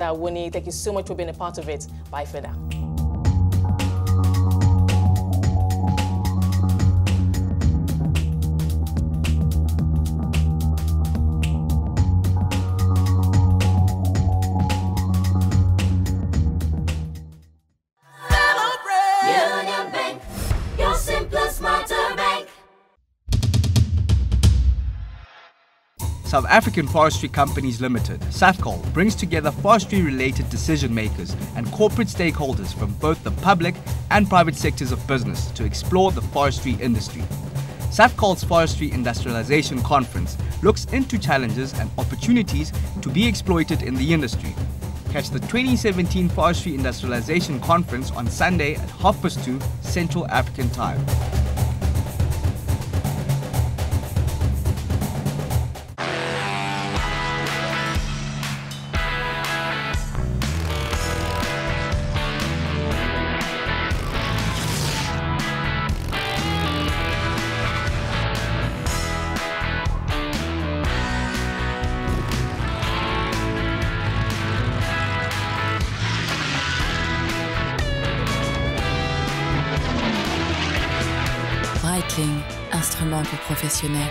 Winnie, thank you so much for being a part of it. Bye for now. Union Bank, your simpler, smarter bank. South African Forestry Companies Limited, SAFCOL, brings together forestry-related decision makers and corporate stakeholders from both the public and private sectors of business to explore the forestry industry. SAFCOL's Forestry Industrialization Conference looks into challenges and opportunities to be exploited in the industry. Catch the 2017 Forestry Industrialization Conference on Sunday at 2:30 Central African Time. Breitling, instrument pour professionnels.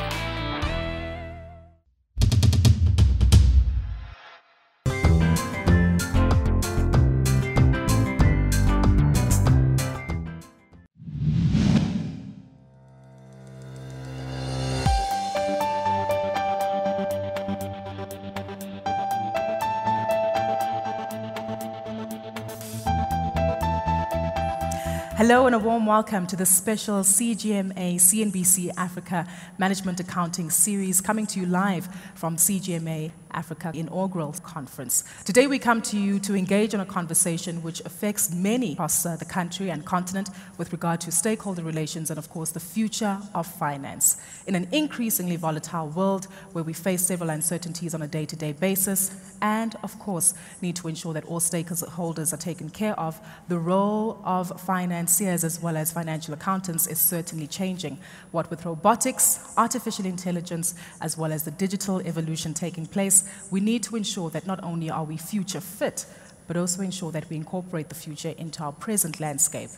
Hello and a warm welcome to the special CGMA CNBC Africa Management Accounting Series coming to you live from CGMA Africa Inaugural Conference. Today we come to you to engage in a conversation which affects many across the country and continent with regard to stakeholder relations and of course the future of finance. In an increasingly volatile world where we face several uncertainties on a day-to-day basis and of course need to ensure that all stakeholders are taken care of, the role of financiers as well as financial accountants is certainly changing. What with robotics, artificial intelligence, as well as the digital evolution taking place, we need to ensure that not only are we future fit, but also ensure that we incorporate the future into our present landscape.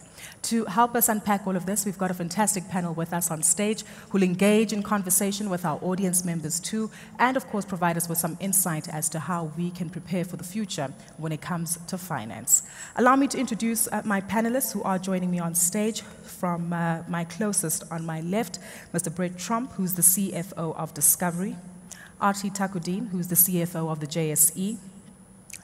To help us unpack all of this, we've got a fantastic panel with us on stage who'll engage in conversation with our audience members too, and of course provide us with some insight as to how we can prepare for the future when it comes to finance. Allow me to introduce my panelists who are joining me on stage. From my closest on my left, Mr. Brett Trump, who's the CFO of Discovery, Archie Takudin, who's the CFO of the JSE,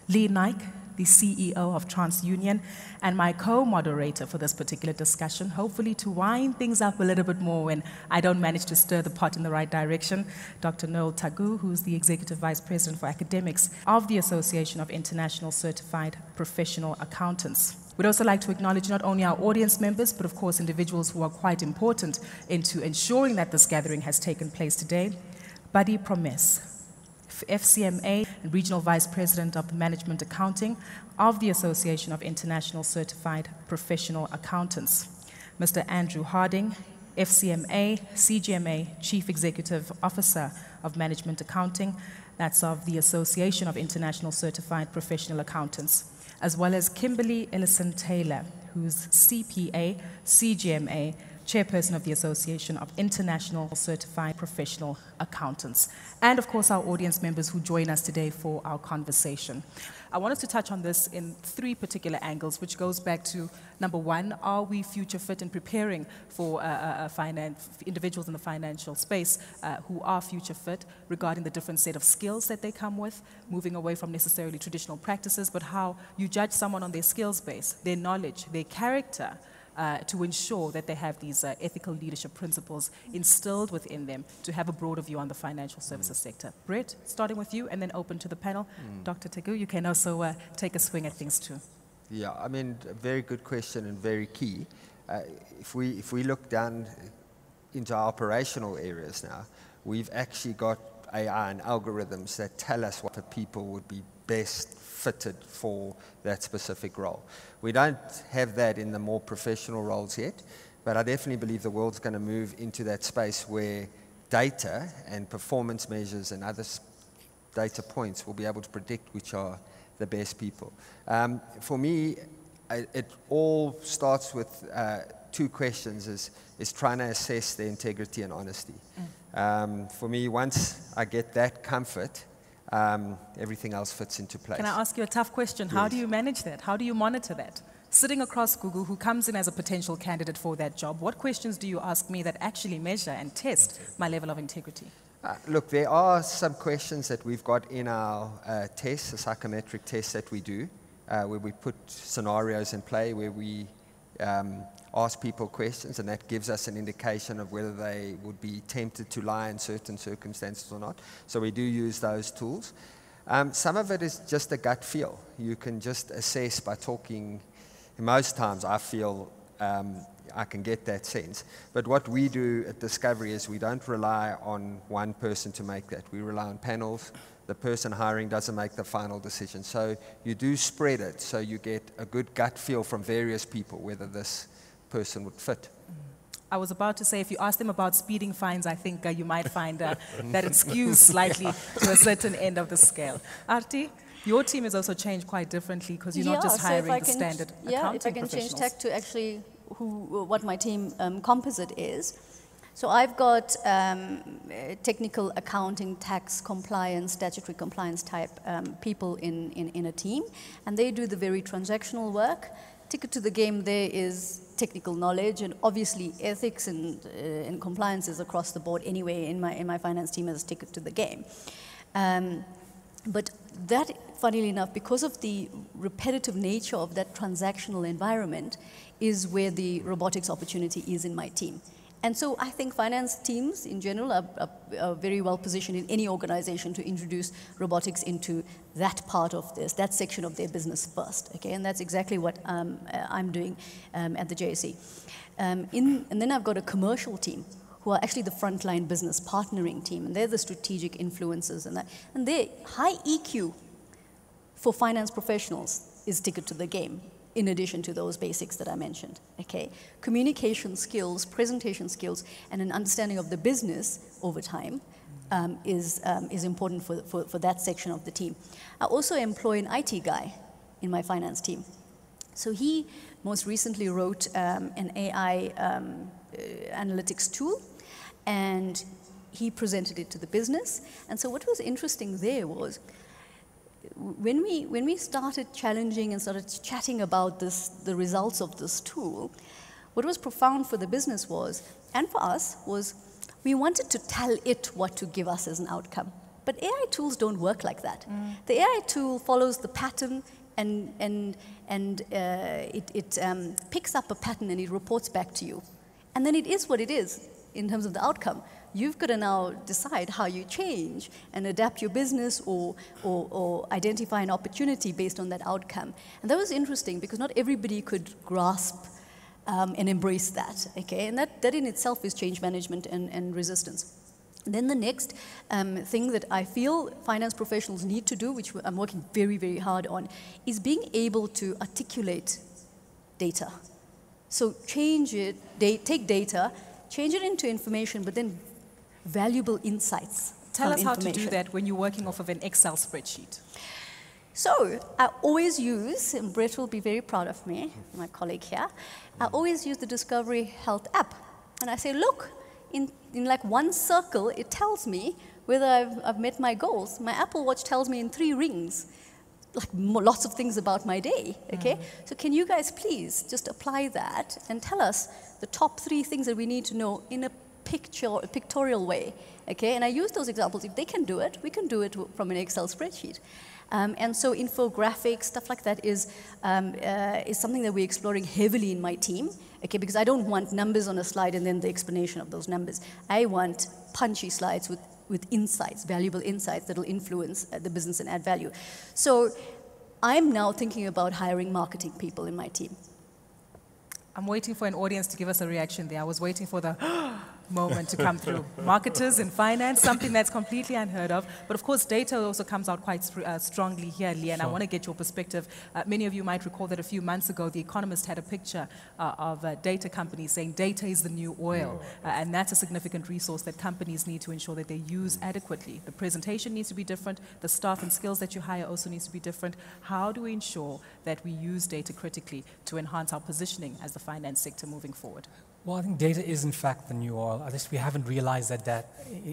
Lee Nike, the CEO of TransUnion, and my co-moderator for this particular discussion, hopefully to wind things up a little bit more when I don't manage to stir the pot in the right direction, Dr. Noel Tagu, who's the Executive Vice President for Academics of the Association of International Certified Professional Accountants. We'd also like to acknowledge not only our audience members, but of course individuals who are quite important into ensuring that this gathering has taken place today. Buddy Promes, FCMA and Regional Vice President of the Management Accounting of the Association of International Certified Professional Accountants. Mr. Andrew Harding, FCMA, CGMA Chief Executive Officer of Management Accounting, that's of the Association of International Certified Professional Accountants, as well as Kimberly Ellison-Taylor, who's CPA, CGMA, Chairperson of the Association of International Certified Professional Accountants, and of course our audience members who join us today for our conversation. I want us to touch on this in three particular angles, which goes back to, number one, are we future fit in preparing for individuals in the financial space who are future fit regarding the different set of skills that they come with, moving away from necessarily traditional practices, but how you judge someone on their skills base, their knowledge, their character, to ensure that they have these ethical leadership principles instilled within them to have a broader view on the financial services sector. Brett, starting with you and then open to the panel. Dr. Tagu, you can also take a swing at things too. Yeah, I mean, a very good question and very key. If we look down into our operational areas now, we've actually got AI and algorithms that tell us what the people would be best fitted for that specific role. We don't have that in the more professional roles yet, but I definitely believe the world's going to move into that space where data and performance measures and other data points will be able to predict which are the best people. For me, it all starts with two questions, is trying to assess the integrity and honesty. For me, once I get that comfort, everything else fits into place. Can I ask you a tough question? Yes. How do you manage that? How do you monitor that? Sitting across Google, who comes in as a potential candidate for that job, what questions do you ask me that actually measure and test my level of integrity? Look, there are some questions that we've got in our tests, the psychometric tests that we do, where we put scenarios in play, where we ask people questions, and that gives us an indication of whether they would be tempted to lie in certain circumstances or not. So we do use those tools. Some of it is just a gut feel. You can just assess by talking. Most times I feel I can get that sense. But what we do at Discovery is we don't rely on one person to make that. We rely on panels. The person hiring doesn't make the final decision. So you do spread it, so you get a good gut feel from various people whether this person would fit. I was about to say, if you ask them about speeding fines, I think you might find that it skews slightly to a certain end of the scale. Artie, your team has also changed quite differently because you're not just hiring the standard accounting if I can change professionals. tech to actually what my team composite is. So I've got technical accounting, tax compliance, statutory compliance type people in a team, and they do the very transactional work. Ticket to the game there is technical knowledge, and obviously ethics and compliance is across the board anyway in my finance team as ticket to the game. But that, funnily enough, because of the repetitive nature of that transactional environment, is where the robotics opportunity is in my team. And so I think finance teams in general are very well positioned in any organization to introduce robotics into that part of that section of their business first, okay? And that's exactly what I'm doing at the JSE. And then I've got a commercial team who are actually the frontline business partnering team, and they're the strategic influencers and that. And their high EQ for finance professionals is ticket to the game, in addition to those basics that I mentioned, okay? Communication skills, presentation skills, and an understanding of the business over time is important for that section of the team. I also employ an IT guy in my finance team. So he most recently wrote an AI analytics tool, and he presented it to the business. And so what was interesting there was, when we started challenging and started chatting about the results of this tool, what was profound for the business was, and for us, was we wanted to tell it what to give us as an outcome. But AI tools don't work like that. The AI tool follows the pattern, and it picks up a pattern and it reports back to you. And then it is what it is in terms of the outcome. You've got to now decide how you change and adapt your business or identify an opportunity based on that outcome. And that was interesting because not everybody could grasp and embrace that, okay? And that in itself is change management and resistance. Then the next thing that I feel finance professionals need to do, which I'm working very, very hard on, is being able to articulate data. So change it, take data, change it into information, but then valuable insights. Tell us how to do that when you're working off of an Excel spreadsheet. So I always use, and Brett will be very proud of me, my colleague here, I always use the Discovery Health app. And I say, look, in like one circle, it tells me whether I've met my goals. My Apple Watch tells me in 3 rings, like lots of things about my day, okay? So can you guys please just apply that and tell us the top 3 things that we need to know in a pictorial way, okay? And I use those examples. If they can do it, we can do it from an Excel spreadsheet. And so infographics, stuff like that is something that we're exploring heavily in my team, okay? Because I don't want numbers on a slide and then the explanation of those numbers. I want punchy slides with insights, valuable insights that will influence the business and add value. So I'm now thinking about hiring marketing people in my team. I'm waiting for an audience to give us a reaction there. I was waiting for the moment to come through. Marketers in finance, something that's completely unheard of. But of course, data also comes out quite strongly here, Lee, and I want to get your perspective. Many of you might recall that a few months ago, The Economist had a picture of data companies saying data is the new oil. And that's a significant resource that companies need to ensure that they use adequately. The presentation needs to be different. The staff and skills that you hire also needs to be different. How do we ensure that we use data critically to enhance our positioning as the finance sector moving forward? Well, I think data is in fact the new oil. I guess we haven't realized that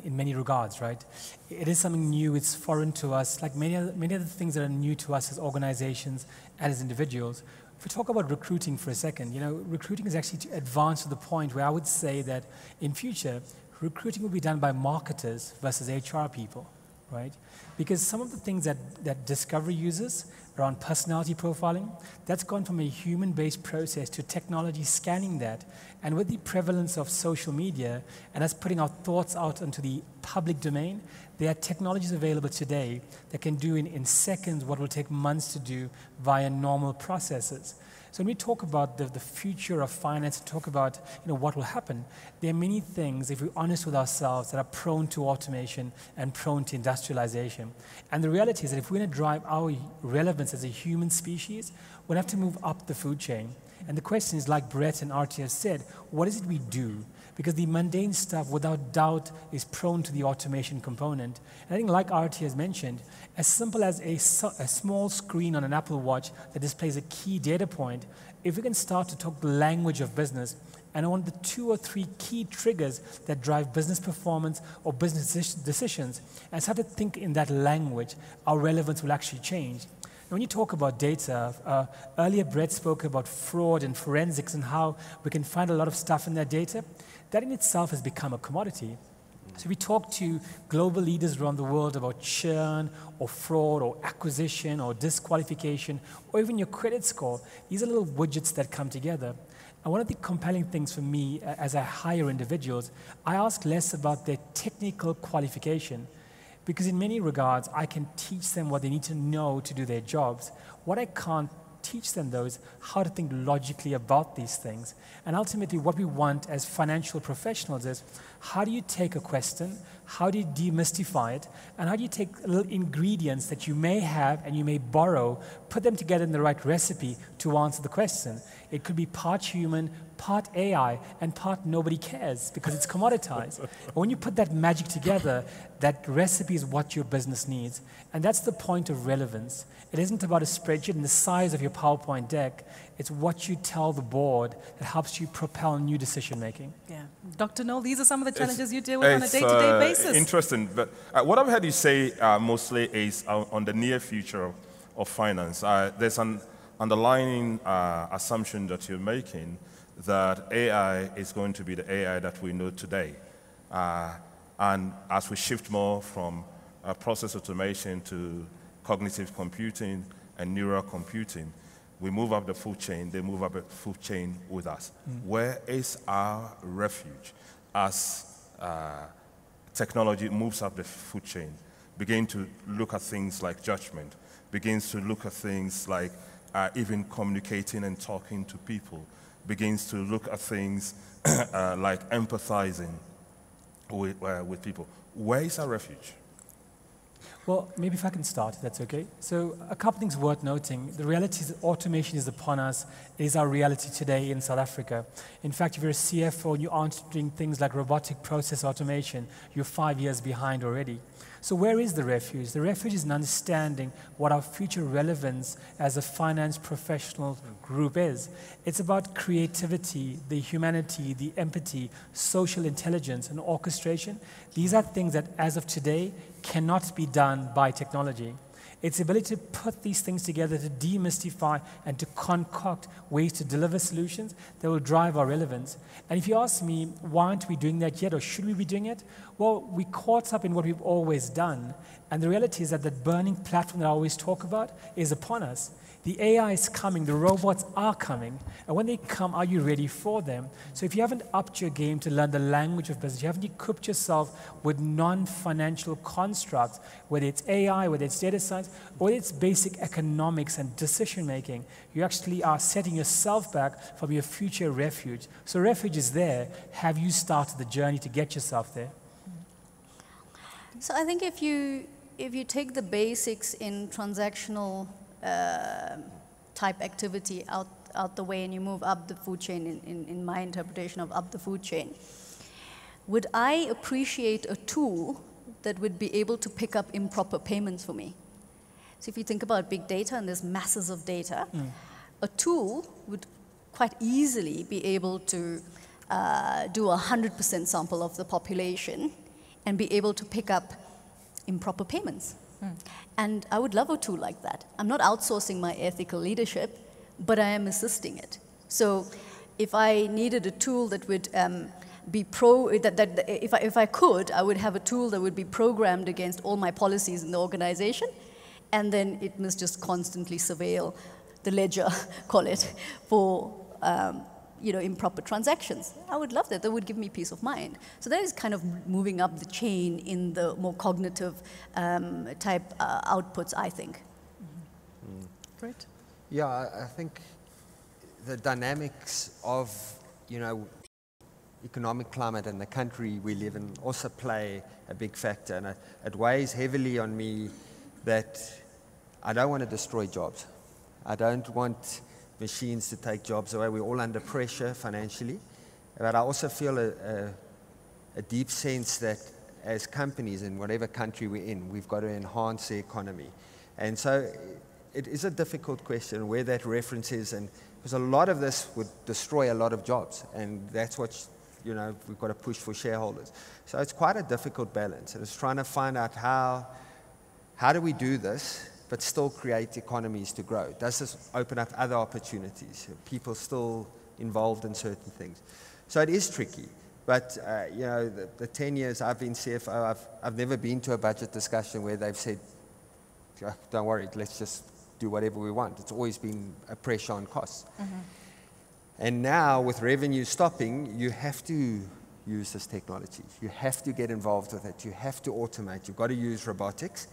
in many regards, right? It is something new, it's foreign to us, like many other things that are new to us as organizations and as individuals. If we talk about recruiting for a second, recruiting is actually advanced to the point where I would say that in future, recruiting will be done by marketers versus HR people, right? Because some of the things that Discovery uses around personality profiling, that's gone from a human-based process to technology scanning that. And with the prevalence of social media and us putting our thoughts out into the public domain, there are technologies available today that can do in seconds what will take months to do via normal processes. So when we talk about the future of finance, talk about what will happen, there are many things, if we're honest with ourselves, that are prone to automation and prone to industrialization. And the reality is that if we're going to drive our relevance as a human species, we'll have to move up the food chain. And the question is, like Brett and Artie have said, what is it we do? Because the mundane stuff, without doubt, is prone to the automation component. And I think, like Artie has mentioned, as simple as a small screen on an Apple Watch that displays a key data point, if we can start to talk the language of business, and on the 2 or 3 key triggers that drive business performance or business decisions, and start to think in that language, our relevance will actually change. When you talk about data, earlier Brett spoke about fraud and forensics and how we can find a lot of stuff in that data. That in itself has become a commodity. So we talk to global leaders around the world about churn or fraud or acquisition or disqualification or even your credit score. These are little widgets that come together. And one of the compelling things for me as I hire individuals, I ask less about their technical qualification. Because in many regards, I can teach them what they need to know to do their jobs. What I can't teach them, though, is how to think logically about these things. And ultimately, what we want as financial professionals is, how do you take a question, how do you demystify it, and how do you take little ingredients that you may have and you may borrow, put them together in the right recipe to answer the question. It could be part human, part AI, and part nobody cares because it's commoditized. When you put that magic together, that recipe is what your business needs. And that's the point of relevance. It isn't about a spreadsheet and the size of your PowerPoint deck. It's what you tell the board that helps you propel new decision making. Yeah. Dr. Noel, these are some of the challenges you deal with on a day-to-day basis. Interesting. But what I've heard you say mostly is on the near future of finance. There's an underlying assumption that you're making that AI is going to be the AI that we know today. And as we shift more from process automation to cognitive computing and neural computing, we move up the food chain, they move up the food chain with us. Where is our refuge as technology moves up the food chain? Begin to look at things like judgment, begins to look at things like even communicating and talking to people, begins to look at things like empathizing with people. Where is our refuge? Well, maybe if I can start, if that's okay. So a couple things worth noting. The reality is that automation is upon us. It is our reality today in South Africa. In fact, if you're a CFO and you aren't doing things like robotic process automation, you're 5 years behind already. So where is the refuge? The refuge is in understanding what our future relevance as a finance professional group is. It's about creativity, the humanity, the empathy, social intelligence, and orchestration. These are things that, as of today, cannot be done by technology. It's the ability to put these things together to demystify and to concoct ways to deliver solutions that will drive our relevance. And if you ask me, why aren't we doing that yet, or should we be doing it? Well, we caught up in what we've always done. And the reality is that the burning platform that I always talk about is upon us. The AI is coming, the robots are coming, and when they come, are you ready for them? So if you haven't upped your game to learn the language of business, you haven't equipped yourself with non-financial constructs, whether it's AI, whether it's data science, operations, or it's basic economics and decision making, you actually are setting yourself back from your future refuge. So refuge is there. Have you started the journey to get yourself there? So I think if you take the basics in transactional type activity out the way and you move up the food chain, in my interpretation of up the food chain, would I appreciate a tool that would be able to pick up improper payments for me? So if you think about big data and there's masses of data, a tool would quite easily be able to do a 100% sample of the population and be able to pick up improper payments. And I would love a tool like that. I'm not outsourcing my ethical leadership, but I am assisting it. So if I needed a tool that would if I could, I would have a tool that would be programmed against all my policies in the organization, and then it must just constantly surveil the ledger, call it, for improper transactions. I would love that. That would give me peace of mind. So that is kind of moving up the chain in the more cognitive type outputs, I think. Great. Yeah, I think the dynamics of, economic climate and the country we live in also play a big factor. And it weighs heavily on me that I don't want to destroy jobs. I don't want machines to take jobs away. We're all under pressure financially. But I also feel a deep sense that as companies in whatever country we're in, we've got to enhance the economy. And so it is a difficult question where that reference is, and because a lot of this would destroy a lot of jobs, and that's what we've got to push for shareholders. So it's quite a difficult balance, and it's trying to find out how do we do this but still create economies to grow. Does this open up other opportunities? Are people still involved in certain things? So it is tricky. But the 10 years I've been CFO, I've never been to a budget discussion where they've said, don't worry, let's just do whatever we want. It's always been a pressure on costs. And now with revenue stopping, you have to use this technology. You have to get involved with it. You have to automate. You've got to use robotics.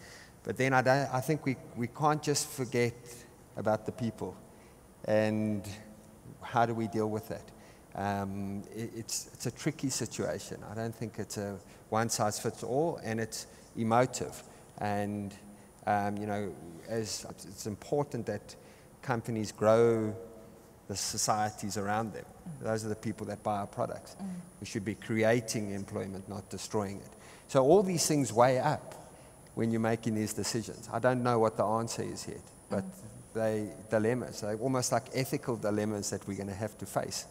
But then I think we can't just forget about the people. And how do we deal with that? It's a tricky situation. I don't think it's a one-size-fits-all, and it's emotive. And it's important that companies grow the societies around them. Those are the people that buy our products. We should be creating employment, not destroying it. So all these things weigh up when you're making these decisions. I don't know what the answer is yet, but they're dilemmas. They're almost like ethical dilemmas that we're going to have to face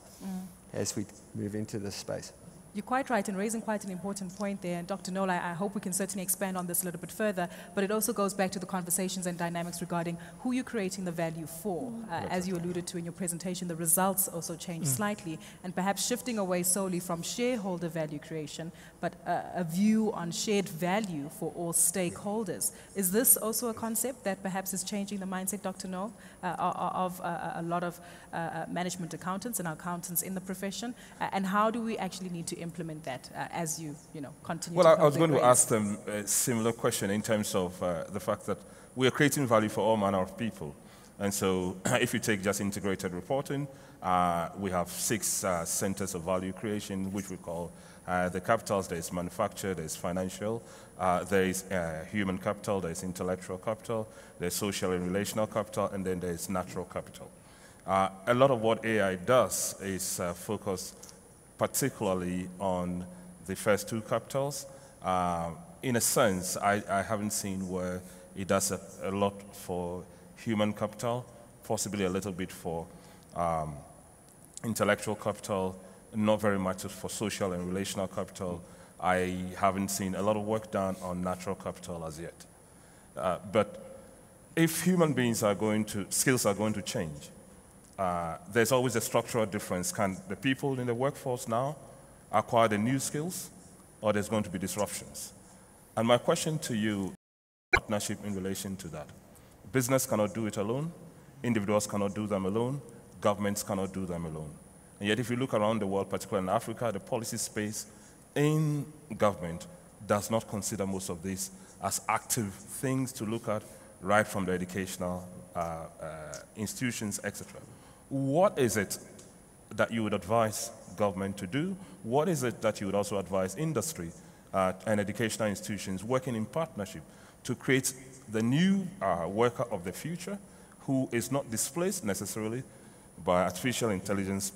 as we move into this space. You're quite right in raising quite an important point there. And Dr. Noel, I hope we can certainly expand on this a little bit further, but it also goes back to the conversations and dynamics regarding who you're creating the value for. As you alluded to in your presentation, the results also change slightly, and perhaps shifting away solely from shareholder value creation, but a view on shared value for all stakeholders. Is this also a concept that perhaps is changing the mindset, Dr. Noel, of a lot of management accountants and accountants in the profession? And how do we actually need to implement that as you continue? Well, I was going to ask them a similar question in terms of the fact that we are creating value for all manner of people. And so if you take just integrated reporting, we have 6 centers of value creation, which we call the capitals. There's manufacture, there's financial, there's human capital, there's intellectual capital, there's social and relational capital, and then there's natural capital. A lot of what AI does is focus particularly on the first 2 capitals. In a sense, I haven't seen where it does a lot for human capital, possibly a little bit for intellectual capital, not very much for social and relational capital. I haven't seen a lot of work done on natural capital as yet. But if human beings skills are going to change, there's always a structural difference. Can the people in the workforce now acquire the new skills, or there's going to be disruptions? And my question to you, partnership in relation to that. Business cannot do it alone. Individuals cannot do them alone. Governments cannot do them alone. And yet if you look around the world, particularly in Africa, the policy space in government does not consider most of these as active things to look at right from the educational institutions, etc. What is it that you would advise government to do? What is it that you would also advise industry and educational institutions working in partnership to create the new worker of the future who is not displaced necessarily by artificial intelligence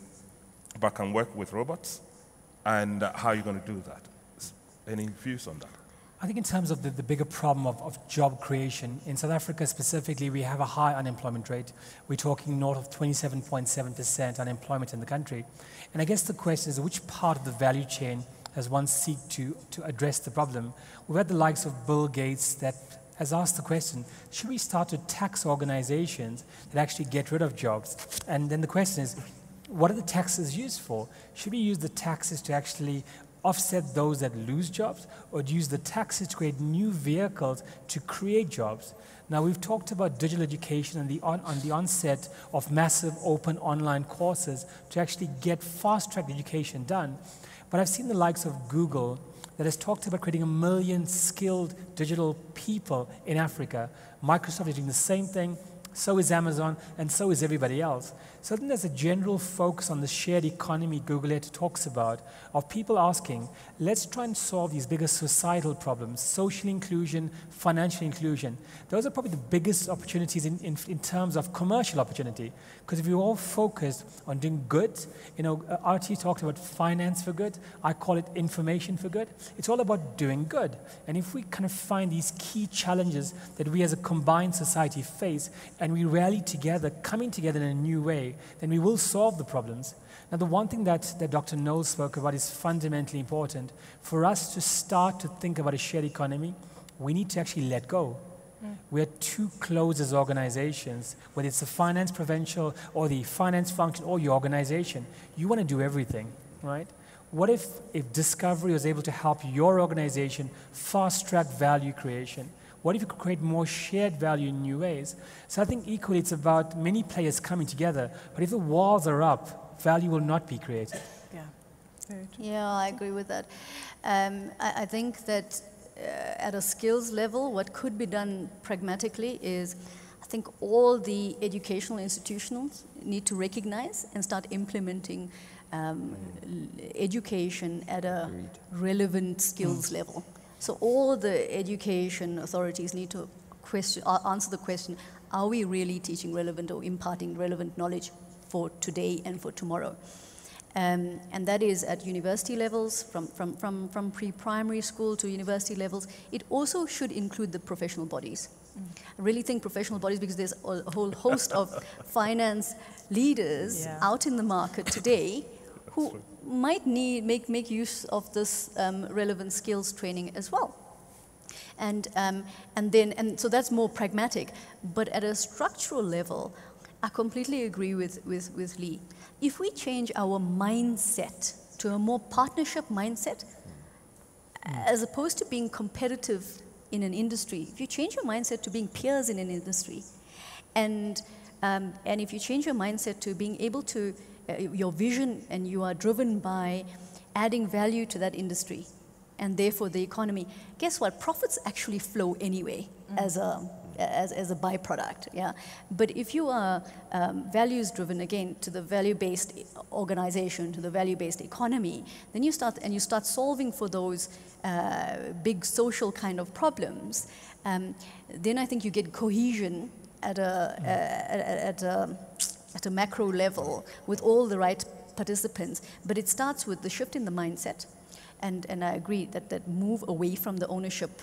but can work with robots? And how are you going to do that? Any views on that? I think in terms of the bigger problem of job creation, in South Africa specifically, we have a high unemployment rate. We're talking north of 27.7% unemployment in the country. And I guess the question is, which part of the value chain does one seek to address the problem? We've had the likes of Bill Gates that has asked the question, should we start to tax organizations that actually get rid of jobs? And then the question is, what are the taxes used for? Should we use the taxes to actually offset those that lose jobs, or to use the taxes to create new vehicles to create jobs? Now, we've talked about digital education and on the onset of massive open online courses to actually get fast-track education done. But I've seen the likes of Google that has talked about creating 1 million skilled digital people in Africa. Microsoft is doing the same thing, so is Amazon, and so is everybody else. So I think there's a general focus on the shared economy Google talks about, of people asking, let's try and solve these bigger societal problems, social inclusion, financial inclusion. Those are probably the biggest opportunities in terms of commercial opportunity. Because if you're all focused on doing good, RT talked about finance for good, I call it information for good. It's all about doing good. And if we kind of find these key challenges that we as a combined society face, and we rally together, coming together in a new way, then we will solve the problems. Now, the one thing that Dr. Knowles spoke about is fundamentally important. For us to start to think about a shared economy, we need to actually let go. We're too close as organizations, whether it's the finance provincial or the finance function or your organization. You want to do everything, right? What if Discovery was able to help your organization fast-track value creation? What if you could create more shared value in new ways? So I think equally it's about many players coming together, but if the walls are up, value will not be created. Yeah, very true. Yeah, I agree with that. I think that at a skills level, what could be done pragmatically is, I think all the educational institutions need to recognize and start implementing education at a relevant skills level. So all the education authorities need to answer the question, are we really teaching relevant or imparting relevant knowledge for today and for tomorrow? And that is at university levels, from pre-primary school to university levels. It also should include the professional bodies. I really think professional bodies, because there's a whole host of finance leaders out in the market today who might make use of this relevant skills training as well. And so that's more pragmatic. But at a structural level, I completely agree with Lee. If we change our mindset to a more partnership mindset, as opposed to being competitive in an industry, if you change your mindset to being peers in an industry, and if you change your mindset to being able to, your vision, and you are driven by adding value to that industry, and therefore the economy, guess what? Profits actually flow anyway as a byproduct, yeah. But if you are values driven, again, to the value-based organization, to the value-based economy, then you start solving for those big social kind of problems. Then I think you get cohesion at a macro level with all the right participants. But it starts with the shift in the mindset, and I agree that move away from the ownership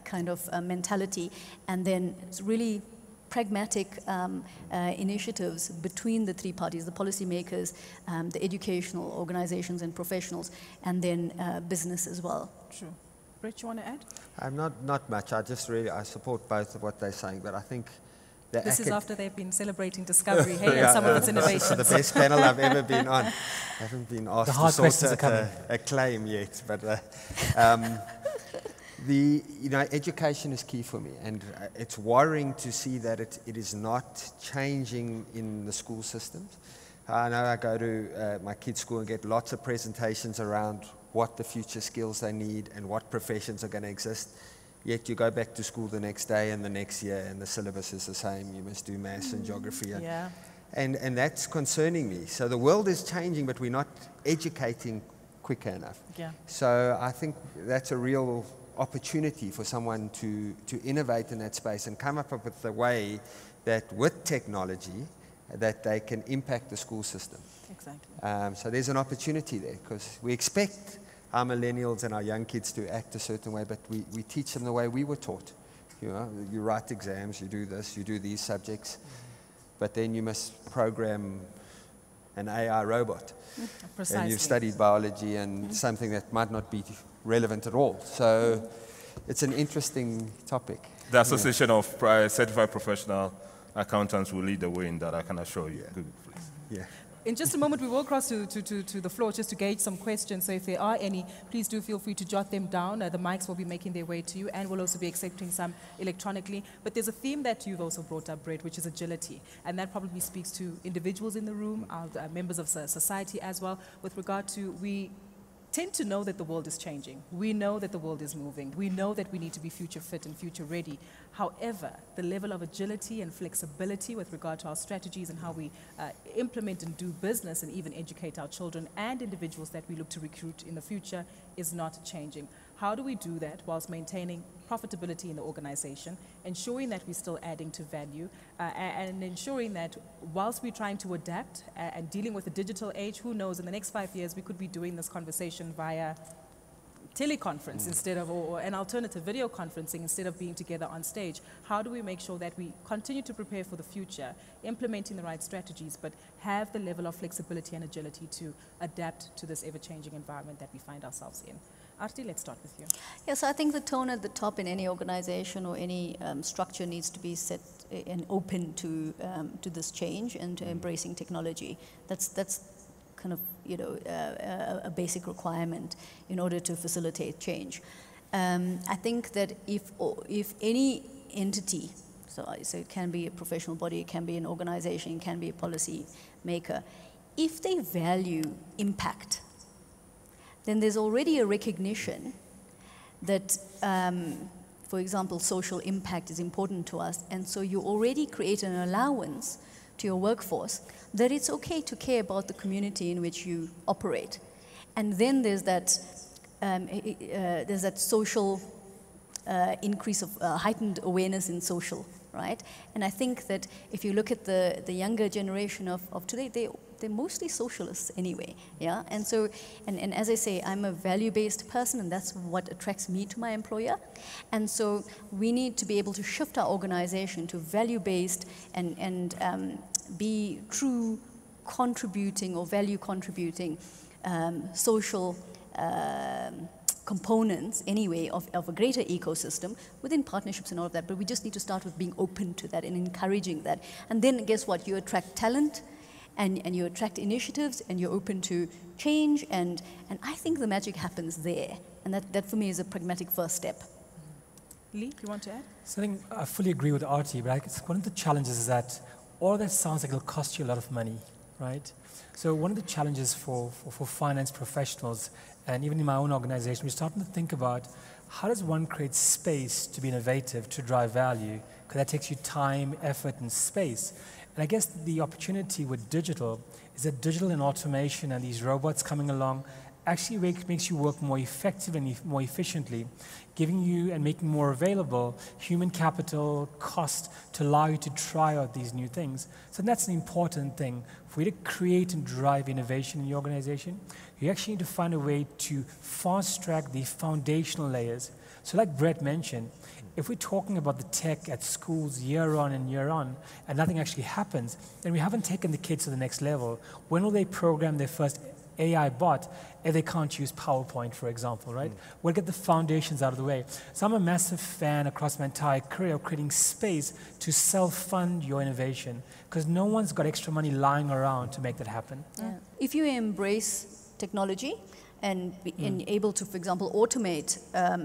kind of mentality, and then it's really pragmatic initiatives between the three parties, the policymakers, the educational organizations and professionals, and then business as well. True. Rich, you want to add? I'm not much. I support both of what they're saying, but I think this is after they've been celebrating Discovery, hey, and some of its innovations. This is the best panel I've ever been on. I haven't been asked to sort out a claim yet, but education is key for me, and it's worrying to see that it is not changing in the school systems. I know I go to my kids' school and get lots of presentations around what the future skills they need and what professions are going to exist. yet you go back to school the next day and the next year, and the syllabus is the same. You must do maths and geography. Yeah. And that's concerning me. So the world is changing, but we're not educating quicker enough. Yeah. So I think that's a real opportunity for someone to innovate in that space and come up with a way that with technology that they can impact the school system. Exactly. So there's an opportunity there, because we expect our millennials and our young kids to act a certain way, but we teach them the way we were taught. You know, you write exams, you do this, you do these subjects, but then you must program an AI robot. Precisely. And you've studied biology and something that might not be relevant at all. So it's an interesting topic. The Association of Certified Professional Accountants will lead the way in that, I can assure you. Good, please. Yeah. In just a moment, we will cross to the floor just to gauge some questions. So if there are any, please do feel free to jot them down. The mics will be making their way to you, and we'll also be accepting some electronically. But there's a theme that you've also brought up, Brett, which is agility. And that probably speaks to individuals in the room, members of society as well, with regard to we tend to know that the world is changing. We know that the world is moving. We know that we need to be future fit and future ready. However, the level of agility and flexibility with regard to our strategies and how we implement and do business and even educate our children and individuals that we look to recruit in the future is not changing. How do we do that whilst maintaining profitability in the organization, ensuring that we're still adding to value, and ensuring that whilst we're trying to adapt and dealing with the digital age, who knows, in the next 5 years we could be doing this conversation via teleconference instead of, or an alternative video conferencing instead of being together on stage. How do we make sure that we continue to prepare for the future, implementing the right strategies, but have the level of flexibility and agility to adapt to this ever-changing environment that we find ourselves in? Arti, let's start with you. Yes, I think the tone at the top in any organization or any structure needs to be set and open to this change and to embracing technology. That's kind of, you know, a basic requirement in order to facilitate change. I think that if any entity, so it can be a professional body, it can be an organization, it can be a policy maker, if they value impact, then there's already a recognition that, for example, social impact is important to us, and so you already create an allowance to your workforce that it's okay to care about the community in which you operate. And then there's that social increase of heightened awareness in social, right? And I think that if you look at the younger generation of today, they're mostly socialists anyway, yeah? And so, and as I say, I'm a value-based person, and that's what attracts me to my employer. And so we need to be able to shift our organization to value-based and be true contributing or value-contributing social components anyway of a greater ecosystem within partnerships and all of that. But we just need to start with being open to that and encouraging that. And then guess what? You attract talent, and you attract initiatives, and you're open to change, and I think the magic happens there. And that for me is a pragmatic first step. Lee, you want to add? So I think I fully agree with Arti, but one of the challenges is that all that sounds like it'll cost you a lot of money, right? So one of the challenges for finance professionals, and even in my own organization, we're starting to think about how does one create space to be innovative, to drive value, because that takes you time, effort, and space. And I guess the opportunity with digital is that digital and automation and these robots coming along actually makes you work more effectively and more efficiently, giving you and making more available human capital, cost to allow you to try out these new things. So that's an important thing. For you to create and drive innovation in your organization, you actually need to find a way to fast track the foundational layers. So like Brett mentioned, if we're talking about the tech at schools year on and year on, and nothing actually happens, then we haven't taken the kids to the next level. When will they program their first AI bot if they can't use PowerPoint, for example, right? We'll get the foundations out of the way. So I'm a massive fan across my entire career of creating space to self-fund your innovation, because no one's got extra money lying around to make that happen. Yeah. If you embrace technology, and able to, for example, automate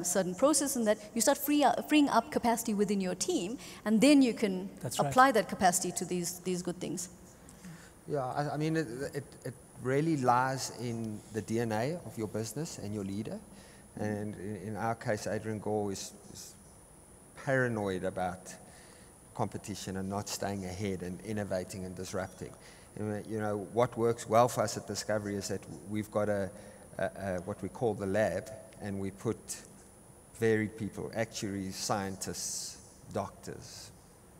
certain processes, and that you start freeing up capacity within your team, and then you can apply that capacity to these good things. Yeah, I mean, it really lies in the DNA of your business and your leader. And in our case, Adrian Gore is paranoid about competition and not staying ahead and innovating and disrupting. And, you know, what works well for us at Discovery is that we've got what we call the lab, and we put varied people, actuaries, scientists, doctors,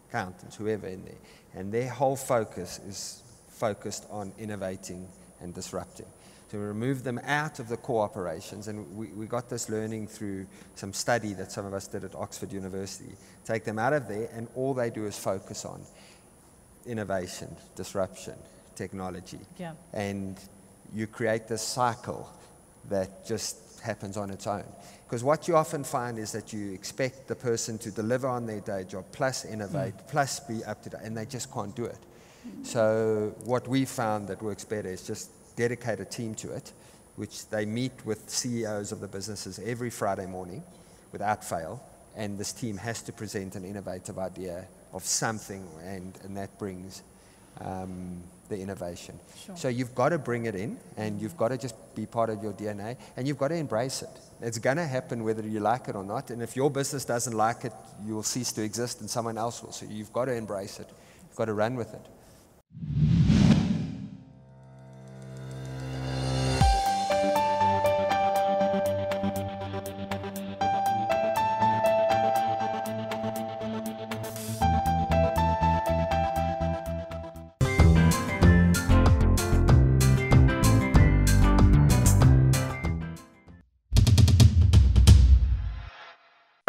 accountants, whoever in there. And their whole focus is focused on innovating and disrupting. So we remove them out of the core operations, and we got this learning through some study that some of us did at Oxford University. Take them out of there, and all they do is focus on innovation, disruption, technology. Yeah. And you create this cycle that just happens on its own. Because what you often find is that you expect the person to deliver on their day job, plus innovate, plus be up to date, and they just can't do it. So what we found that works better is just dedicate a team to it, which they meet with CEOs of the businesses every Friday morning without fail, and this team has to present an innovative idea of something, and that brings the innovation. Sure. So you've got to bring it in, and you've got to just be part of your DNA, and you've got to embrace it. It's going to happen whether you like it or not, and if your business doesn't like it, you will cease to exist and someone else will. So you've got to embrace it. You've got to run with it.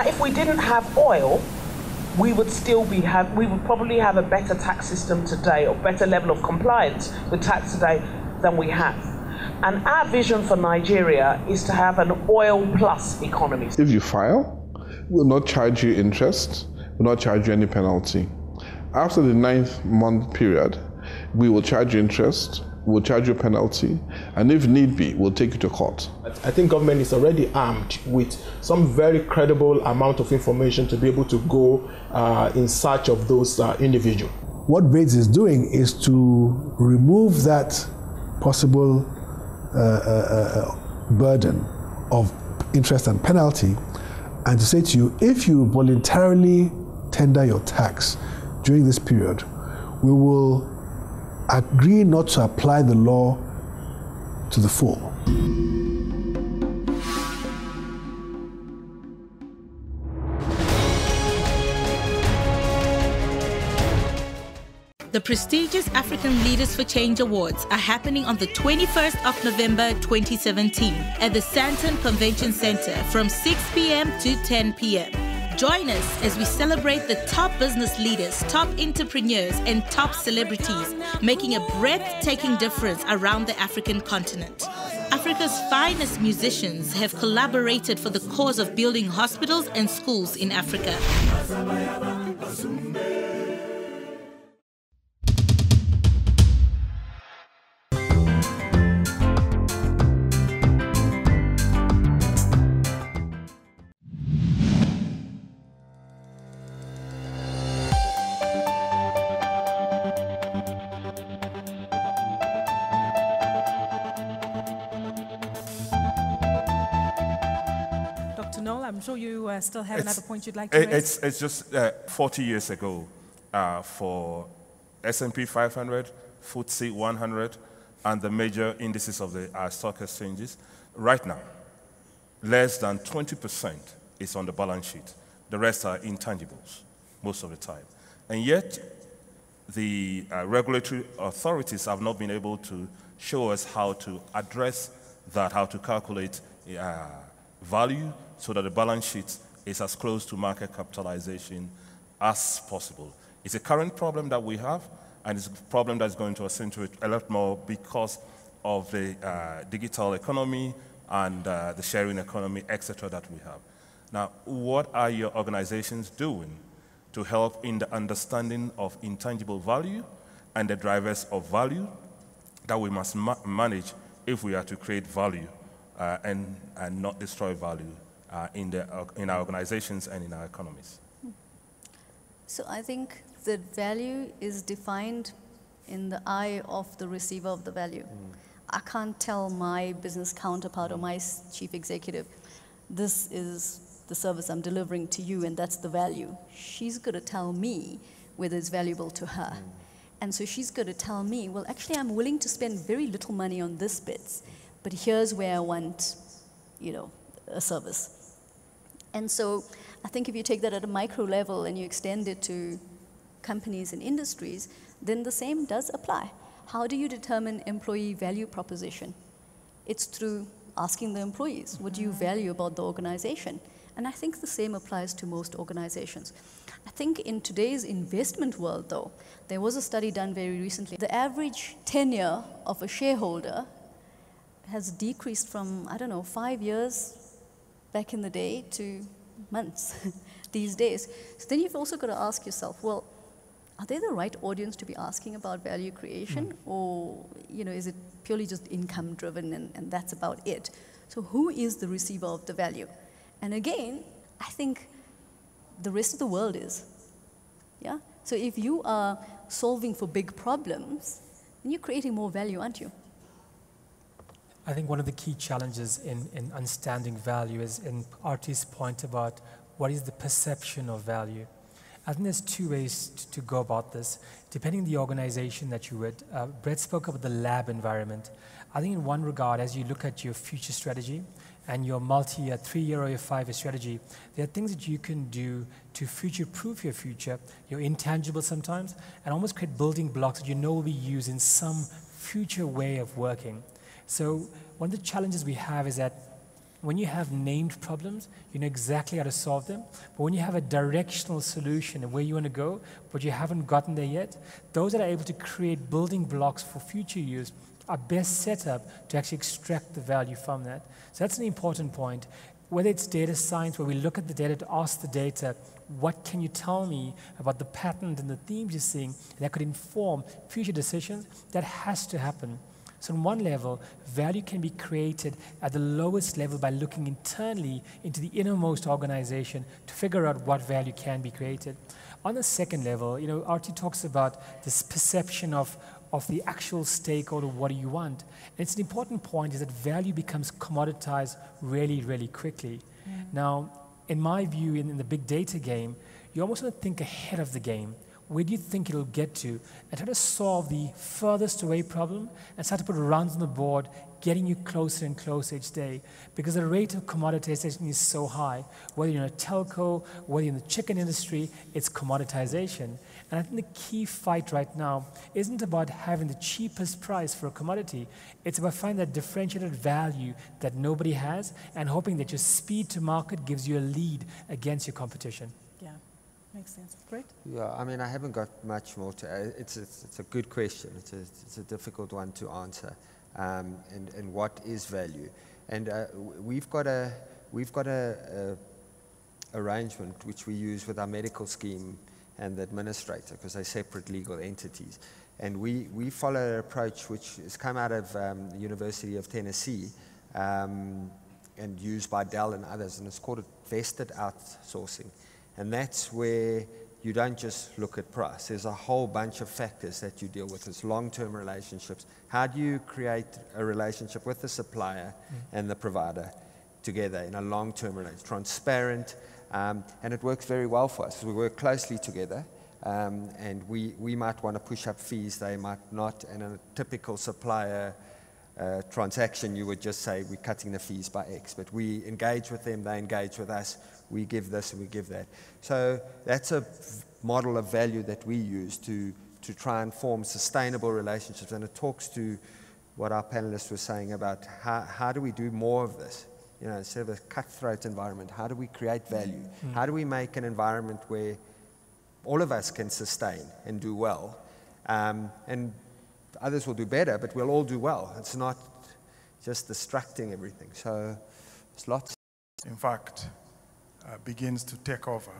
If we didn't have oil, we would probably have a better tax system today, or better level of compliance with tax today than we have. And our vision for Nigeria is to have an oil plus economy. If you file, we'll not charge you interest, we'll not charge you any penalty. After the 9-month period, we will charge you interest, we'll charge you a penalty, and if need be, we'll take you to court. I think government is already armed with some very credible amount of information to be able to go in search of those individuals. What BAIDS is doing is to remove that possible burden of interest and penalty, and to say to you, if you voluntarily tender your tax during this period, we will agree not to apply the law to the full. The prestigious African Leaders for Change Awards are happening on the 21st of November 2017 at the Sandton Convention Center from 6 p.m. to 10 p.m. Join us as we celebrate the top business leaders, top entrepreneurs, and top celebrities making a breathtaking difference around the African continent. Africa's finest musicians have collaborated for the cause of building hospitals and schools in Africa. I'm sure you still have another point you'd like to raise. It's just 40 years ago for S&P 500, FTSE 100, and the major indices of the stock exchanges. Right now, less than 20% is on the balance sheet. The rest are intangibles most of the time. And yet, the regulatory authorities have not been able to show us how to address that, how to calculate value so that the balance sheet is as close to market capitalization as possible. It's a current problem that we have, and it's a problem that's going to accentuate a lot more because of the digital economy and the sharing economy, etc. that we have. Now, what are your organizations doing to help in the understanding of intangible value and the drivers of value that we must manage if we are to create value and not destroy value in our organizations and in our economies? So I think that value is defined in the eye of the receiver of the value. I can't tell my business counterpart or my chief executive, this is the service I'm delivering to you, and that's the value. She's going to tell me whether it's valuable to her. And so she's going to tell me, well, actually, I'm willing to spend very little money on this bit, but here's where I want, a service. And so I think if you take that at a micro level and you extend it to companies and industries, then the same does apply. How do you determine employee value proposition? It's through asking the employees, what do you value about the organization? And I think the same applies to most organizations. I think in today's investment world, though, there was a study done very recently. The average tenure of a shareholder has decreased from, 5 years back in the day to months these days. So then you've also got to ask yourself, well, are they the right audience to be asking about value creation? Or, is it purely just income driven and that's about it? So who is the receiver of the value? And again, I think the rest of the world is. Yeah? So if you are solving for big problems, then you're creating more value, aren't you? I think one of the key challenges in understanding value is in Artie's point about what is the perception of value. I think there's two ways to go about this, depending on the organization that you're with. Brett spoke about the lab environment. I think in one regard, as you look at your future strategy and your multi-year, 3-year or your 5-year strategy, there are things that you can do to future-proof your future, your intangible sometimes, and almost create building blocks that will be used in some future way of working. So one of the challenges we have is that when you have named problems, you know exactly how to solve them. But when you have a directional solution of where you want to go, but you haven't gotten there yet, those that are able to create building blocks for future use are best set up to actually extract the value from that. So that's an important point. Whether it's data science, where we look at the data to ask the data, what can you tell me about the patterns and the themes you're seeing that could inform future decisions, that has to happen. So on one level, value can be created at the lowest level by looking internally into the innermost organization to figure out what value can be created. On the second level, Artie talks about this perception of the actual stakeholder, what do you want? And it's an important point is that value becomes commoditized really, really quickly. Now, in my view, in the big data game, you almost want to think ahead of the game. Where do you think it'll get to? And try to solve the furthest away problem and start to put runs on the board, getting you closer and closer each day. Because the rate of commoditization is so high. Whether you're in a telco, whether you're in the chicken industry, it's commoditization. And I think the key fight right now isn't about having the cheapest price for a commodity. It's about finding that differentiated value that nobody has and hoping that your speed to market gives you a lead against your competition. Yeah. Makes sense. Great. Yeah, I mean, I haven't got much more to add. It's a good question. It's a difficult one to answer. And what is value? And we've got a arrangement which we use with our medical scheme and the administrator, because they're separate legal entities. And we follow an approach which has come out of the University of Tennessee and used by Dell and others, and it's called vested outsourcing. And that's where you don't just look at price. There's a whole bunch of factors that you deal with. It's long-term relationships. How do you create a relationship with the supplier and the provider together in a long-term relationship? Transparent, and it works very well for us. We work closely together, and we might want to push up fees. They might not. And in a typical supplier transaction, you would just say, we're cutting the fees by X. But we engage with them, they engage with us. We give this and we give that. So that's a model of value that we use to try and form sustainable relationships. And it talks to what our panelists were saying about how do we do more of this? Instead of a cutthroat environment, how do we create value? How do we make an environment where all of us can sustain and do well? And others will do better, but we'll all do well. It's not just distracting everything. So it's lots. In fact, begins to take over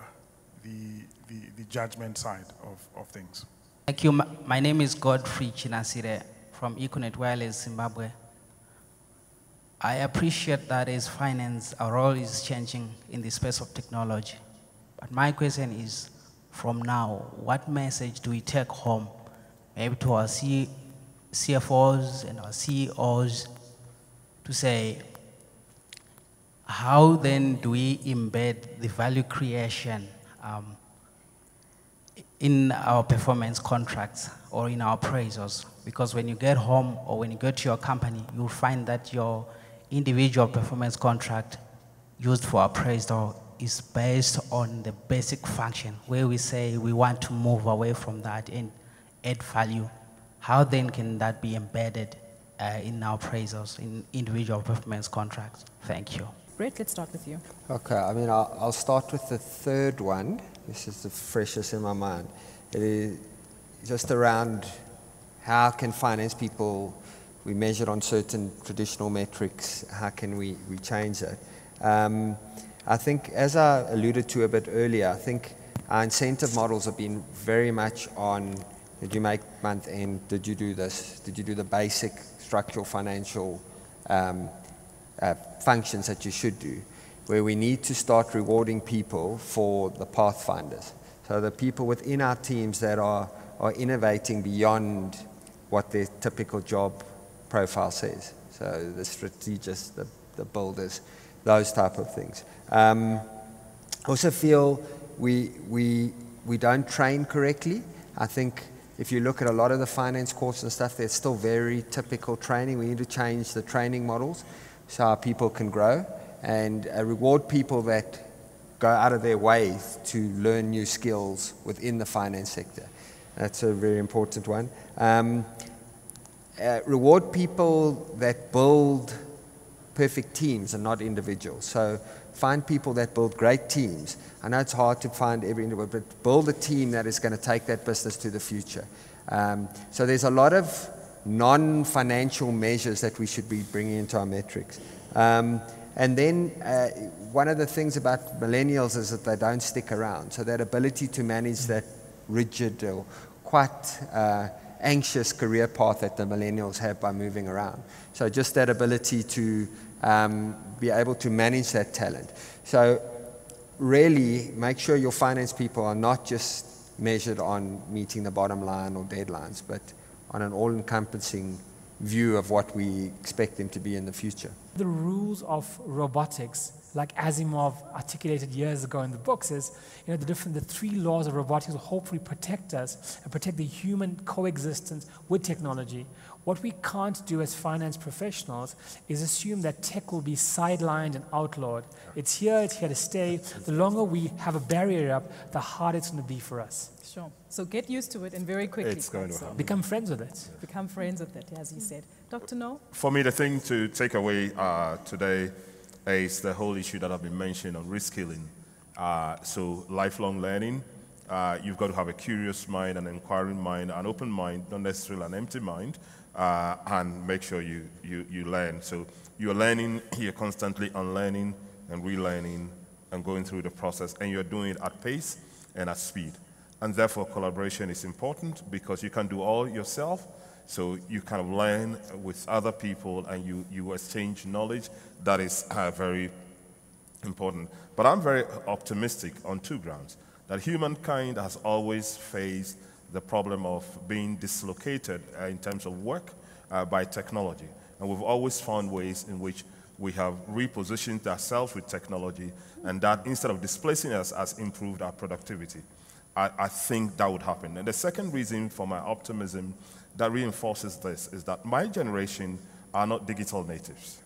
the judgment side of things. Thank you. My name is Godfrey Chinasire from Econet Wireless, Zimbabwe. I appreciate that as finance, our role is changing in the space of technology. But my question is, from now, what message do we take home, maybe to our CFOs and our CEOs, to say, how then do we embed the value creation in our performance contracts or in our appraisals? Because when you get home or when you go to your company, you'll find that your individual performance contract used for appraisal is based on the basic function, where we say we want to move away from that and add value. How then can that be embedded in our appraisals, in individual performance contracts? Thank you. Brett, let's start with you. Okay, I mean, I'll start with the third one. This is the freshest in my mind. It is just around how can finance people, we measure on certain traditional metrics, how can we change that? I think, as I alluded to a bit earlier, I think our incentive models have been very much on, did you make month end, did you do this, did you do the basic structural financial functions that you should do, where we need to start rewarding people for the pathfinders. So the people within our teams that are innovating beyond what their typical job profile says. So the strategists, the builders, those type of things. I also feel we don't train correctly. I think if you look at a lot of the finance courses and stuff, there's still very typical training. We need to change the training models so our people can grow and reward people that go out of their way to learn new skills within the finance sector. That's a very important one. Reward people that build perfect teams and not individuals. So find people that build great teams. I know it's hard to find every individual, but build a team that is going to take that business to the future. So there's a lot of non-financial measures that we should be bringing into our metrics. And then one of the things about millennials is that they don't stick around. So that ability to manage that rigid or quite anxious career path that the millennials have by moving around. So just that ability to be able to manage that talent. So really make sure your finance people are not just measured on meeting the bottom line or deadlines, but on an all-encompassing view of what we expect them to be in the future. The rules of robotics, like Asimov articulated years ago in the books, is the three laws of robotics will hopefully protect us and protect the human coexistence with technology. What we can't do as finance professionals is assume that tech will be sidelined and outlawed. It's here to stay. The longer we have a barrier up, the harder it's going to be for us. Sure. So get used to it and very quickly. It's going to happen. Become friends with it. Become friends with it, as you said. Dr. No? For me, the thing to take away today is the whole issue that I've been mentioning on reskilling. So lifelong learning. You've got to have a curious mind, an inquiring mind, an open mind, not necessarily an empty mind, and make sure you learn. So you're learning, you're constantly unlearning and relearning and going through the process, and you're doing it at pace and at speed. And therefore, collaboration is important because you can do all yourself. So you kind of learn with other people and you exchange knowledge. That is very important. But I'm very optimistic on two grounds. That humankind has always faced the problem of being dislocated in terms of work by technology. And we've always found ways in which we have repositioned ourselves with technology, and that instead of displacing us has improved our productivity. I think that would happen. And the second reason for my optimism that reinforces this is that my generation are not digital natives.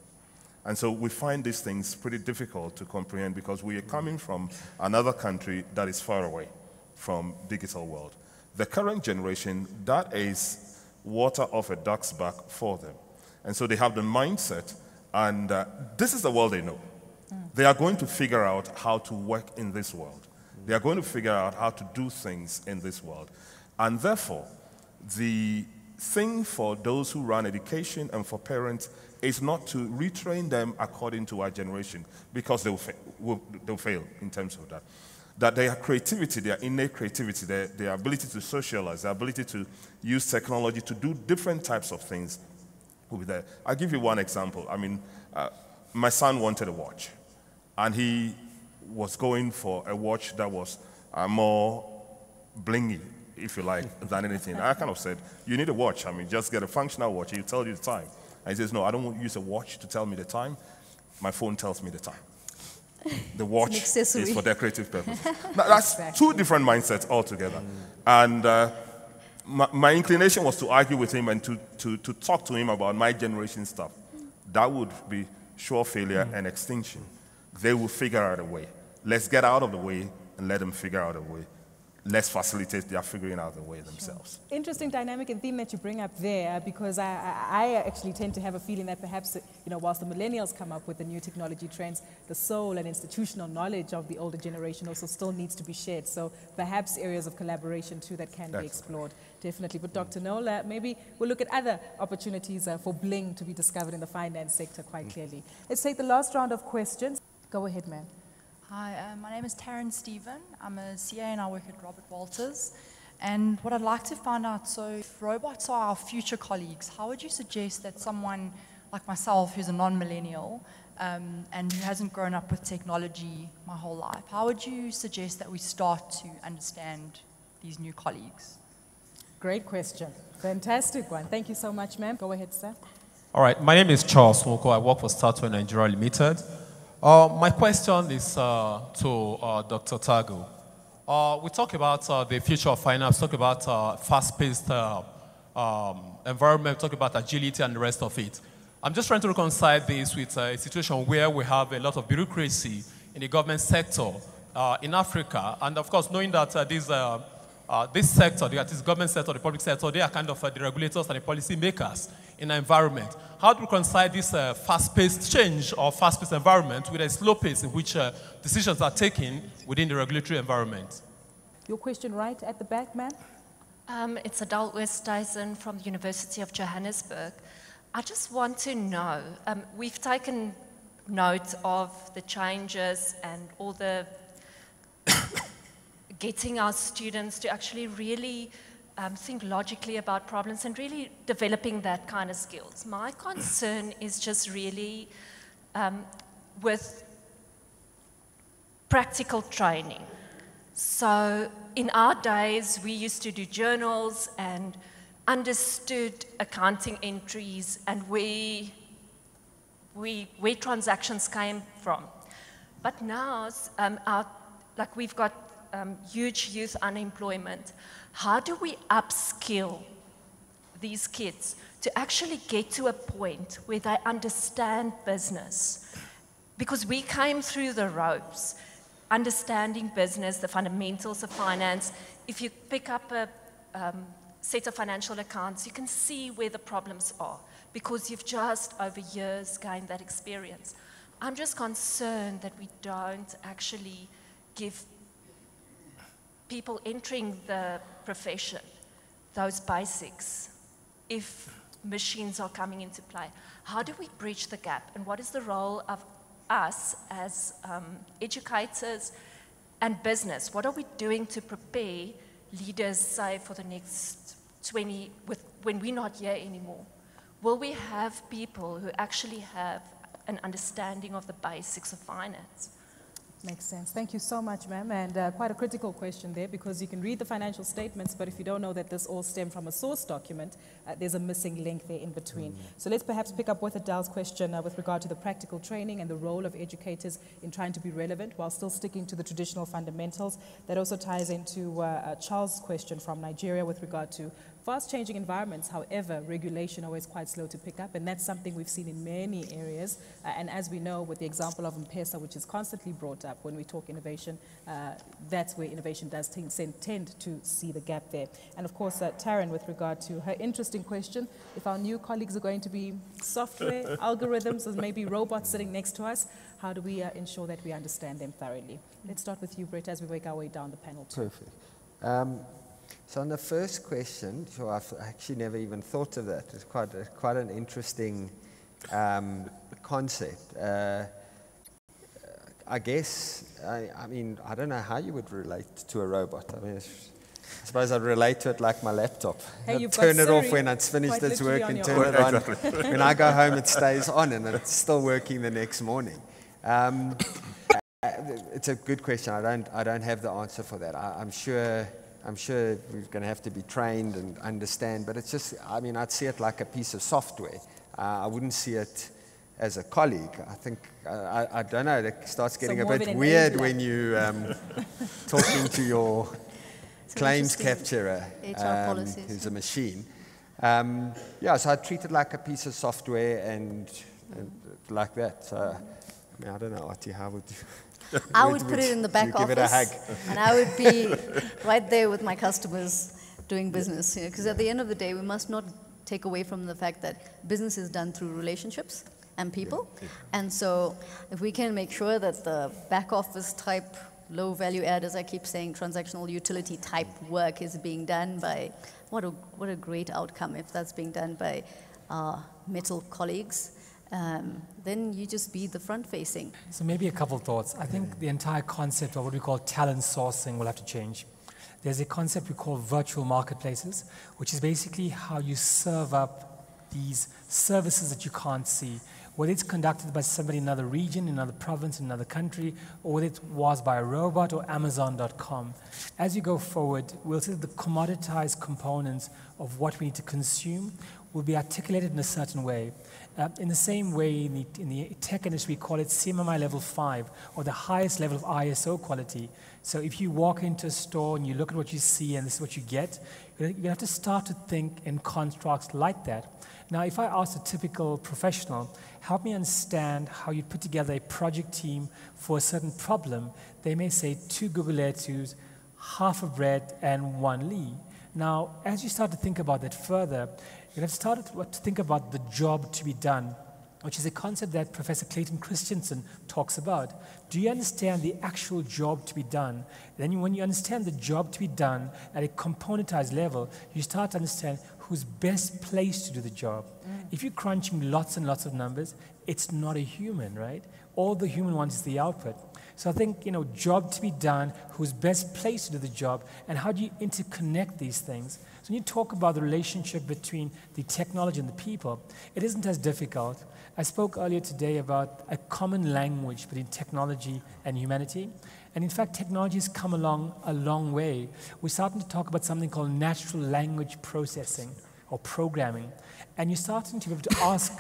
And so we find these things pretty difficult to comprehend because we are coming from another country that is far away from digital world. The current generation, that is water off a duck's back for them. And so they have the mindset, and this is the world they know. They are going to figure out how to work in this world. They are going to figure out how to do things in this world. And therefore, the thing for those who run education and for parents is not to retrain them according to our generation, because they'll fail in terms of that. That their creativity, their innate creativity, their ability to socialize, their ability to use technology to do different types of things will be there. I'll give you one example. I mean, my son wanted a watch, and he was going for a watch that was more blingy, if you like, than anything. I kind of said, you need a watch. I mean, just get a functional watch. He'll tell you the time. And he says, no, I don't want to use a watch to tell me the time. My phone tells me the time. The watch accessory. is for decorative purposes. That's two different mindsets altogether. And my inclination was to argue with him and to talk to him about my generation stuff. That would be sure failure and extinction. They will figure out a way. Let's get out of the way and let them figure out a way. Let's facilitate their figuring out the way themselves. Interesting dynamic and theme that you bring up there, because I actually tend to have a feeling that perhaps, whilst the millennials come up with the new technology trends, the soul and institutional knowledge of the older generation also still needs to be shared. So perhaps areas of collaboration too that can be explored, definitely. But Dr. Nola, maybe we'll look at other opportunities for bling to be discovered in the finance sector quite clearly. Let's take the last round of questions. Go ahead, ma'am. Hi, my name is Taryn Stephen. I'm a CA and I work at Robert Walters. And what I'd like to find out, so if robots are our future colleagues, how would you suggest that someone like myself, who's a non-millennial and who hasn't grown up with technology my whole life, how would you suggest that we start to understand these new colleagues? Great question. Fantastic one. Thank you so much, ma'am. Go ahead, sir. All right. My name is Charles Woko. I work for Startwell Nigeria Limited. My question is to Dr. Tago. We talk about the future of finance, talk about fast-paced environment, talk about agility and the rest of it. I'm just trying to reconcile this with a situation where we have a lot of bureaucracy in the government sector in Africa, and of course knowing that this sector, this government sector, the public sector, they are kind of the regulators and the policy makers in the environment. How do we reconcile this fast-paced change or fast-paced environment with a slow pace in which decisions are taken within the regulatory environment? Your question right at the back, ma'am. It's Adele Westhuizen from the University of Johannesburg. I just want to know, we've taken note of the changes and all the getting our students to actually really think logically about problems and really developing that kind of skills. My concern is just really with practical training. So in our days, we used to do journals and understood accounting entries and where transactions came from. But now, we've got huge youth unemployment. How do we upskill these kids to actually get to a point where they understand business? Because we came through the ropes, understanding business, the fundamentals of finance. If you pick up a set of financial accounts, you can see where the problems are because you've just over years gained that experience. I'm just concerned that we don't actually give people entering the profession those basics if machines are coming into play. How do we bridge the gap? And what is the role of us as educators and business? What are we doing to prepare leaders, say, for the next 20, when we're not here anymore? Will we have people who actually have an understanding of the basics of finance? Makes sense. Thank you so much, ma'am. And quite a critical question there, because you can read the financial statements, but if you don't know that this all stemmed from a source document, there's a missing link there in between. So let's perhaps pick up with Adele's question with regard to the practical training and the role of educators in trying to be relevant while still sticking to the traditional fundamentals. That also ties into Charles' question from Nigeria with regard to fast-changing environments. However, regulation always quite slow to pick up, and that's something we've seen in many areas. And as we know, with the example of M-Pesa, which is constantly brought up when we talk innovation, that's where innovation does tend to see the gap there. And of course, Taryn, with regard to her interesting question, if our new colleagues are going to be software, algorithms, or maybe robots sitting next to us, how do we ensure that we understand them thoroughly? Let's start with you, Brett, as we make our way down the panel too. Perfect. So on the first question, so I've actually never even thought of that. It's quite an interesting concept. I guess, I mean, I don't know how you would relate to a robot. I mean, I suppose I'd relate to it like my laptop. Hey, I'd turn it off when it's finished its work and turn it on. Exactly. When I go home, it stays on and it's still working the next morning. It's a good question. I don't have the answer for that. I'm sure we're going to have to be trained and understand, but it's just, I mean, I'd see it like a piece of software. I wouldn't see it as a colleague. I think, I don't know, it starts getting a more bit of an weird enabler. when you talking to your claims capturer, who's a machine. Yeah, so I treat it like a piece of software and like that. So, I mean, I don't know, Artie, how would you? I would put it in the back you office, give it a hug. and I would be right there with my customers doing business. Because at the end of the day, we must not take away from the fact that business is done through relationships and people. And so if we can make sure that the back office type, low value add, as I keep saying, transactional utility type work is being done by, what a great outcome if that's being done by metal colleagues. Then you just be the front facing. So maybe a couple thoughts. I think the entire concept of what we call talent sourcing will have to change. There's a concept we call virtual marketplaces, which is basically how you serve up these services that you can't see, whether it's conducted by somebody in another region, in another province, in another country, or whether it was by a robot or Amazon.com. As you go forward, we'll see that the commoditized components of what we need to consume will be articulated in a certain way. In the same way, in the tech industry, we call it CMMI level 5, or the highest level of ISO quality. So if you walk into a store and you look at what you see and this is what you get, you have to start to think in constructs like that. Now, if I ask a typical professional, help me understand how you put together a project team for a certain problem, they may say 2 Google lettuce, half a bread, and 1 Lee. Now, as you start to think about that further, you have started to think about the job to be done, which is a concept that Professor Clayton Christensen talks about. Do you understand the actual job to be done? Then when you understand the job to be done at a componentized level, you start to understand who's best placed to do the job. If you're crunching lots and lots of numbers, it's not a human, right? All the human wants is the output. So I think, job to be done, who's best placed to do the job, and how do you interconnect these things? So when you talk about the relationship between the technology and the people, it isn't as difficult. I spoke earlier today about a common language between technology and humanity. And in fact, technology has come along a long way. We're starting to talk about something called natural language processing or programming. And you're starting to be able to ask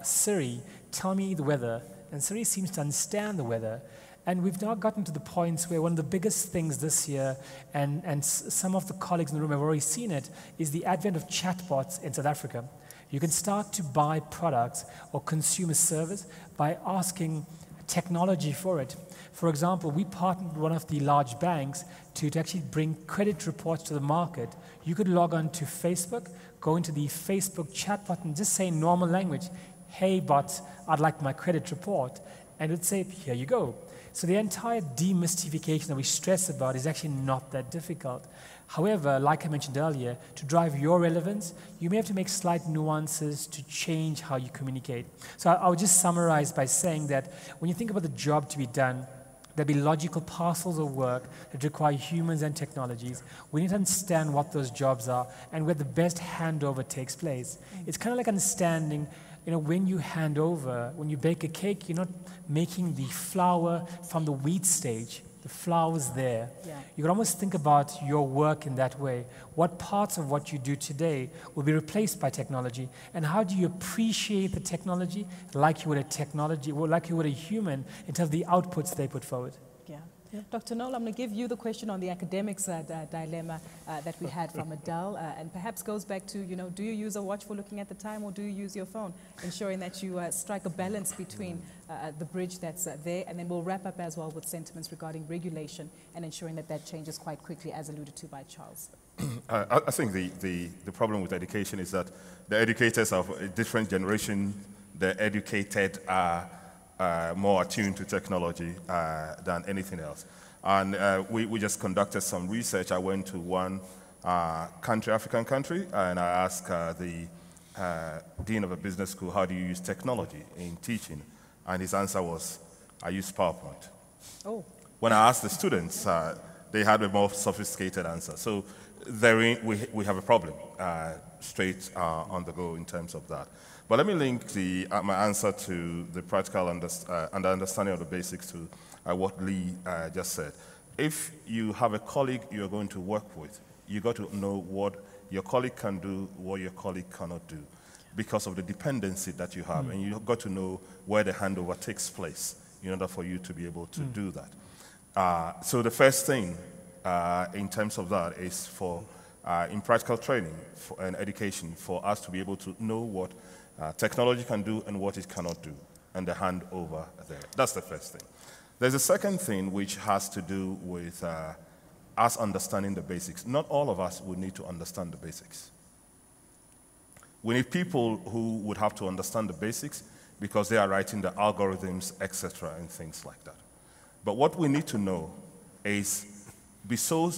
Siri, tell me the weather. And Siri seems to understand the weather. And we've now gotten to the points where one of the biggest things this year, and some of the colleagues in the room have already seen it, is the advent of chatbots in South Africa. You can start to buy products or consume a service by asking technology for it. For example, we partnered with one of the large banks to actually bring credit reports to the market. You could log on to Facebook, go into the Facebook chat button, just say in normal language, hey bot, I'd like my credit report. And it would say, here you go. So the entire demystification that we stress about is actually not that difficult. However, like I mentioned earlier, to drive your relevance, you may have to make slight nuances to change how you communicate. So I would just summarize by saying that when you think about the job to be done, there'll be logical parcels of work that require humans and technologies. We need to understand what those jobs are and where the best handover takes place. It's kind of like understanding, when you hand over, when you bake a cake, you're not making the flour from the wheat stage. The flour's there. Yeah. You can almost think about your work in that way. What parts of what you do today will be replaced by technology, and how do you appreciate the technology like you would a human in terms of the outputs they put forward? Yeah. Dr. Noel, I'm going to give you the question on the academics dilemma that we had from Adele, and perhaps goes back to, do you use a watch for looking at the time, or do you use your phone? Ensuring that you strike a balance between the bridge that's there, and then we'll wrap up as well with sentiments regarding regulation and ensuring that changes quite quickly, as alluded to by Charles. I think the problem with education is that the educators of a different generation, the educated are more attuned to technology than anything else. And we just conducted some research. I went to one African country, and I asked the dean of a business school, how do you use technology in teaching? And his answer was, I use PowerPoint. Oh. When I asked the students, they had a more sophisticated answer. So we have a problem straight on the go in terms of that. But let me link my answer to the practical and the understanding of the basics to what Lee just said. If you have a colleague you're going to work with, you got to know what your colleague can do, what your colleague cannot do. because of the dependency that you have, and you've got to know where the handover takes place in order for you to be able to do that. So the first thing in terms of that is for, in practical training and education, for us to be able to know what technology can do and what it cannot do, and the handover there. That's the first thing. There's a second thing which has to do with us understanding the basics. Not all of us would need to understand the basics. We need people who would have to understand the basics because they are writing the algorithms, etc., and things like that. But what we need to know is be so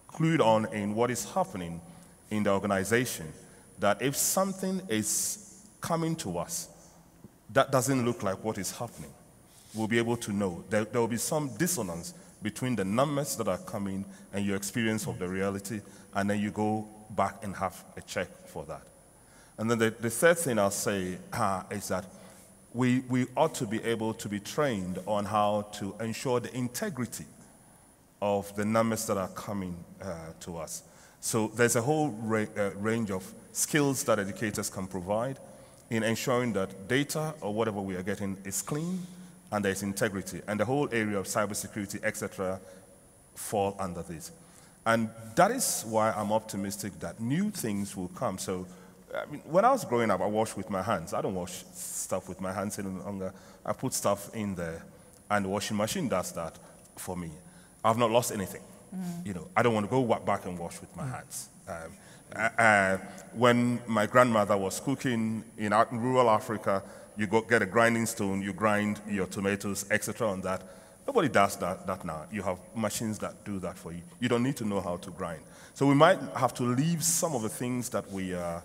clued on in what is happening in the organization that if something is coming to us that doesn't look like what is happening, we'll be able to know. There will be some dissonance between the numbers that are coming and your experience of the reality, and then you go back and have a check for that. And then the third thing I'll say is that we ought to be able to be trained on how to ensure the integrity of the numbers that are coming to us. So there's a whole range of skills that educators can provide in ensuring that data or whatever we are getting is clean and there's integrity. And the whole area of cybersecurity, etc., fall under this. And that is why I'm optimistic that new things will come. So I mean, when I was growing up, I washed with my hands. I don't wash stuff with my hands any longer. I put stuff in there, and the washing machine does that for me. I've not lost anything. You know, I don't want to go back and wash with my hands. When my grandmother was cooking in rural Africa, you get a grinding stone, you grind your tomatoes, etc. on that. Nobody does that now. You have machines that do that for you. You don't need to know how to grind. So we might have to leave some of the things that we are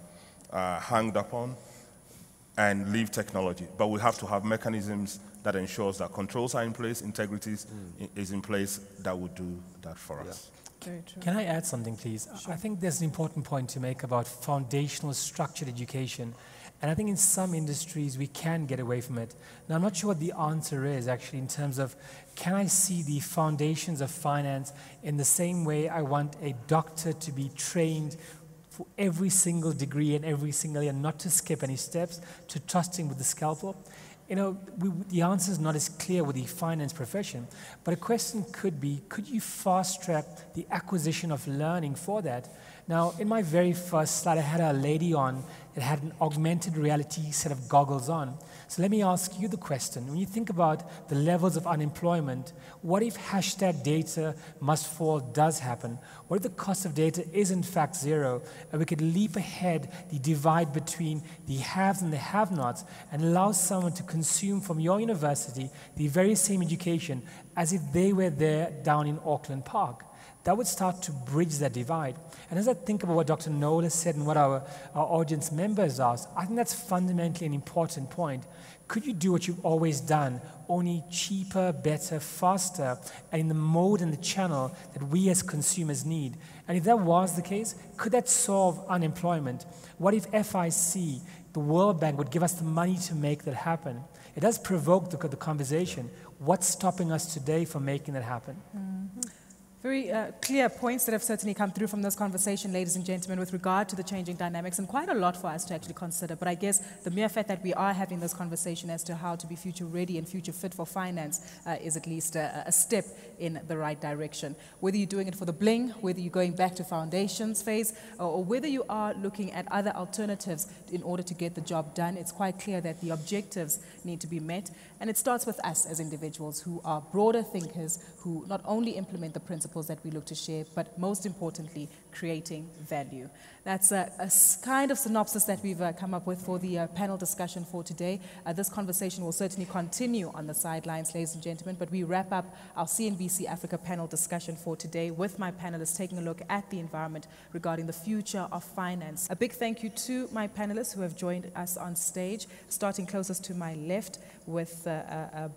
hanged up on and leave technology. But we have to have mechanisms that ensures that controls are in place, integrity is in place that would do that for us. Very true. Can I add something, please? Sure. I think there's an important point to make about foundational structured education. And I think in some industries we can get away from it. Now, I'm not sure what the answer is actually in terms of, can I see the foundations of finance in the same way I want a doctor to be trained for every single degree and every single year, not to skip any steps, to trusting with the scalpel? You know, the answer is not as clear with the finance profession, but a question could be, could you fast-track the acquisition of learning for that? Now, in my very first slide, I had a lady on that had an augmented reality set of goggles on. So let me ask you the question. When you think about the levels of unemployment, what if hashtag data must fall does happen? What if the cost of data is in fact zero, and we could leap ahead the divide between the haves and the have-nots and allow someone to consume from your university the very same education as if they were there down in Auckland Park? That would start to bridge that divide. And as I think about what Dr. Noel has said and what our audience members asked, I think that's fundamentally an important point. Could you do what you've always done, only cheaper, better, faster, and in the mode and the channel that we as consumers need? And if that was the case, could that solve unemployment? What if FIC, the World Bank, would give us the money to make that happen? It does provoke the conversation. What's stopping us today from making that happen? Mm-hmm. Very clear points that have certainly come through from this conversation, ladies and gentlemen, with regard to the changing dynamics, and quite a lot for us to actually consider. But I guess the mere fact that we are having this conversation as to how to be future ready and future fit for finance is at least a step in the right direction. Whether you're doing it for the bling, whether you're going back to foundations phase, or whether you are looking at other alternatives in order to get the job done, it's quite clear that the objectives need to be met. And it starts with us as individuals who are broader thinkers, who not only implement the principles that we look to share, but most importantly, creating value. That's a kind of synopsis that we've come up with for the panel discussion for today. This conversation will certainly continue on the sidelines, ladies and gentlemen, but we wrap up our CNBC Africa panel discussion for today with my panelists taking a look at the environment regarding the future of finance. A big thank you to my panelists who have joined us on stage, starting closest to my left with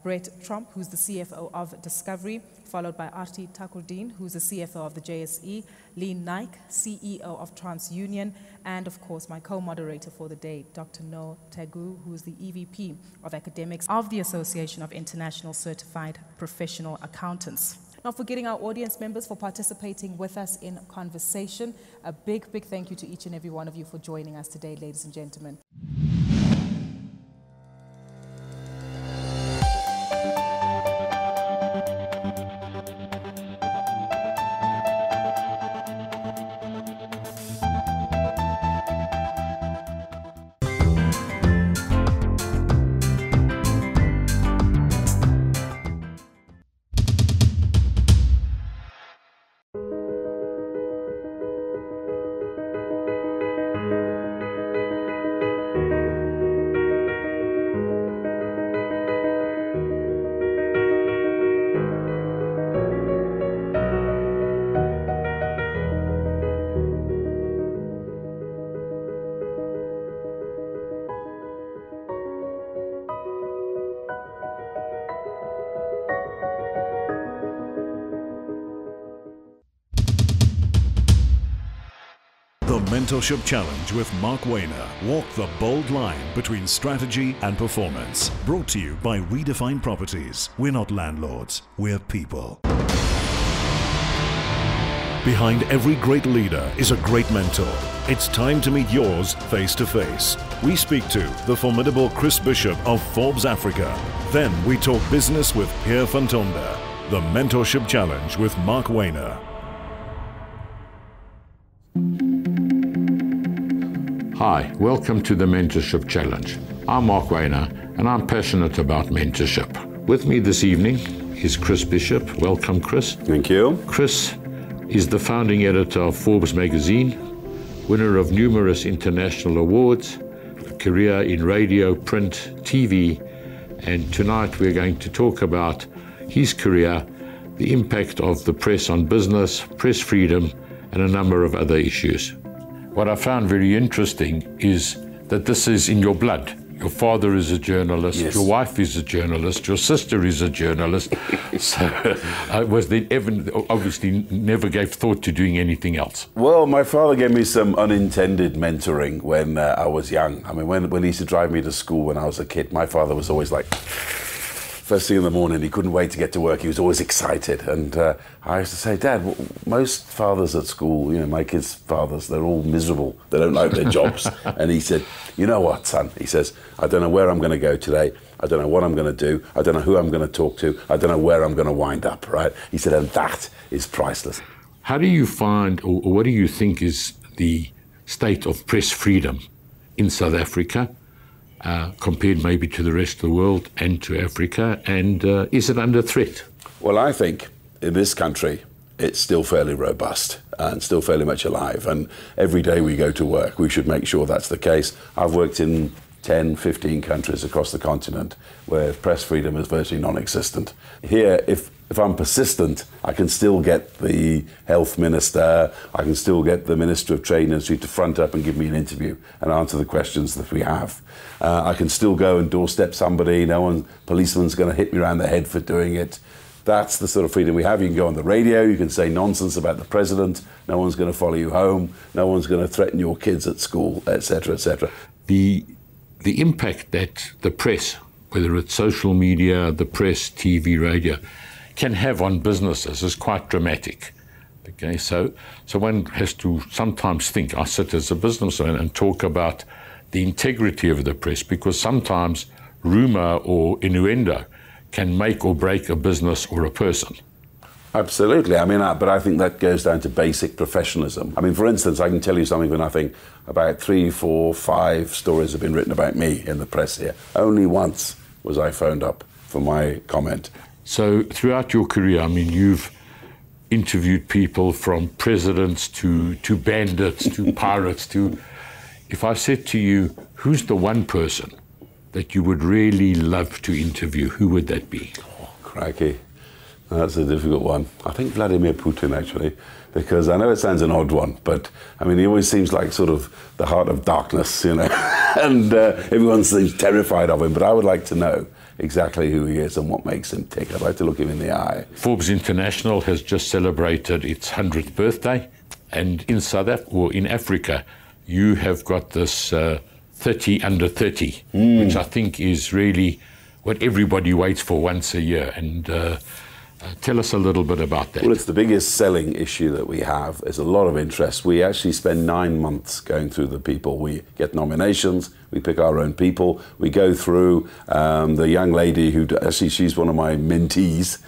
Brett Trump, who's the CFO of Discovery, followed by Arti Takurdin, who's the CFO of the JSE, Lee Naik, CEO of TransUnion, and of course my co-moderator for the day, Dr. Noel Tegu, who's the EVP of Academics of the Association of International Certified Professional Accountants. Not forgetting our audience members for participating with us in conversation. A big thank you to each and every one of you for joining us today, ladies and gentlemen. The Mentorship Challenge with Mark Wayner. Walk the bold line between strategy and performance. Brought to you by Redefine Properties. We're not landlords, we're people. Behind every great leader is a great mentor. It's time to meet yours face to face. We speak to the formidable Chris Bishop of Forbes Africa. Then we talk business with Pierre Fantonda. The Mentorship Challenge with Mark Wayner. Hi, welcome to the Mentorship Challenge. I'm Mark Wayner and I'm passionate about mentorship. With me this evening is Chris Bishop. Welcome, Chris. Thank you. Chris is the founding editor of Forbes magazine, winner of numerous international awards, a career in radio, print, TV, and tonight we're going to talk about his career, the impact of the press on business, press freedom, and a number of other issues. What I found very interesting is that this is in your blood. Your father is a journalist, yes. Your wife is a journalist, your sister is a journalist. So obviously never gave thought to doing anything else. Well, my father gave me some unintended mentoring when I was young. I mean, when he used to drive me to school when I was a kid, my father was always like, first thing in the morning, he couldn't wait to get to work. He was always excited. And I used to say, Dad, most fathers at school, my kids' fathers, they're all miserable. They don't like their jobs. And he said, you know what, son? He says, I don't know where I'm going to go today. I don't know what I'm going to do. I don't know who I'm going to talk to. I don't know where I'm going to wind up, right? He said, and that is priceless. How do you find, or what do you think is the state of press freedom in South Africa? Compared maybe to the rest of the world and to Africa, and is it under threat? Well, I think in this country it's still fairly robust and still fairly much alive, and every day we go to work we should make sure that's the case. I've worked in 10, 15 countries across the continent where press freedom is virtually non-existent. Here, if I'm persistent, I can still get the health minister, I can still get the Minister of Trade and Industry to front up and give me an interview and answer the questions that we have. I can still go and doorstep somebody, policeman's going to hit me around the head for doing it. That's the sort of freedom we have. You can go on the radio, you can say nonsense about the president, no one's going to follow you home, no one's going to threaten your kids at school, etc., etc. The impact that the press, whether it's social media, the press, TV, radio, can have on businesses is quite dramatic. Okay, so one has to sometimes think, I sit as a businessman and talk about the integrity of the press, because sometimes rumor or innuendo can make or break a business or a person. Absolutely. I mean, but I think that goes down to basic professionalism. I mean, for instance, I can tell you something when I think about 3, 4, 5 stories have been written about me in the press here. Only once was I phoned up for my comment. So throughout your career, I mean, you've interviewed people from presidents to bandits to pirates to... If I said to you, who's the one person that you would really love to interview, who would that be? Oh, crikey. That's a difficult one. I think Vladimir Putin, actually, because I know it sounds an odd one, but I mean, he always seems like sort of the heart of darkness, and everyone seems terrified of him, but I would like to know exactly who he is and what makes him tick. I'd like to look him in the eye. Forbes International has just celebrated its 100th birthday, and in in Africa, you have got this 30 under 30, which I think is really what everybody waits for once a year. And Tell us a little bit about that. Well, it's the biggest selling issue that we have. There's a lot of interest. We actually spend 9 months going through the people. We get nominations, we pick our own people, we go through the young lady who, actually she's one of my mentees,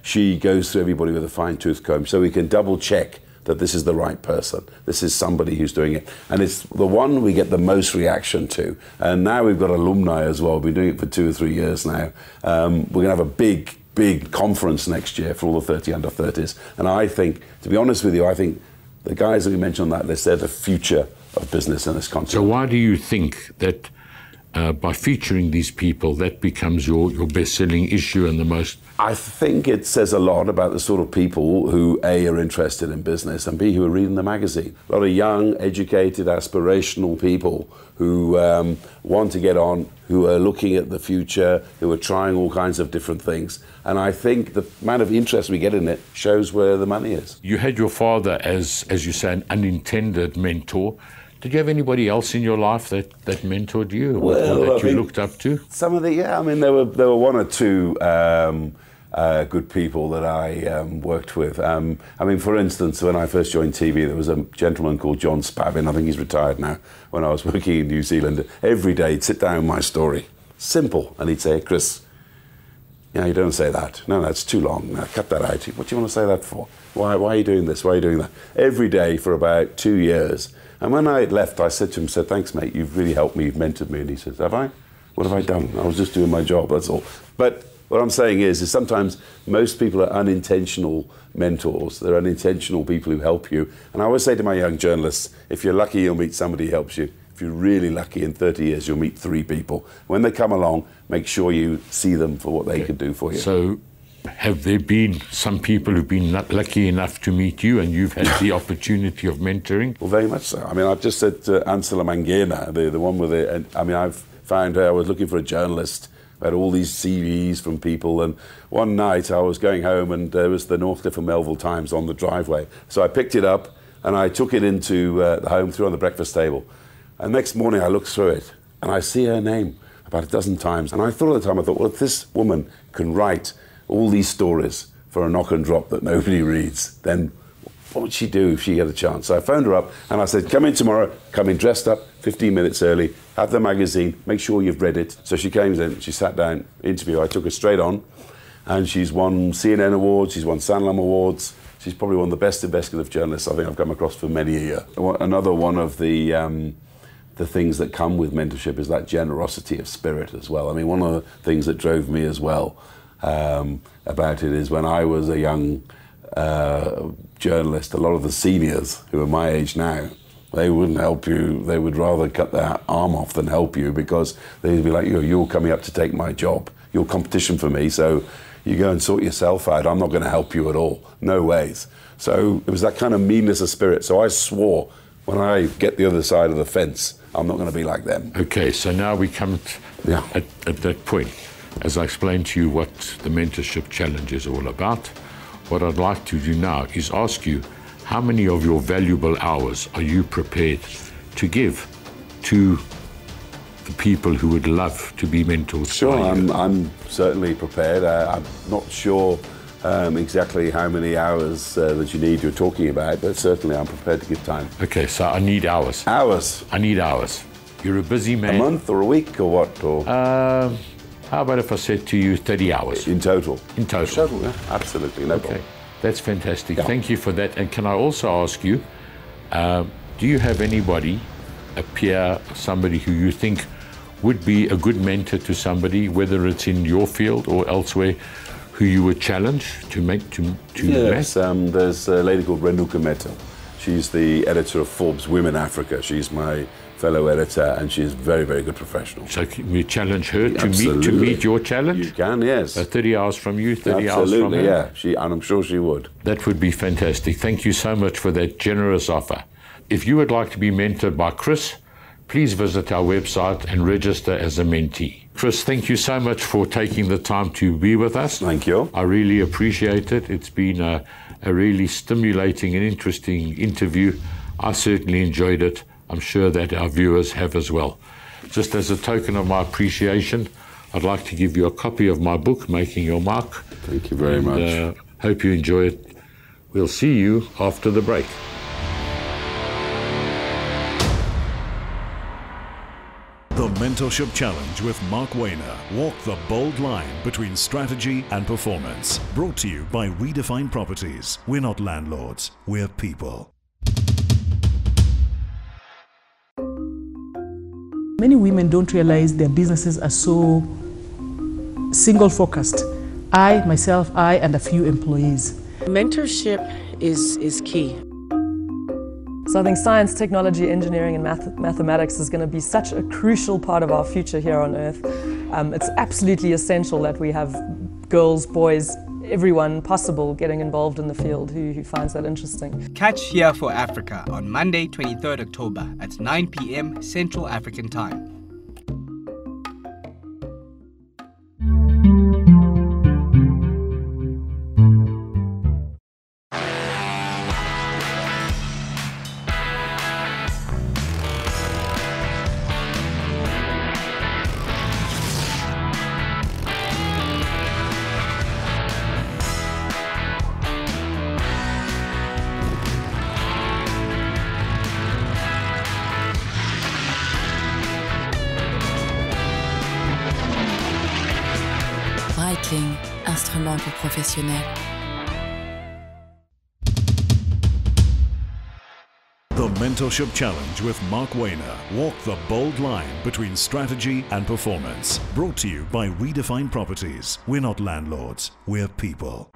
she goes through everybody with a fine-tooth comb so we can double check that this is the right person. This is somebody who's doing it. And it's the one we get the most reaction to. And now we've got alumni as well. We've been doing it for 2 or 3 years now. We're going to have a big conference next year for all the 30 under 30s. And I think, to be honest with you, I think the guys that we mentioned on that list, they're the future of business in this country. So why do you think that by featuring these people, that becomes your best-selling issue and the most? I think it says a lot about the sort of people who, A, are interested in business, and B, who are reading the magazine. A lot of young, educated, aspirational people who want to get on, who are looking at the future, who are trying all kinds of different things. And I think the amount of interest we get in it shows where the money is. You had your father, as you say, an unintended mentor. Did you have anybody else in your life that mentored you, or that you looked up to? Some of the, yeah, I mean, there were 1 or 2 good people that I worked with. I mean, for instance, when I first joined TV, there was a gentleman called John Spavin. I think he's retired now. When I was working in New Zealand, every day he'd sit down with my story. Simple. And he'd say, Chris, you don't say that. No, that's too long. No, cut that out. What do you want to say that for? Why are you doing this? Why are you doing that? Every day for about 2 years. And when I left, I said to him, thanks, mate, you've really helped me, you've mentored me. And he says, have I? What have I done? I was just doing my job, that's all. But what I'm saying is sometimes most people are unintentional mentors. They're unintentional people who help you. And I always say to my young journalists, if you're lucky, you'll meet somebody who helps you. If you're really lucky, in 30 years, you'll meet 3 people. When they come along, make sure you see them for what they can do for you. So have there been some people who've been lucky enough to meet you and you've had the opportunity of mentoring? Well, very much so. I mean, I've just said to Ansela Mangena, the one with it, I mean, I've found her, I was looking for a journalist. I had all these CVs from people, and one night I was going home and there was the Northcliffe and Melville Times on the driveway. So I picked it up and I took it into the home, threw it on the breakfast table. And next morning I looked through it and I see her name about 12 times. And I thought at the time, well, if this woman can write all these stories for a knock and drop that nobody reads, then what would she do if she had a chance? So I phoned her up and I said, come in tomorrow, come in dressed up, 15 minutes early, have the magazine, make sure you've read it. So she came in, she sat down, interview, I took her straight on, and she's won CNN awards, she's won Sanlam awards. She's probably one of the best investigative journalists I think I've come across for many a year. Another one of the things that come with mentorship is that generosity of spirit as well. I mean, one of the things that drove me as well about it is when I was a young journalist, a lot of the seniors who are my age now, they wouldn't help you. They would rather cut their arm off than help you because they'd be like, you're coming up to take my job. You're competition for me, so you go and sort yourself out. I'm not going to help you at all. No ways. So it was that kind of meanness of spirit. So I swore, when I get the other side of the fence, I'm not going to be like them. Okay, so now we come at that point. As I explained to you what the Mentorship Challenge is all about, what I'd like to do now is ask you, how many of your valuable hours are you prepared to give to the people who would love to be mentors? Sure, I'm certainly prepared. I'm not sure exactly how many hours that you need you're talking about, but certainly I'm prepared to give time. Okay, so I need hours. Hours? I need hours. You're a busy man. A month or a week or what? Or how about if I said to you 30 hours? In total? In total. Total, yeah, absolutely, no problem. That's fantastic. Yeah. Thank you for that. And can I also ask you, do you have anybody, a peer, somebody who you think would be a good mentor to somebody, whether it's in your field or elsewhere, who you would challenge to make to Yes, there's a lady called Renuka Mehta. She's the editor of Forbes Women Africa. She's my fellow editor, and she's a very, very good professional. So can we challenge her to meet your challenge? You can, yes. 30 hours from you, 30 hours from her? Absolutely, yeah. And I'm sure she would. That would be fantastic. Thank you so much for that generous offer. If you would like to be mentored by Chris, please visit our website and register as a mentee. Chris, thank you so much for taking the time to be with us. Thank you. I really appreciate it. It's been a really stimulating and interesting interview. I certainly enjoyed it. I'm sure that our viewers have as well. Just as a token of my appreciation, I'd like to give you a copy of my book, Making Your Mark. Thank you very much. Hope you enjoy it. We'll see you after the break. The Mentorship Challenge with Mark Wayner. Walk the bold line between strategy and performance. Brought to you by Redefine Properties. We're not landlords, we're people. Many women don't realize their businesses are so single-focused. I, myself, and a few employees. Mentorship is key. So I think science, technology, engineering and mathematics is going to be such a crucial part of our future here on Earth. It's absolutely essential that we have girls, boys, everyone possible getting involved in the field who finds that interesting. Catch Here for Africa on Monday, 23rd October at 9 p.m. Central African Time. Breitling, instrument pour professionnels. The Mentorship Challenge with Mark Wayner. Walk the bold line between strategy and performance. Brought to you by Redefine Properties. We're not landlords, we're people.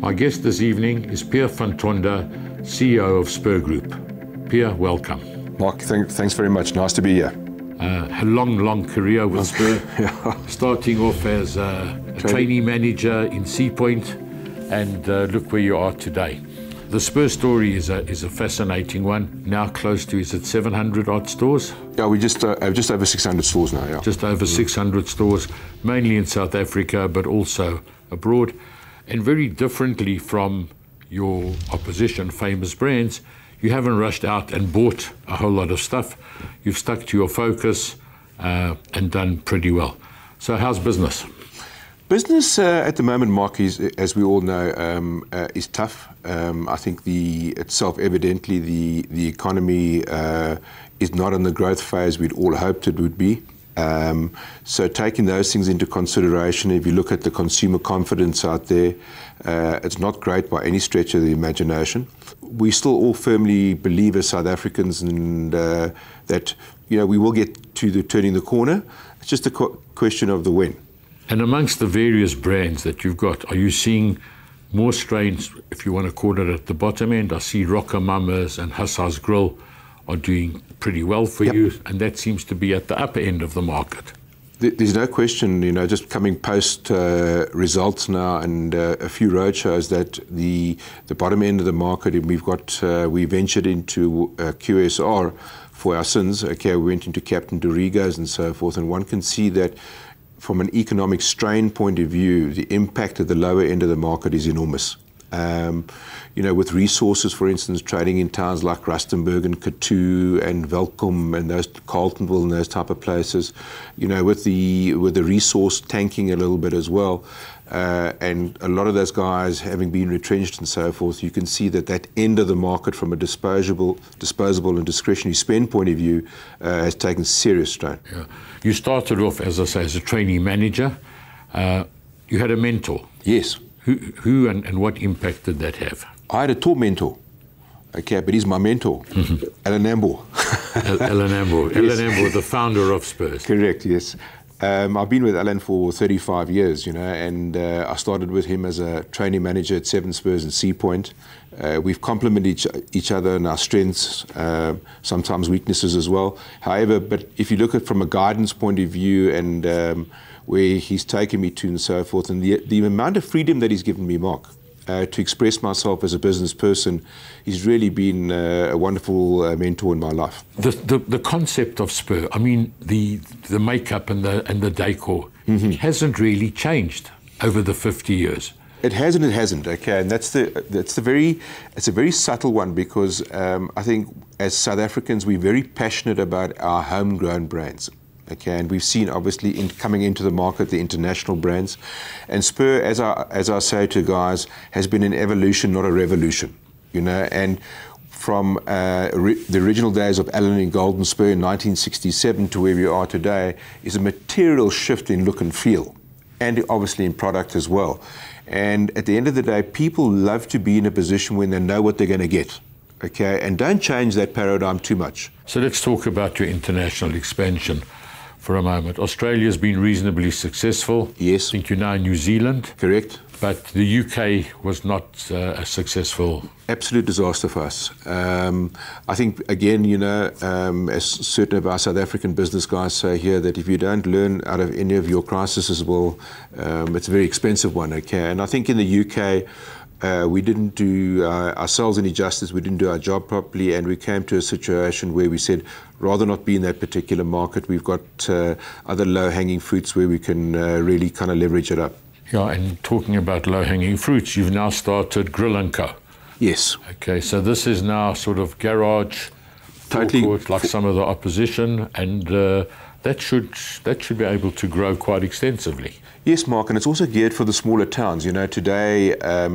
My guest this evening is Pierre van Tonder, CEO of Spur Group. Pierre, welcome. Mark, thanks very much. Nice to be here. A long career with Spur, starting off as a trainee manager in Sea Point, and look where you are today. The Spur story is a fascinating one. Now close to, is it 700 odd stores? Yeah, we just over 600 stores now. Yeah, just over 600 stores, mainly in South Africa, but also abroad, and very differently from your opposition, Famous Brands. You haven't rushed out and bought a whole lot of stuff. You've stuck to your focus and done pretty well. So how's business? Business at the moment, Mark, is, as we all know, is tough. I think it's self-evidently the economy is not in the growth phase we'd all hoped it would be. So taking those things into consideration, if you look at the consumer confidence out there, it's not great by any stretch of the imagination. We still all firmly believe as South Africans and that we will get to turning the corner. It's just a question of the when. And amongst the various brands that you've got, are you seeing more strains, if you want to call it, at the bottom end? I see Rocker Mamas and Hassa's Grill are doing pretty well for you, and that seems to be at the upper end of the market. There's no question, just coming post results now and a few roadshows, that the bottom end of the market, and we ventured into QSR for our sins. Okay, we went into Captain Dorigo's and so forth, and one can see that from an economic strain point of view, the impact at the lower end of the market is enormous. With resources, for instance, trading in towns like Rustenburg and Kathu and Welkom and those Carltonville and those type of places, with the resource tanking a little bit as well, and a lot of those guys having been retrenched and so forth, you can see that end of the market from a disposable and discretionary spend point of view has taken serious strain. Yeah. You started off, as I say, as a trainee manager. You had a mentor. Yes. Who and what impact did that have? I had a top mentor, okay, but he's my mentor, Alan Ambo. Alan Ambo. Yes. Alan Ambo, the founder of Spurs. Correct, yes. I've been with Alan for 35 years, and I started with him as a training manager at Seven Spurs and Sea Point. We've complemented each other in our strengths, sometimes weaknesses as well. However, but if you look at it from a guidance point of view and where he's taken me to and so forth, and the amount of freedom that he's given me, Mark, to express myself as a business person, he's really been a wonderful mentor in my life. The concept of Spur, I mean, the makeup and the decor hasn't really changed over the 50 years. It has and it hasn't. Okay, and it's a very subtle one, because I think as South Africans we're very passionate about our homegrown brands. Okay, and we've seen obviously coming into the market the international brands, and Spur, as I say to guys, has been an evolution, not a revolution. You know, and from the original days of Allen and Golden Spur in 1967 to where we are today is a material shift in look and feel, and obviously in product as well. And at the end of the day, people love to be in a position when they know what they're going to get. Okay, and don't change that paradigm too much. So let's talk about your international expansion for a moment. Australia's been reasonably successful. Yes. I think you're now in New Zealand. Correct. But the UK was not as successful. Absolute disaster for us. I think, again, you know, as certain of our South African business guys say here, that if you don't learn out of any of your crises, well, it's a very expensive one, okay? And I think in the UK, we didn't do ourselves any justice, we didn't do our job properly, and we came to a situation where we said, rather not be in that particular market, we've got other low-hanging fruits where we can really kind of leverage it up. Yeah, and talking about low-hanging fruits, you've now started Grill & Co. Yes. Okay, so this is now sort of garage, forecourt, like some of the opposition, and that should be able to grow quite extensively. Yes, Mark, and it's also geared for the smaller towns. You know, today,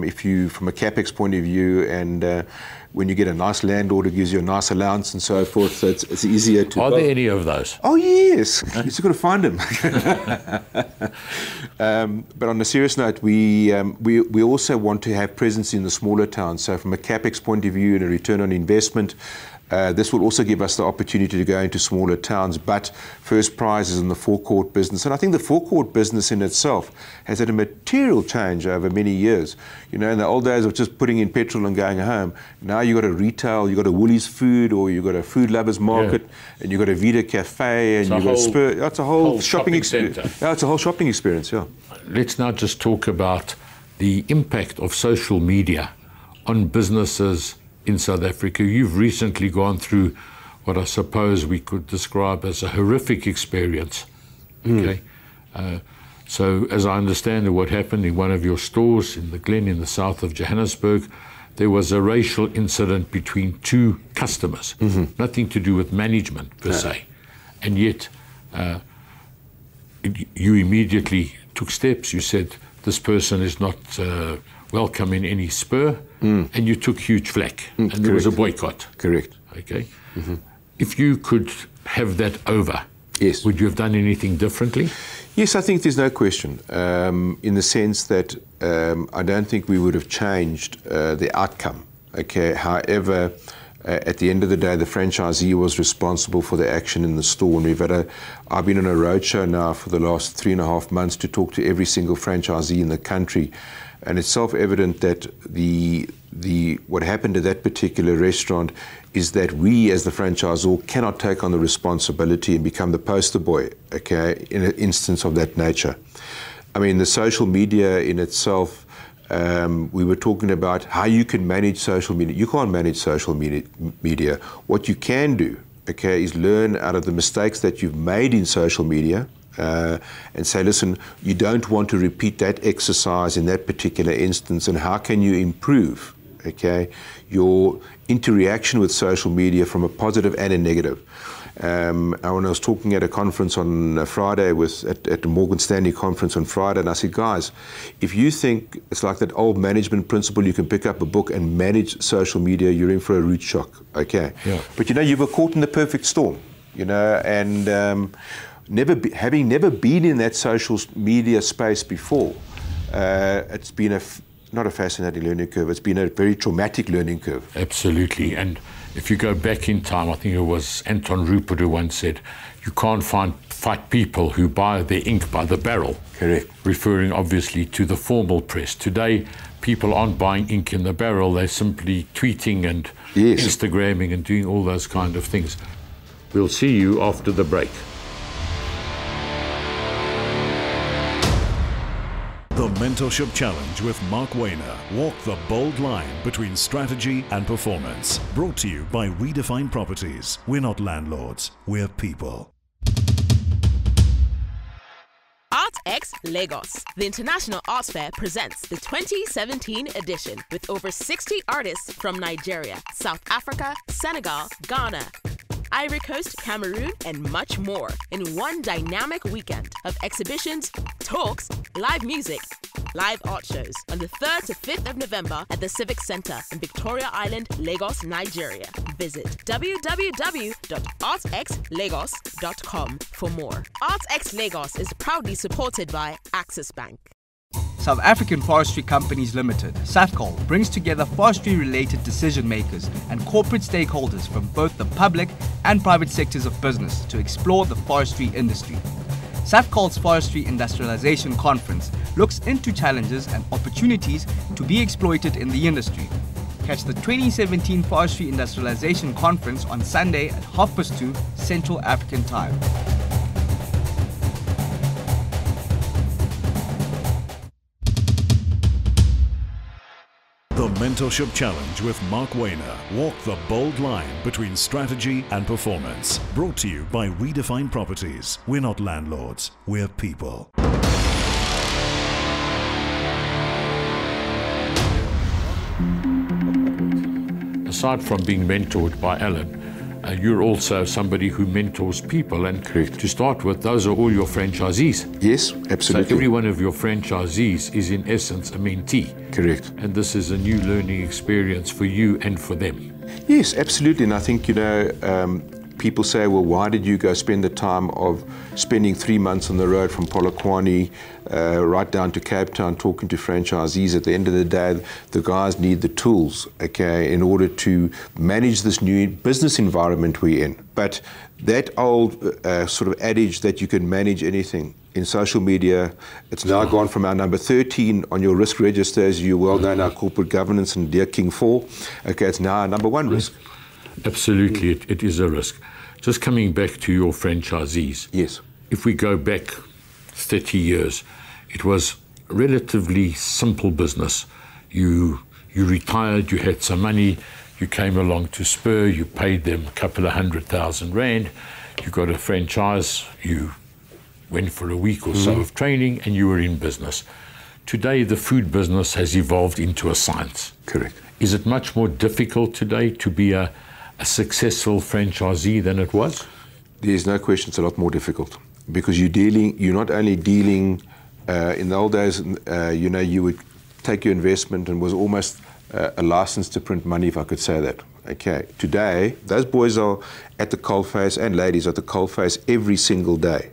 if you, from a capex point of view, and when you get a nice landlord who gives you a nice allowance and so forth, so it's easier to... Are there any of those? Oh, yes. You've just got to find them. But on a serious note, we also want to have presence in the smaller towns. So from a capex point of view and a return on investment, this will also give us the opportunity to go into smaller towns, but first prize is in the forecourt business. And I think the forecourt business in itself has had a material change over many years. You know, in the old days of just putting in petrol and going home, now you've got a retail, you've got a Woolies Food, or you've got a Food Lovers Market, and you've got a Vita Cafe, and you've got a Spur. It's a whole shopping experience. Yeah, it's a whole shopping experience, yeah. Let's now just talk about the impact of social media on businesses in South Africa. You've recently gone through what I suppose we could describe as a horrific experience. Okay, so as I understand what happened in one of your stores in the Glen in the south of Johannesburg, there was a racial incident between two customers, nothing to do with management per se, and yet you immediately took steps. You said this person is not welcome in any Spur, and you took huge flack, and there was a boycott. Correct. Okay. If you could have that over, yes, would you have done anything differently? Yes, I think there's no question, in the sense that I don't think we would have changed the outcome. Okay. However, at the end of the day, the franchisee was responsible for the action in the store, and I've been on a roadshow now for the last 3.5 months to talk to every single franchisee in the country. And it's self-evident that what happened to that particular restaurant is that we, as the franchisor, cannot take on the responsibility and become the poster boy, okay, in an instance of that nature. I mean, the social media in itself, we were talking about how you can manage social media. You can't manage social media. What you can do, okay, is learn out of the mistakes that you've made in social media, and say, listen, you don't want to repeat that exercise in that particular instance, and how can you improve, okay, your interaction with social media from a positive and a negative. When I was talking at a conference on Friday, at the Morgan Stanley conference on Friday, and I said, guys, if you think it's like that old management principle, you can pick up a book and manage social media, you're in for a root shock, okay? Yeah. But you know, you were caught in the perfect storm, you know, and having never been in that social media space before, it's been not a fascinating learning curve, it's been a very traumatic learning curve. Absolutely, and if you go back in time, I think it was Anton Rupert who once said, you can't fight people who buy their ink by the barrel. Correct. Referring obviously to the formal press. Today, people aren't buying ink in the barrel, they're simply tweeting and Instagramming and doing all those kind of things. We'll see you after the break. The Mentorship Challenge with Mark Wayner. Walk the bold line between strategy and performance. Brought to you by Redefine Properties. We're not landlords, we're people. ArtX Lagos. The International Arts Fair presents the 2017 edition with over 60 artists from Nigeria, South Africa, Senegal, Ghana, Ivory Coast, Cameroon, and much more in one dynamic weekend of exhibitions, talks, live music, live art shows on the 3rd to 5th of November at the Civic Center in Victoria Island, Lagos, Nigeria. Visit www.artsxlagos.com for more. ArtsX Lagos is proudly supported by Axis Bank. South African Forestry Companies Limited, SAFCOL, brings together forestry-related decision makers and corporate stakeholders from both the public and private sectors of business to explore the forestry industry. SAFCOL's Forestry Industrialization Conference looks into challenges and opportunities to be exploited in the industry. Catch the 2017 Forestry Industrialization Conference on Sunday at 2:30 Central African Time. The Mentorship Challenge with Mark Wayner. Walk the bold line between strategy and performance. Brought to you by Redefine Properties. We're not landlords, we're people. Aside from being mentored by Alan, you're also somebody who mentors people, and to start with, those are all your franchisees. Yes, absolutely. So every one of your franchisees is in essence a mentee. Correct. And this is a new learning experience for you and for them. Yes, absolutely. And I think, people say, well, why did you go spend the time of spending 3 months on the road from Polokwane right down to Cape Town talking to franchisees? At the end of the day, the guys need the tools, okay, in order to manage this new business environment we're in. But that old sort of adage that you can manage anything in social media, it's now gone from our number 13 on your risk register, as you well know, our corporate governance and Dear King 4. Okay, it's now our number 1 risk. Absolutely, it is a risk. Just coming back to your franchisees. Yes. If we go back 30 years, it was a relatively simple business. You retired, you had some money, you came along to Spur, you paid them a couple of R100,000, you got a franchise, you went for a week or so of training, and you were in business. Today, the food business has evolved into a science. Correct. Is it much more difficult today to be a successful franchisee than it was? There's no question it's a lot more difficult, because you're not only dealing, in the old days, you would take your investment and was almost a license to print money, if I could say that. Okay. Today, those boys are at the coalface, and ladies are at the coalface every single day.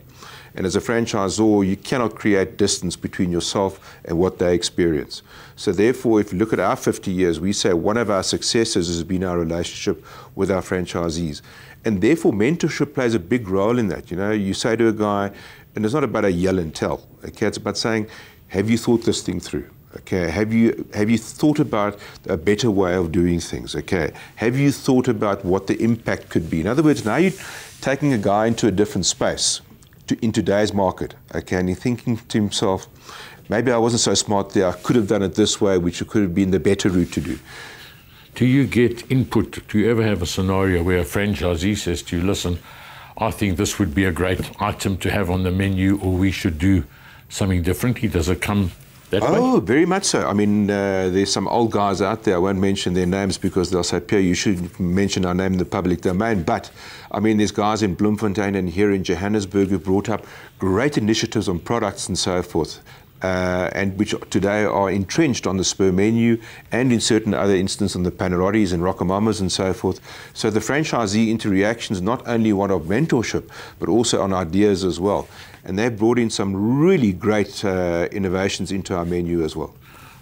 And as a franchisor, you cannot create distance between yourself and what they experience. So therefore, if you look at our 50 years, we say one of our successes has been our relationship with our franchisees. And therefore, mentorship plays a big role in that. You say to a guy, and it's not about a yell and tell, okay? It's about saying, have you thought this thing through? Okay, have you thought about a better way of doing things? Okay, have you thought about what the impact could be? In other words, now you're taking a guy into a different space. In today's market, okay, and he's thinking to himself, maybe I wasn't so smart there, I could have done it this way, which could have been the better route to do. Do you get input? Do you ever have a scenario where a franchisee says to you, listen, I think this would be a great item to have on the menu, or we should do something differently? Does it come that way? Oh, very much so. I mean, there's some old guys out there, I won't mention their names because they'll say, Pierre, you shouldn't mention our name in the public domain. But, I mean, there's guys in Bloemfontein and here in Johannesburg who brought up great initiatives on products and so forth, and which today are entrenched on the Spur menu and in certain other instances on the Panarotis and Rocamamas and so forth. So the franchisee interaction is not only one of mentorship, but also on ideas as well. And they've brought in some really great innovations into our menu as well.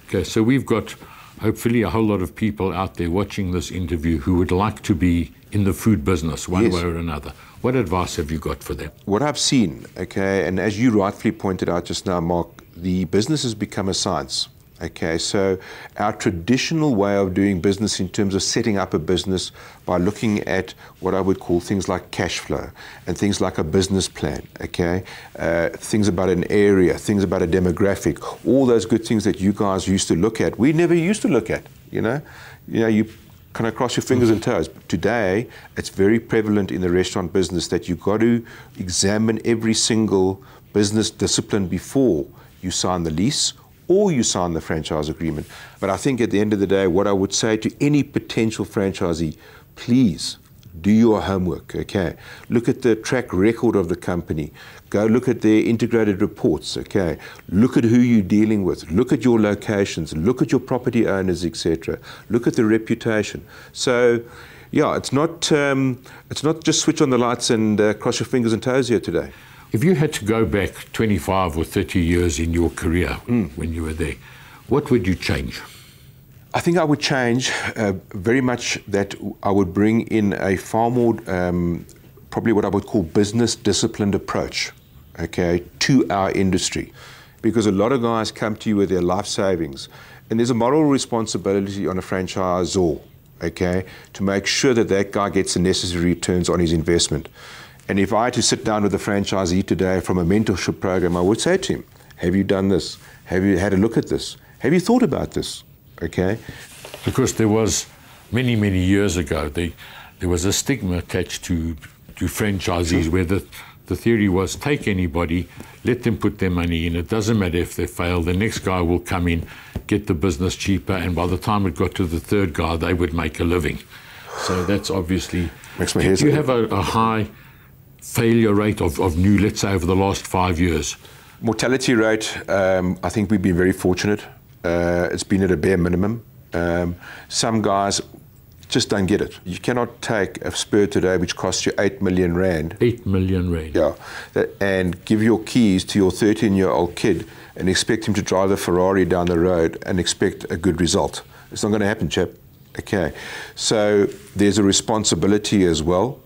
Okay, so we've got hopefully a whole lot of people out there watching this interview who would like to be in the food business one way or another. What advice have you got for them? What I've seen, okay, and as you rightfully pointed out just now, Mark, the business has become a science. Okay, so our traditional way of doing business in terms of setting up a business by looking at what I would call things like cash flow and things like a business plan, okay, things about an area, things about a demographic, all those good things that you guys used to look at, we never used to look at, you kind of cross your fingers and toes. But today, it's very prevalent in the restaurant business that you've got to examine every single business discipline before you sign the lease or you sign the franchise agreement. But I think at the end of the day, what I would say to any potential franchisee, please do your homework, okay? Look at the track record of the company. Go look at their integrated reports, okay? Look at who you're dealing with. Look at your locations. Look at your property owners, etc. Look at the reputation. So, yeah, it's not just switch on the lights and cross your fingers and toes here today. If you had to go back 25 or 30 years in your career when you were there, what would you change? I think I would change very much that I would bring in a far more, probably what I would call business disciplined approach, okay, to our industry. Because a lot of guys come to you with their life savings, and there's a moral responsibility on a franchisor, okay, to make sure that that guy gets the necessary returns on his investment. And if I had to sit down with a franchisee today from a mentorship program, I would say to him, have you done this? Have you had a look at this? Have you thought about this? Okay? Because there was, many, many years ago, there was a stigma attached to franchisees where the theory was take anybody, let them put their money in. It doesn't matter if they fail. The next guy will come in, get the business cheaper, and by the time it got to the third guy, they would make a living. So that's obviously... Do you have a high failure rate of new, let's say, over the last 5 years? Mortality rate, I think we've been very fortunate. It's been at a bare minimum. Some guys just don't get it. You cannot take a Spur today which costs you 8 million rand. 8 million rand. Yeah. And give your keys to your 13-year-old kid and expect him to drive the Ferrari down the road and expect a good result. It's not going to happen, chap. Okay. So there's a responsibility as well.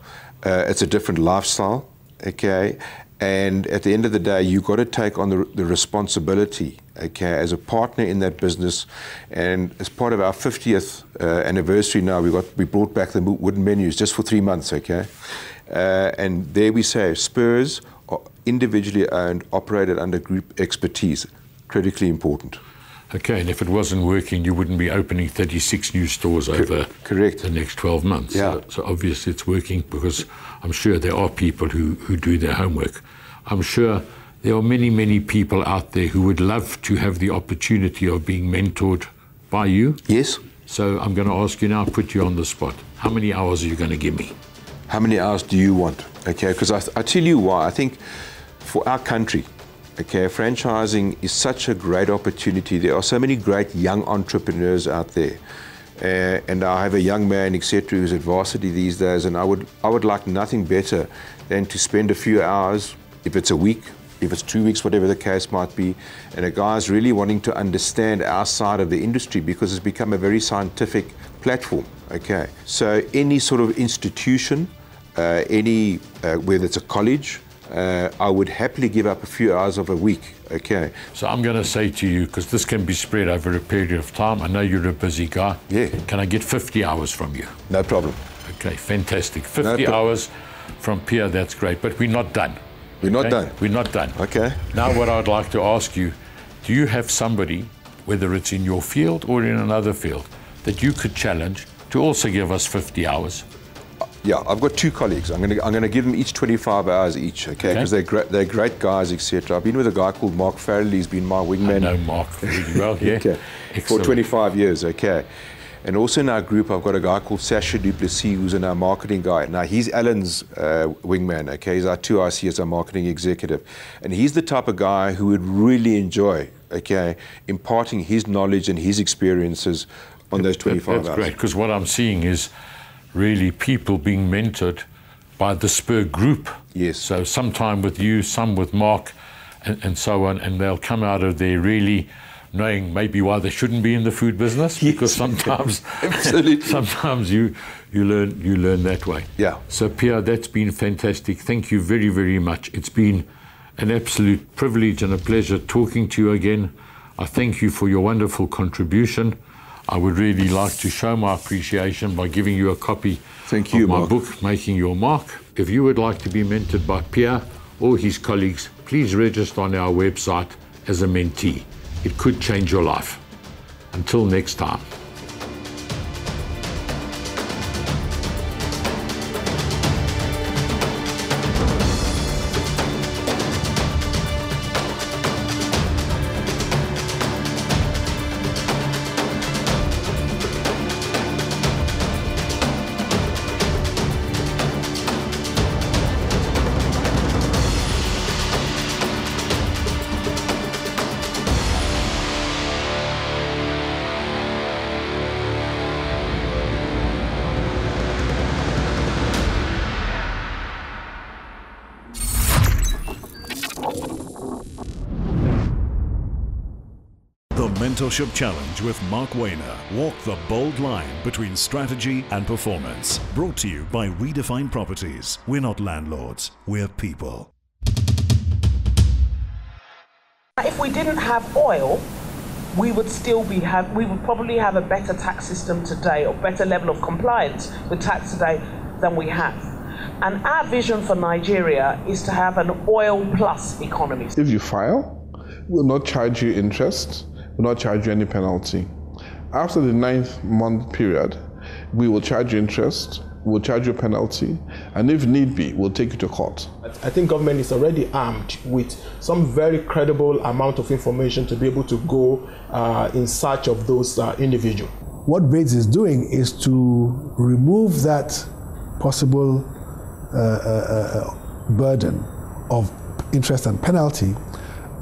It's a different lifestyle. Okay. And at the end of the day, you've got to take on the responsibility, okay, as a partner in that business. And as part of our 50th anniversary now, we brought back the wooden menus just for 3 months, okay? And there we say, Spurs are individually owned, operated under group expertise, critically important. Okay, and if it wasn't working, you wouldn't be opening 36 new stores over the next 12 months. Yeah. So obviously it's working because I'm sure there are people who do their homework. I'm sure there are many, many people out there who would love to have the opportunity of being mentored by you. Yes. So I'm going to ask you now, put you on the spot. How many hours are you going to give me? How many hours do you want? Okay, because I tell you why. I think for our country, okay, franchising is such a great opportunity. There are so many great young entrepreneurs out there. And I have a young man, etc., who's at varsity these days, and I would like nothing better than to spend a few hours, if it's a week, if it's 2 weeks, whatever the case might be, and a guy's really wanting to understand our side of the industry because it's become a very scientific platform, okay? So any sort of institution, whether it's a college, I would happily give up a few hours of a week, okay? So I'm going to say to you, because this can be spread over a period of time, I know you're a busy guy. Yeah. Can I get 50 hours from you? No problem. Okay, fantastic. 50 hours from Pierre, that's great, but we're not done. We're not done? We're not done. Okay. Now what I'd like to ask you, do you have somebody, whether it's in your field or in another field, that you could challenge to also give us 50 hours? Yeah, I've got 2 colleagues. I'm going to give them each 25 hours each, okay? Because they're great guys, etc. I've been with a guy called Mark Farrelly. He's been my wingman. I know Mark really well, yeah. Okay. For 25 years, okay. And also in our group, I've got a guy called Sasha Duplessis, who's in our marketing guy. Now, he's Alan's wingman, okay? He's our 2IC as our marketing executive. And he's the type of guy who would really enjoy, okay, imparting his knowledge and his experiences on those 25 hours. That's great, because what I'm seeing is really people being mentored by the Spur group. Yes. So sometime with you, some with Mark, and so on, and they'll come out of there really knowing maybe why they shouldn't be in the food business, because sometimes sometimes you learn that way. Yeah. So Pierre, that's been fantastic. Thank you very, very much. It's been an absolute privilege and a pleasure talking to you again. I thank you for your wonderful contribution. I would really like to show my appreciation by giving you a copy of my book, Making Your Mark. If you would like to be mentored by Pierre or his colleagues, please register on our website as a mentee. It could change your life. Until next time. Mentorship Challenge with Mark Wayner. Walk the bold line between strategy and performance. Brought to you by Redefine Properties. We're not landlords, we're people. If we didn't have oil, we would probably have a better tax system today, or better level of compliance with tax today than we have. And our vision for Nigeria is to have an oil plus economy. If you file, we'll not charge you interest, we'll not charge you any penalty. After the 9-month period, we will charge you interest, we'll charge you a penalty, and if need be, we'll take you to court. I think government is already armed with some very credible amount of information to be able to go in search of those individuals. What BAIDS is doing is to remove that possible burden of interest and penalty,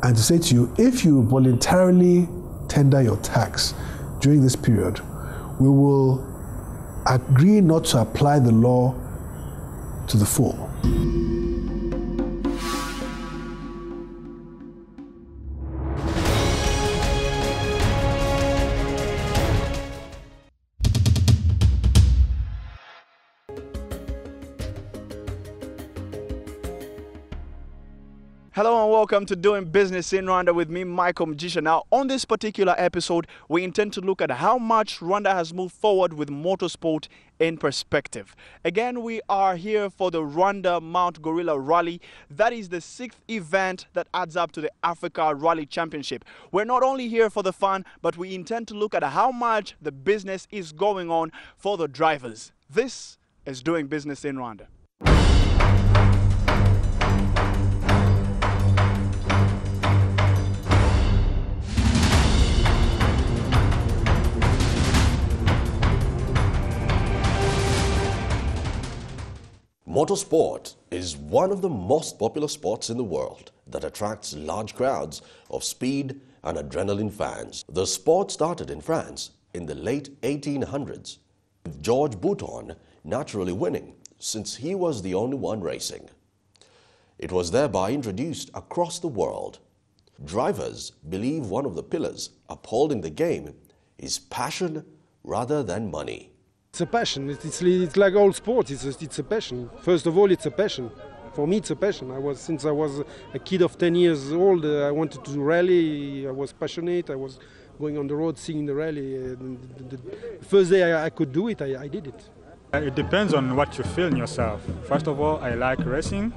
and to say to you, if you voluntarily tender your tax during this period, we will agree not to apply the law to the full. Hello and welcome to Doing Business in Rwanda with me, Michael Mjisha. Now, on this particular episode, we intend to look at how much Rwanda has moved forward with motorsport in perspective. Again, we are here for the Rwanda Mount Gorilla Rally. That is the 6th event that adds up to the Africa Rally Championship. We're not only here for the fun, but we intend to look at how much the business is going on for the drivers. This is Doing Business in Rwanda. Motorsport is one of the most popular sports in the world that attracts large crowds of speed and adrenaline fans. The sport started in France in the late 1800s, with George Bouton naturally winning since he was the only one racing. It was thereby introduced across the world. Drivers believe one of the pillars upholding the game is passion rather than money. It's a passion. It's like all sports. It's a passion. First of all, it's a passion. For me, it's a passion. Since I was a kid of 10 years old, I wanted to do rally. I was passionate. I was going on the road, seeing the rally. The first day I could do it, I did it. It depends on what you feel in yourself. First of all, I like racing,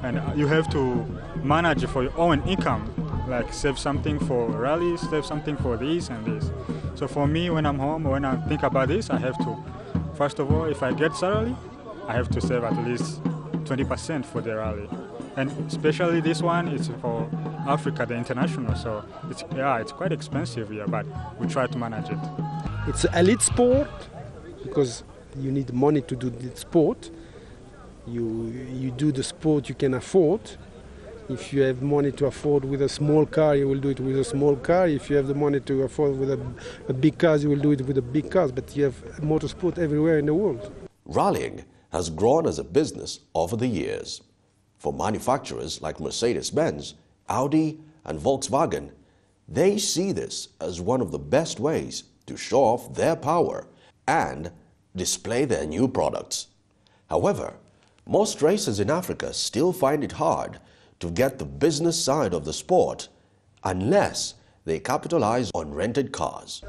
and you have to manage for your own income. Like save something for rallies, save something for this and this. So for me, when I'm home, when I think about this, I have to, first of all, if I get salary, I have to save at least 20% for the rally. And especially this one, it's for Africa, the international, so it's quite expensive here, but we try to manage it. It's an elite sport because you need money to do the sport. You do the sport you can afford. If you have money to afford with a small car, you will do it with a small car. If you have the money to afford with a big car, you will do it with a big car. But you have motorsport everywhere in the world. Rallying has grown as a business over the years. For manufacturers like Mercedes-Benz, Audi and Volkswagen, they see this as one of the best ways to show off their power and display their new products. However, most racers in Africa still find it hard to get the business side of the sport unless they capitalize on rented cars.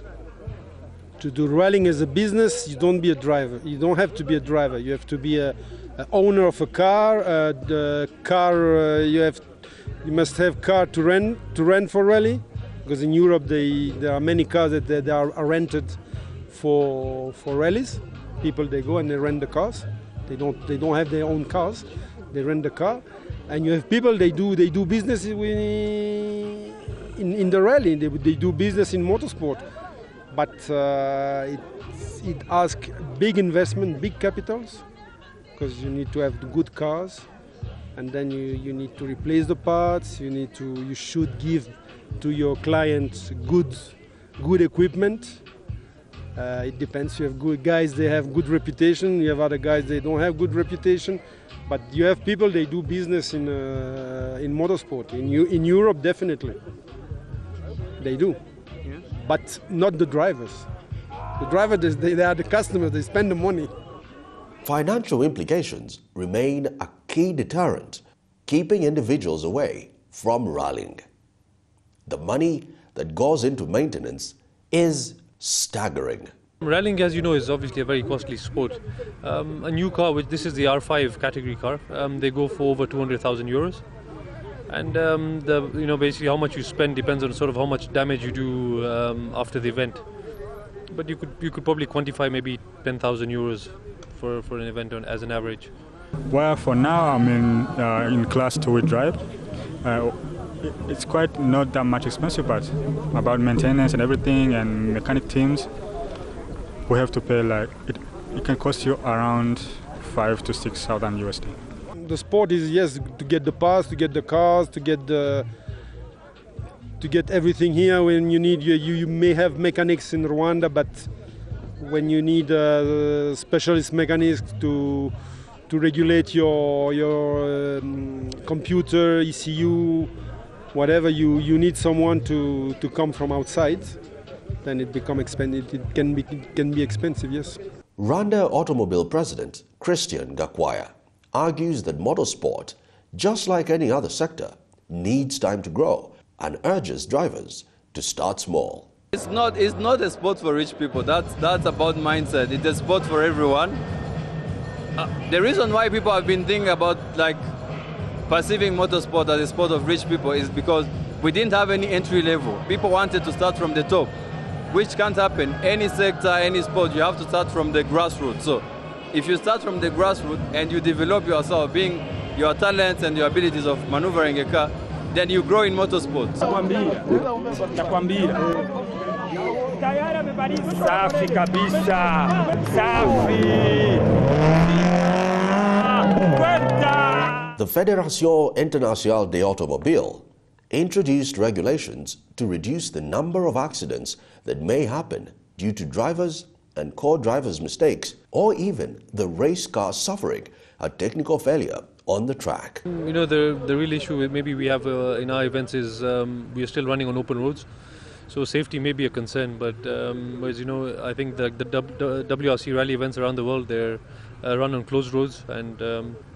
To do rallying as a business, you don't be a driver. You don't have to be a driver. You have to be an owner of a car. The car you must have car to rent for rally, because in Europe there are many cars that are rented for rallies. People, they go and they rent the cars. They don't have their own cars. They rent the car. And you have people, they do business in the rally, they do business in motorsport. But it asks big investment, big capitals, because you need to have good cars, and then you need to replace the parts, you should give to your client good equipment. It depends. You have good guys, they have good reputation. You have other guys, they don't have good reputation. But you have people, they do business in motorsport. In Europe, definitely. They do. Yeah. but not the drivers. The drivers, they are the customers, they spend the money. Financial implications remain a key deterrent, keeping individuals away from rallying. The money that goes into maintenance is staggering. Rallying, as you know, is obviously a very costly sport. A new car, which this is the R5 category car, they go for over 200,000 euros. And basically how much you spend depends on sort of how much damage you do after the event. But you could probably quantify maybe 10,000 euros for an event as an average. Well, for now I'm in class 2 drive. It's quite not that much expensive, but about maintenance and everything and mechanic teams, we have to pay it can cost you around 5,000 to 6,000 USD. The sport is, yes, to get the parts, to get the cars, to get everything here. When you need, you may have mechanics in Rwanda, but when you need specialist mechanics to regulate your computer, ECU, whatever, you need someone to come from outside. Then it becomes expensive. It can be expensive, yes. Rwanda Automobile President Christian Gakwaya argues that motorsport, just like any other sector, needs time to grow and urges drivers to start small. It's not a sport for rich people. That's about mindset. It's a sport for everyone. The reason why people have been thinking about perceiving motorsport as a sport of rich people is because we didn't have any entry level. People wanted to start from the top, which can't happen. Any sector, any sport, you have to start from the grassroots. So if you start from the grassroots and you develop yourself, being your talents and your abilities of maneuvering a car, then you grow in motorsport. Safi kabisa. Safi. The Fédération Internationale des Automobiles introduced regulations to reduce the number of accidents that may happen due to drivers and co-drivers' mistakes, or even the race car suffering a technical failure on the track. The real issue maybe we have in our events is we are still running on open roads, so safety may be a concern. But as you know, I think the WRC rally events around the world, they're run on closed roads, and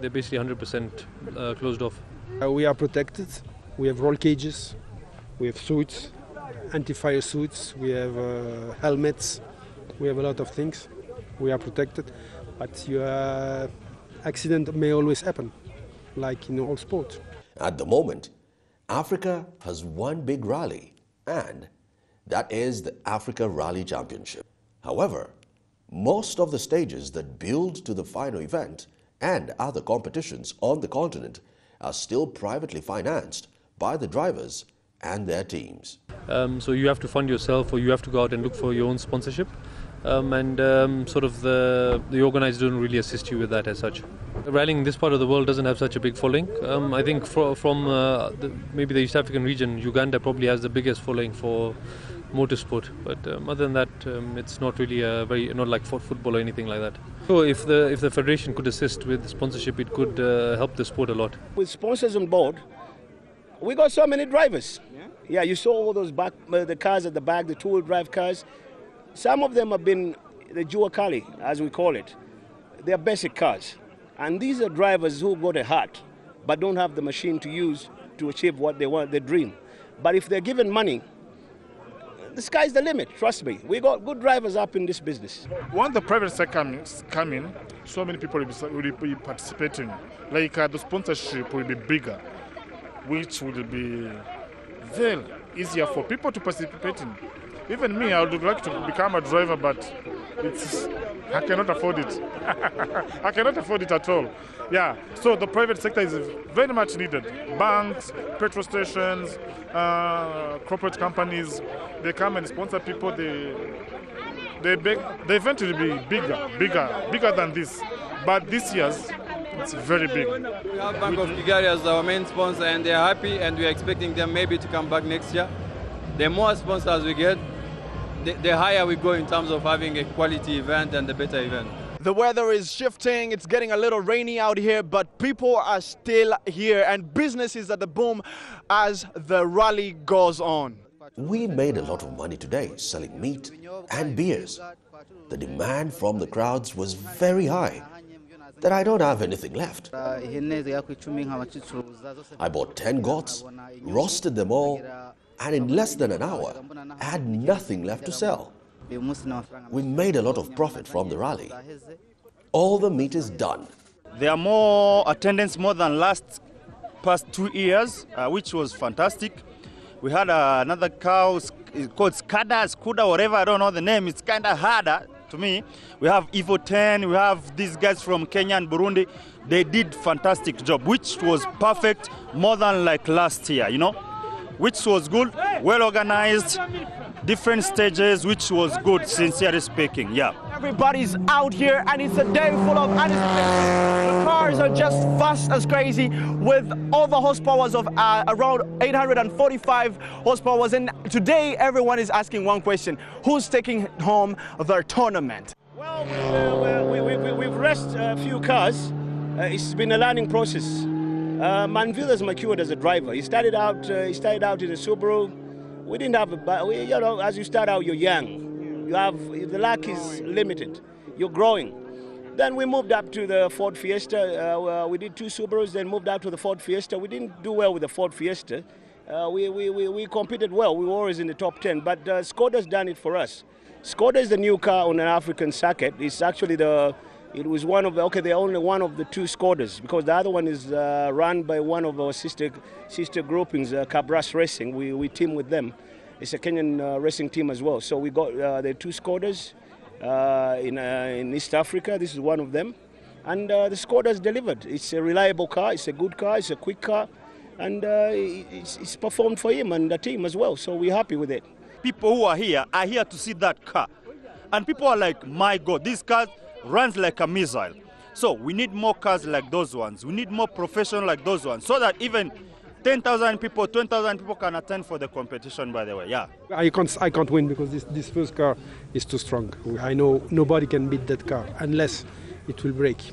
they're basically 100% closed off. We are protected. We have roll cages, we have suits, anti-fire suits, we have helmets, we have a lot of things. We are protected, but your accident may always happen, like in all sport. At the moment, Africa has one big rally, and that is the Africa Rally Championship. However, most of the stages that build to the final event and other competitions on the continent are still privately financed by the drivers and their teams. So you have to fund yourself, or you have to go out and look for your own sponsorship, and sort of the organizers don't really assist you with that as such. Rallying in this part of the world doesn't have such a big following. I think from maybe the East African region, Uganda probably has the biggest following for motorsport, but other than that, it's not really not like for football or anything like that. So if the federation could assist with sponsorship, it could help the sport a lot. With sponsors on board, we got so many drivers. Yeah, you saw all those the cars at the back, the two-wheel drive cars. Some of them have been the Jua Kali, as we call it. They are basic cars, and these are drivers who got a heart, but don't have the machine to use to achieve what they want, their dream. But if they're given money, the sky's the limit, trust me. We got good drivers up in this business. Once the private sector come in, so many people will be participating. Like the sponsorship will be bigger, which will be very easier for people to participate in. Even me, I would like to become a driver, but I cannot afford it. I cannot afford it at all. Yeah, so the private sector is very much needed. Banks, petrol stations, corporate companies, they come and sponsor people. The event will be bigger than this. But this year's, it's very big. We have Bank of Kigali as our main sponsor, and they're happy, and we're expecting them maybe to come back next year. The more sponsors we get, the higher we go in terms of having a quality event and a better event. The weather is shifting, it's getting a little rainy out here, but people are still here and business is at the boom as the rally goes on. We made a lot of money today selling meat and beers. The demand from the crowds was very high that I don't have anything left. I bought 10 goats, roasted them all, and in less than an hour, I had nothing left to sell. We made a lot of profit from the rally. All the meat is done. There are more attendance more than past 2 years, which was fantastic. We had another cow called Skuda, whatever, I don't know the name. It's kind of harder to me. We have Evo 10, we have these guys from Kenya and Burundi. They did fantastic job, which was perfect, more than like last year, you know, which was good, well organized, different stages, which was good, sincerely speaking, yeah. Everybody's out here and it's a day full of anticipation. The cars are just fast as crazy with over horsepowers of around 845 horsepowers. And today everyone is asking one question: who's taking home their tournament? Well, we've raced a few cars. It's been a learning process. Manville has matured as a driver. He started out in a Subaru. We didn't have you know, as you start out, you're young. The luck is limited. You're growing. Then we moved up to the Ford Fiesta. We did 2 Subarus, then moved up to the Ford Fiesta. We didn't do well with the Ford Fiesta. We competed well. We were always in the top 10, but Skoda's done it for us. Skoda is the new car on an African circuit. It's actually it was one of they're only one of the 2 Skodas, because the other one is run by one of our sister groupings, Cabras Racing. We team with them. It's a Kenyan racing team as well. So we got the 2 Skodas in East Africa. This is one of them. And the Skoda's delivered. It's a reliable car, it's a good car, it's a quick car, and it's performed for him and the team as well. So we're happy with it. People who are here to see that car. And people are like, my God, this car runs like a missile. So we need more cars like those ones. We need more professional like those ones, so that even 10,000 people, 20,000 people can attend for the competition, by the way, yeah. I can't win because this first car is too strong. I know nobody can beat that car unless it will break.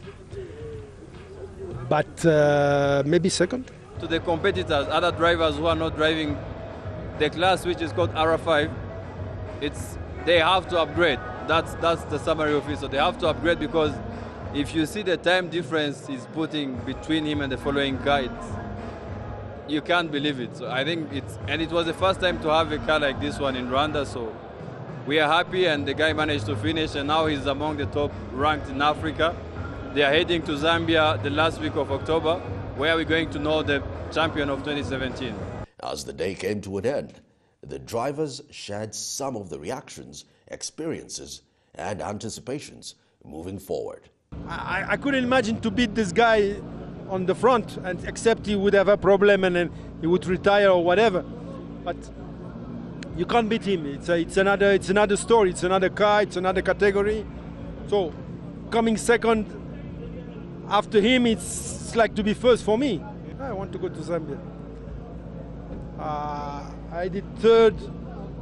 But maybe second. To the competitors, other drivers who are not driving the class which is called R5, they have to upgrade. That's the summary of it. So they have to upgrade, because if you see the time difference he's putting between him and the following car, you can't believe it. So I think it was the first time to have a car like this one in Rwanda. So we are happy, and the guy managed to finish, and now he's among the top ranked in Africa. They are heading to Zambia the last week of October, where we're going to know the champion of 2017. As the day came to an end, the drivers shared some of the reactions, experiences, and anticipations moving forward. I couldn't imagine to beat this guy on the front, and except he would have a problem and then he would retire or whatever. But you can't beat him. It's another story. It's another car. It's another category. So coming second after him, it's like to be first for me. I want to go to Zambia. I did third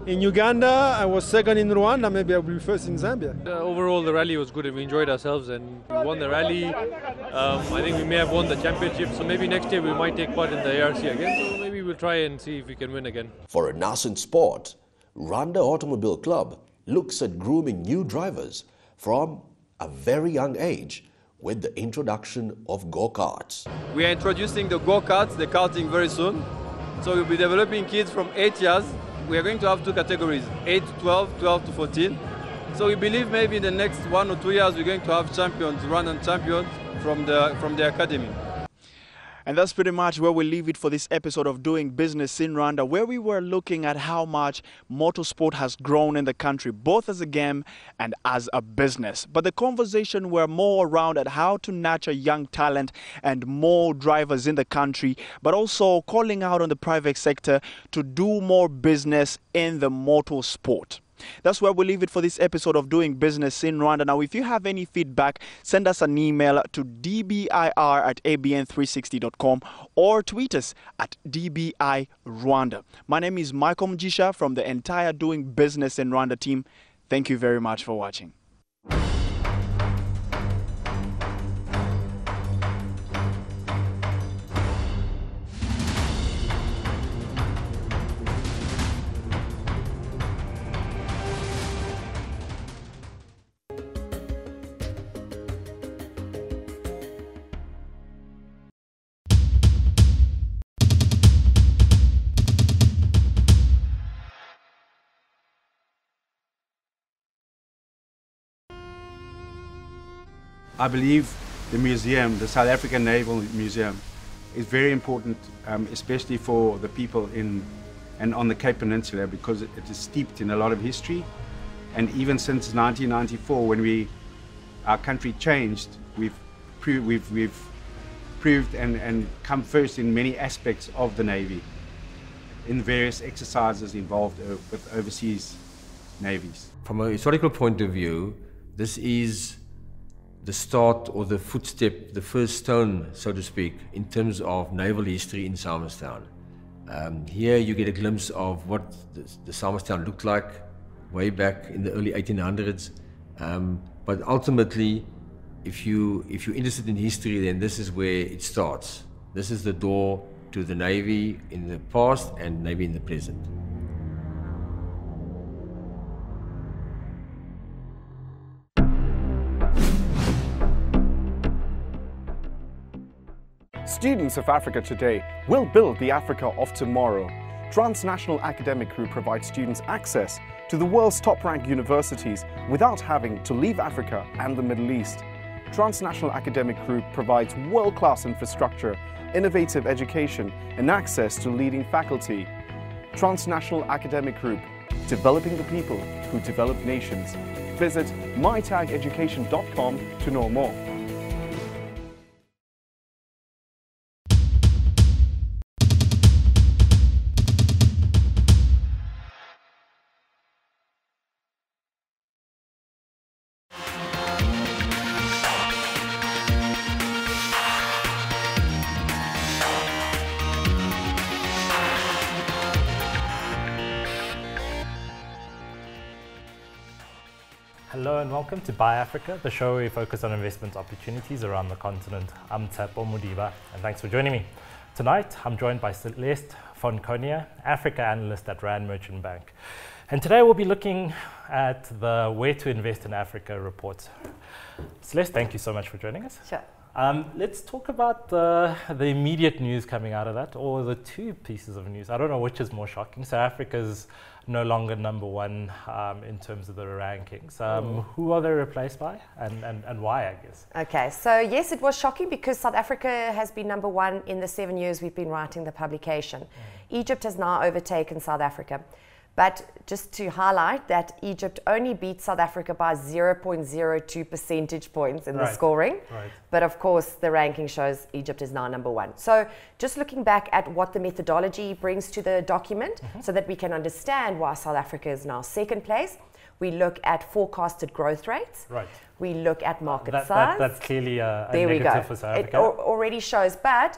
in Uganda, I was second in Rwanda, maybe I'll be first in Zambia. Overall, the rally was good and we enjoyed ourselves and we won the rally. I think we may have won the championship, so maybe next year we might take part in the ARC again, so maybe we'll try and see if we can win again. For a nascent sport, Rwanda Automobile Club looks at grooming new drivers from a very young age with the introduction of go-karts. We are introducing the go-karts, the karting very soon. So we'll be developing kids from 8 years. We are going to have two categories, 8 to 12, 12 to 14. So we believe maybe in the next 1 or 2 years we're going to have champions, Rwandan champions from the academy. And that's pretty much where we leave it for this episode of Doing Business in Rwanda, where we were looking at how much motorsport has grown in the country, both as a game and as a business. But the conversation were more around at how to nurture young talent and more drivers in the country, but also calling out on the private sector to do more business in the motorsport. That's where we leave it for this episode of Doing Business in Rwanda. Now, if you have any feedback, send us an email to dbir@abn360.com or tweet us at dbirwanda. My name is Michael Mjisha from the entire Doing Business in Rwanda team. Thank you very much for watching. I believe the museum, the South African Naval Museum, is very important, especially for the people in and on the Cape Peninsula, because it is steeped in a lot of history. And even since 1994, when our country changed, we've proved and come first in many aspects of the Navy, in various exercises involved with overseas navies. From a historical point of view, this is the start or the footstep, the first stone, so to speak, in terms of naval history in Samuelstown. Here you get a glimpse of what the Samuelstown looked like way back in the early 1800s. But ultimately, if you're interested in history, then this is where it starts. This is the door to the Navy in the past and Navy in the present. Students of Africa today will build the Africa of tomorrow. Transnational Academic Group provides students access to the world's top-ranked universities without having to leave Africa and the Middle East. Transnational Academic Group provides world-class infrastructure, innovative education, and access to leading faculty. Transnational Academic Group, developing the people who develop nations. Visit mytageducation.com to know more. Hello and welcome to Buy Africa, the show where we focus on investment opportunities around the continent. I'm Tsepo Mudiba, and thanks for joining me. Tonight, I'm joined by Celeste von Konia, Africa analyst at Rand Merchant Bank. And today we'll be looking at the Where to Invest in Africa report. Celeste, thank you so much for joining us. Sure. Let's talk about the immediate news coming out of that, or the two pieces of news. I don't know which is more shocking. South Africa's no longer number one in terms of the rankings. Who are they replaced by, and why, I guess? Okay, so yes, it was shocking because South Africa has been number one in the 7 years we've been writing the publication. Egypt has now overtaken South Africa. But just to highlight that Egypt only beat South Africa by 0.02 percentage points in the scoring. Right. But of course, the ranking shows Egypt is now number one. So just looking back at what the methodology brings to the document so that we can understand why South Africa is now second place, we look at forecasted growth rates. Right. We look at market size. That's clearly a there negative we go. for South Africa. It already shows, but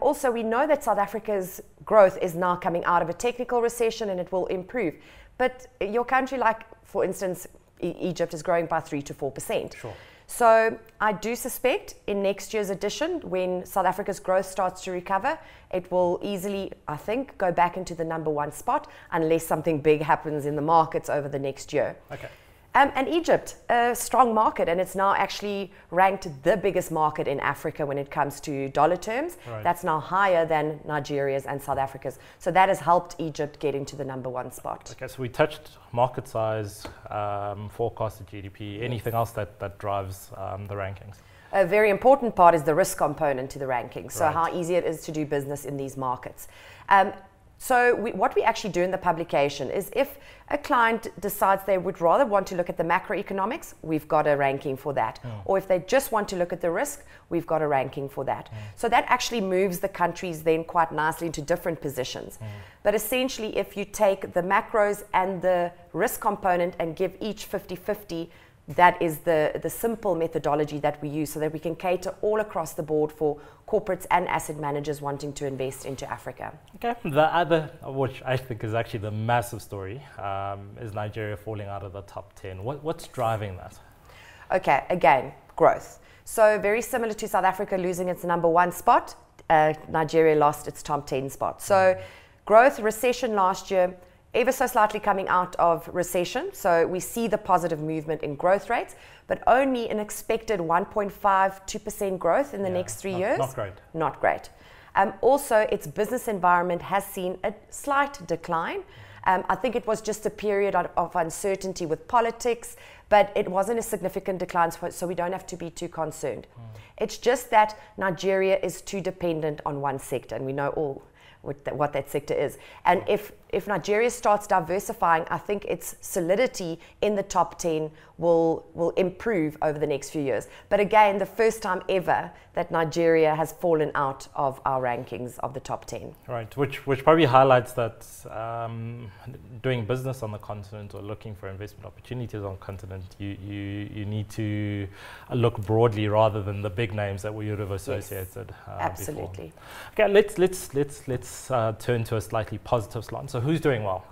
also we know that South Africa's growth is now coming out of a technical recession and it will improve. But your country, like for instance, Egypt is growing by 3 to 4%. Sure. So I do suspect in next year's edition, when South Africa's growth starts to recover, it will easily, I think, go back into the number one spot unless something big happens in the markets over the next year. Okay. And Egypt, a strong market, and it's now actually ranked the biggest market in Africa when it comes to dollar terms. Right. That's now higher than Nigeria's and South Africa's. So that has helped Egypt get into the number one spot. Okay, so we touched market size, forecasted GDP, anything else that drives the rankings? A very important part is the risk component to the rankings, so Right. how easy it is to do business in these markets. So what we actually do in the publication is if a client decides they would rather want to look at the macroeconomics, we've got a ranking for that. Or if they just want to look at the risk, we've got a ranking for that. So that actually moves the countries then quite nicely into different positions. But essentially, if you take the macros and the risk component and give each 50-50, that is the simple methodology that we use so that we can cater all across the board for corporates and asset managers wanting to invest into Africa. Okay, the other, which I think is actually the massive story, is Nigeria falling out of the top 10. What's driving that? Okay, again, growth. So very similar to South Africa losing its number one spot, Nigeria lost its top 10 spot. So growth, recession last year, ever so slightly coming out of recession. So we see the positive movement in growth rates, but only an expected 1.52% growth in the next 3 years. Not great. Not great. Also, its business environment has seen a slight decline. I think it was just a period of uncertainty with politics, but it wasn't a significant decline, so we don't have to be too concerned. It's just that Nigeria is too dependent on one sector, and we know all what that sector is. And if Nigeria starts diversifying, I think its solidity in the top 10 will improve over the next few years. But again, the first time ever that Nigeria has fallen out of our rankings of the top 10. Right, which probably highlights that doing business on the continent or looking for investment opportunities on the continent, you need to look broadly rather than the big names that we would have associated. Yes, absolutely. Before. Okay, let's turn to a slightly positive slant. So who's doing well?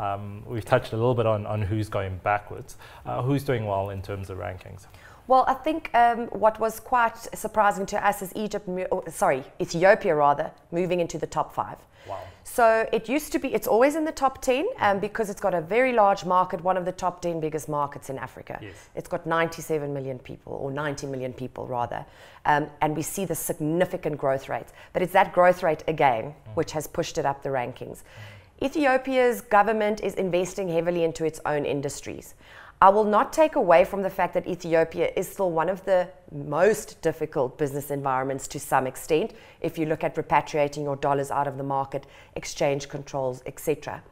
We've touched a little bit on who's going backwards. Who's doing well in terms of rankings? Well, I think what was quite surprising to us is Ethiopia rather, moving into the top 5. Wow. So it used to be, it's always in the top 10 because it's got a very large market, one of the top 10 biggest markets in Africa. Yes. It's got 97 million people, or 90 million people rather, and we see the significant growth rates. But it's that growth rate again, which has pushed it up the rankings. Ethiopia's government is investing heavily into its own industries. I will not take away from the fact that Ethiopia is still one of the most difficult business environments to some extent, if you look at repatriating your dollars out of the market, exchange controls, etc.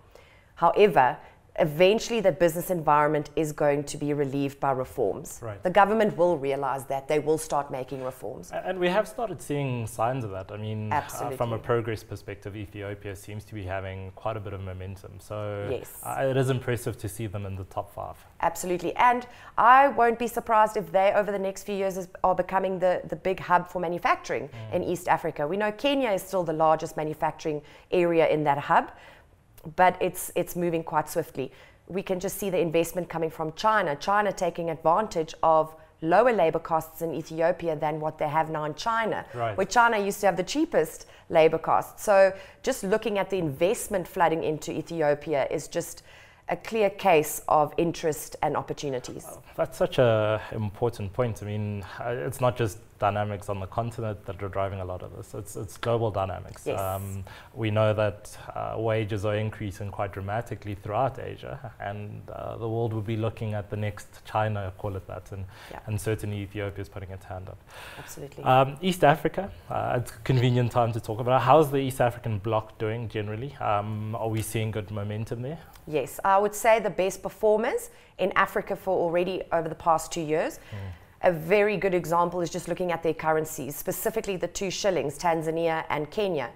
However, eventually the business environment is going to be relieved by reforms. Right. The government will realize that. They will start making reforms. And we have started seeing signs of that. I mean, from a progress perspective, Ethiopia seems to be having quite a bit of momentum. So yes. It is impressive to see them in the top 5. Absolutely. And I won't be surprised if they, over the next few years, are becoming the big hub for manufacturing in East Africa. We know Kenya is still the largest manufacturing area in that hub, but it's moving quite swiftly. We can just see the investment coming from China. China taking advantage of lower labor costs in Ethiopia than what they have now in China, right, where China used to have the cheapest labor costs. So just looking at the investment flooding into Ethiopia is just a clear case of interest and opportunities. That's such an important point. I mean, it's not just dynamics on the continent that are driving a lot of this. It's global dynamics. Yes. We know that wages are increasing quite dramatically throughout Asia, and the world will be looking at the next China, call it that, and certainly Ethiopia is putting its hand up. Absolutely. East Africa, it's a convenient time to talk about it. How's the East African bloc doing generally? Are we seeing good momentum there? Yes, I would say the best performers in Africa for already over the past 2 years. A very good example is just looking at their currencies, specifically the 2 shillings, Tanzania and Kenya.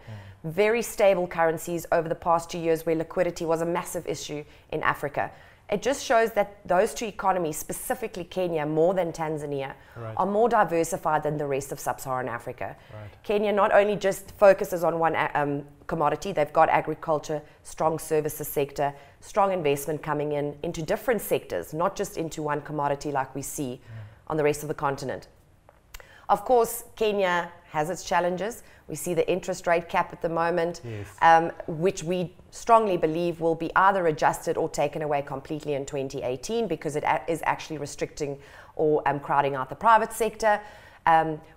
Very stable currencies over the past 2 years where liquidity was a massive issue in Africa. It just shows that those 2 economies, specifically Kenya more than Tanzania, right, are more diversified than the rest of sub-Saharan Africa. Right. Kenya not only just focuses on one commodity, they've got agriculture, strong services sector, strong investment coming into different sectors, not just into one commodity like we see on the rest of the continent. Of course, Kenya has its challenges. We see the interest rate cap at the moment, yes, which we strongly believe will be either adjusted or taken away completely in 2018 because it is actually restricting or crowding out the private sector.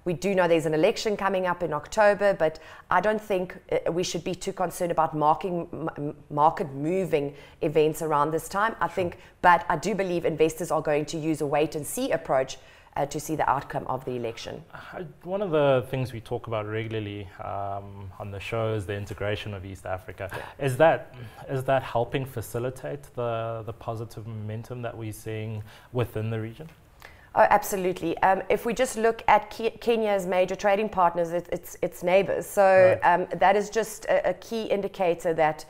We do know there's an election coming up in October, but I don't think we should be too concerned about market moving events around this time. But I do believe investors are going to use a wait and see approach to see the outcome of the election. One of the things we talk about regularly on the show is the integration of East Africa. Yeah. Is that helping facilitate the positive momentum that we're seeing within the region? Oh, absolutely. If we just look at Kenya's major trading partners, it's neighbors. So right, that is just a key indicator that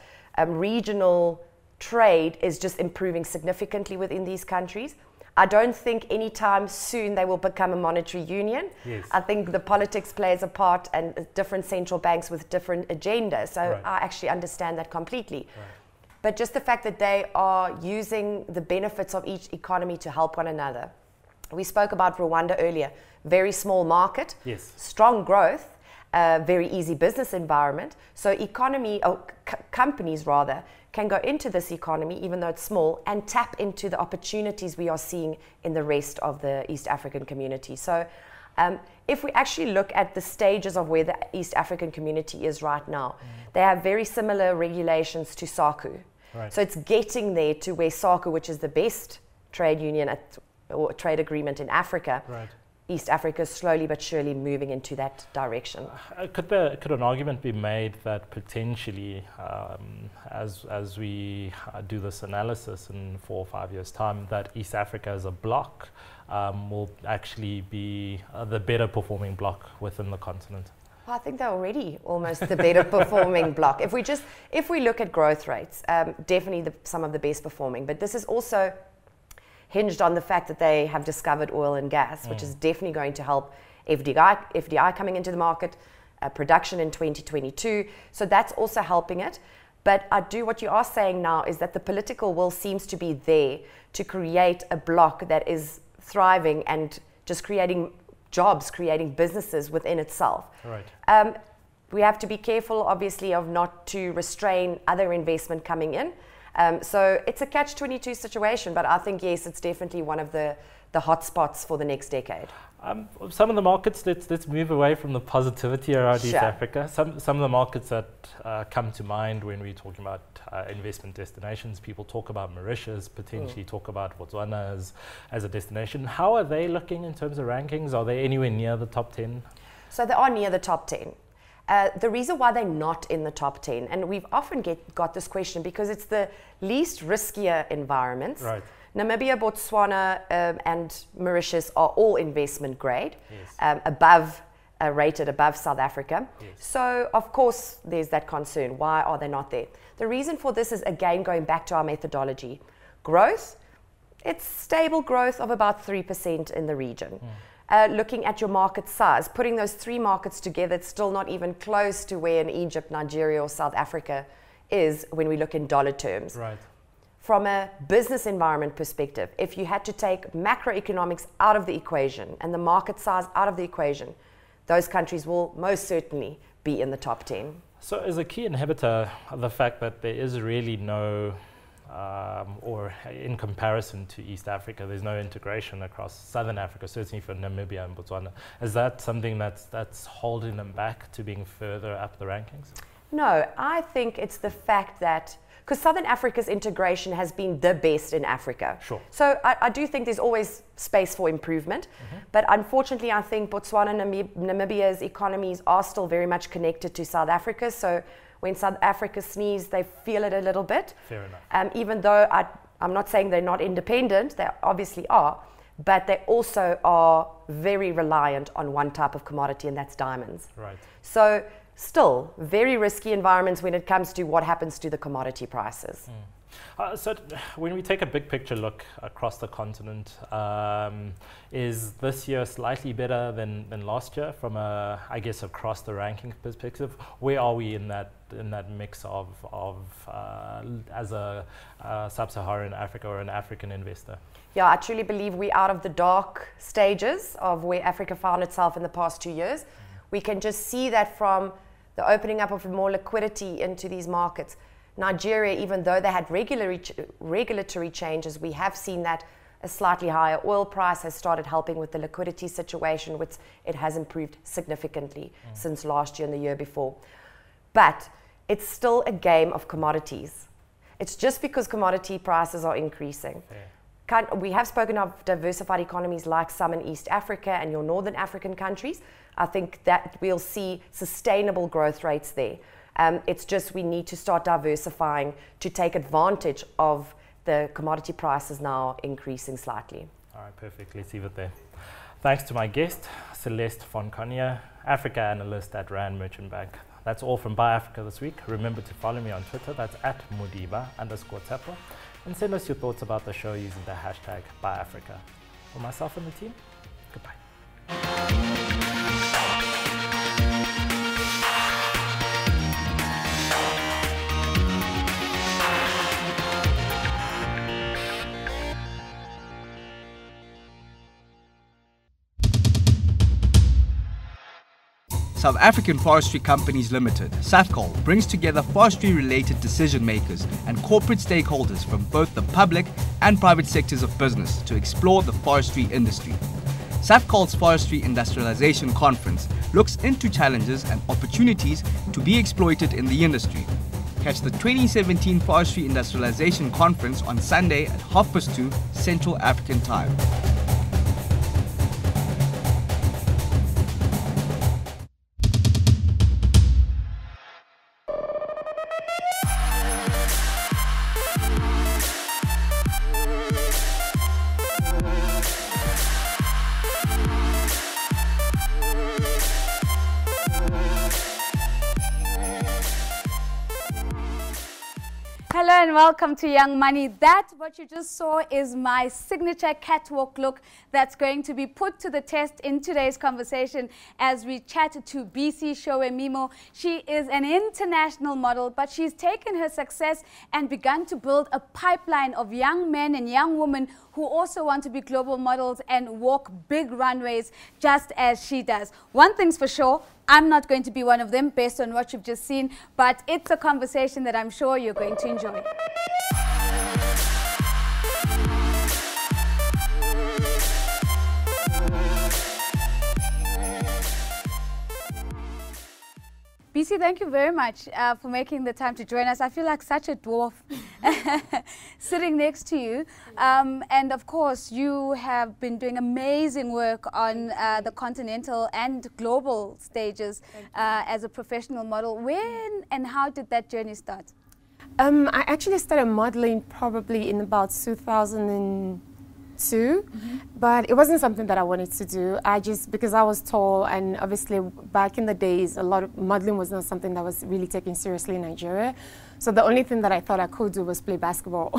regional trade is just improving significantly within these countries. I don't think anytime soon they will become a monetary union. Yes. I think the politics plays a part and different central banks with different agendas. So right, I actually understand that completely. Right. But just the fact that they are using the benefits of each economy to help one another. We spoke about Rwanda earlier. Very small market, yes, strong growth, very easy business environment. So companies rather can go into this economy, even though it's small, and tap into the opportunities we are seeing in the rest of the East African community. So if we actually look at the stages of where the East African community is right now, they have very similar regulations to SACU. Right. So it's getting there to where SACU, which is the best trade union or trade agreement in Africa, right. East Africa is slowly but surely moving into that direction. Could an argument be made that potentially, as we do this analysis in 4 or 5 years' time, that East Africa as a bloc will actually be the better performing bloc within the continent? Well, I think they're already almost the better performing bloc. If we look at growth rates, definitely some of the best performing, but this is also hinged on the fact that they have discovered oil and gas, which is definitely going to help FDI coming into the market, production in 2022. So that's also helping it. But what you are saying now is that the political will seems to be there to create a bloc that is thriving and just creating jobs, creating businesses within itself. Right. We have to be careful, obviously, of not to restrain other investment coming in. So it's a catch-22 situation, but I think, yes, it's definitely one of the hot spots for the next decade. Some of the markets, let's move away from the positivity around East Sure. Africa. Some of the markets that come to mind when we're talking about investment destinations, people talk about Mauritius, potentially talk about Botswana as a destination. How are they looking in terms of rankings? Are they anywhere near the top 10? So they are near the top 10. The reason why they're not in the top 10, and we've often got this question because it's the least riskier environments. Right. Namibia, Botswana, and Mauritius are all investment grade, yes. Rated above South Africa. Yes. So, of course, there's that concern. Why are they not there? The reason for this is, again, going back to our methodology. Growth, it's stable growth of about 3% in the region. Looking at your market size, putting those 3 markets together, it's still not even close to where in Egypt, Nigeria, or South Africa is when we look in dollar terms. Right. From a business environment perspective, if you had to take macroeconomics out of the equation and the market size out of the equation, those countries will most certainly be in the top 10. So is a key inhibitor the fact that there is really no or in comparison to East Africa, there's no integration across Southern Africa, certainly for Namibia and Botswana. Is that something that's holding them back to being further up the rankings? No, I think it's the fact that, because Southern Africa's integration has been the best in Africa. Sure. So I do think there's always space for improvement. But unfortunately, I think Botswana and Namibia's economies are still very much connected to South Africa. So when South Africa sneezes, they feel it a little bit. Fair enough. Even though I'm not saying they're not independent, they obviously are, but they also are very reliant on one type of commodity, and that's diamonds. Right. So still very risky environments when it comes to what happens to the commodity prices. So when we take a big picture look across the continent, is this year slightly better than last year from a, I guess, across the ranking perspective? Where are we in that mix of as a sub-Saharan Africa or an African investor? Yeah, I truly believe we're out of the dark stages of where Africa found itself in the past 2 years. We can just see that from the opening up of more liquidity into these markets. Nigeria, even though they had regulatory changes, we have seen that a slightly higher oil price has started helping with the liquidity situation, which it has improved significantly since last year and the year before. But it's still a game of commodities. It's just because commodity prices are increasing. We have spoken of diversified economies like some in East Africa and your Northern African countries. I think that we'll see sustainable growth rates there. It's just we need to start diversifying to take advantage of the commodity prices now increasing slightly. All right, perfect. Let's leave it there. Thanks to my guest, Celeste von Connier, Africa analyst at Rand Merchant Bank. That's all from Buy Africa this week. Remember to follow me on Twitter. That's @Mudiba_Tsepo. And send us your thoughts about the show using the hashtag BuyAfrica. For myself and the team, goodbye. South African Forestry Companies Limited, SAFCOL, brings together forestry-related decision makers and corporate stakeholders from both the public and private sectors of business to explore the forestry industry. SAFCOL's Forestry Industrialization Conference looks into challenges and opportunities to be exploited in the industry. Catch the 2017 Forestry Industrialization Conference on Sunday at 2:30 Central African Time. Hello and welcome to Young Money. That, what you just saw, is my signature catwalk look that's going to be put to the test in today's conversation as we chat to BC Shoemimo. She is an international model, but she's taken her success and begun to build a pipeline of young men and young women who also want to be global models and walk big runways just as she does. One thing's for sure, I'm not going to be one of them based on what you've just seen, but it's a conversation that I'm sure you're going to enjoy. BC, thank you very much for making the time to join us. I feel like such a dwarf sitting next to you. And of course, you have been doing amazing work on the continental and global stages as a professional model. When and how did that journey start? I actually started modeling probably in about 2002, but it wasn't something that I wanted to do. Because I was tall, and obviously back in the days, a lot of modeling was not something that was really taken seriously in Nigeria. So the only thing that I thought I could do was play basketball.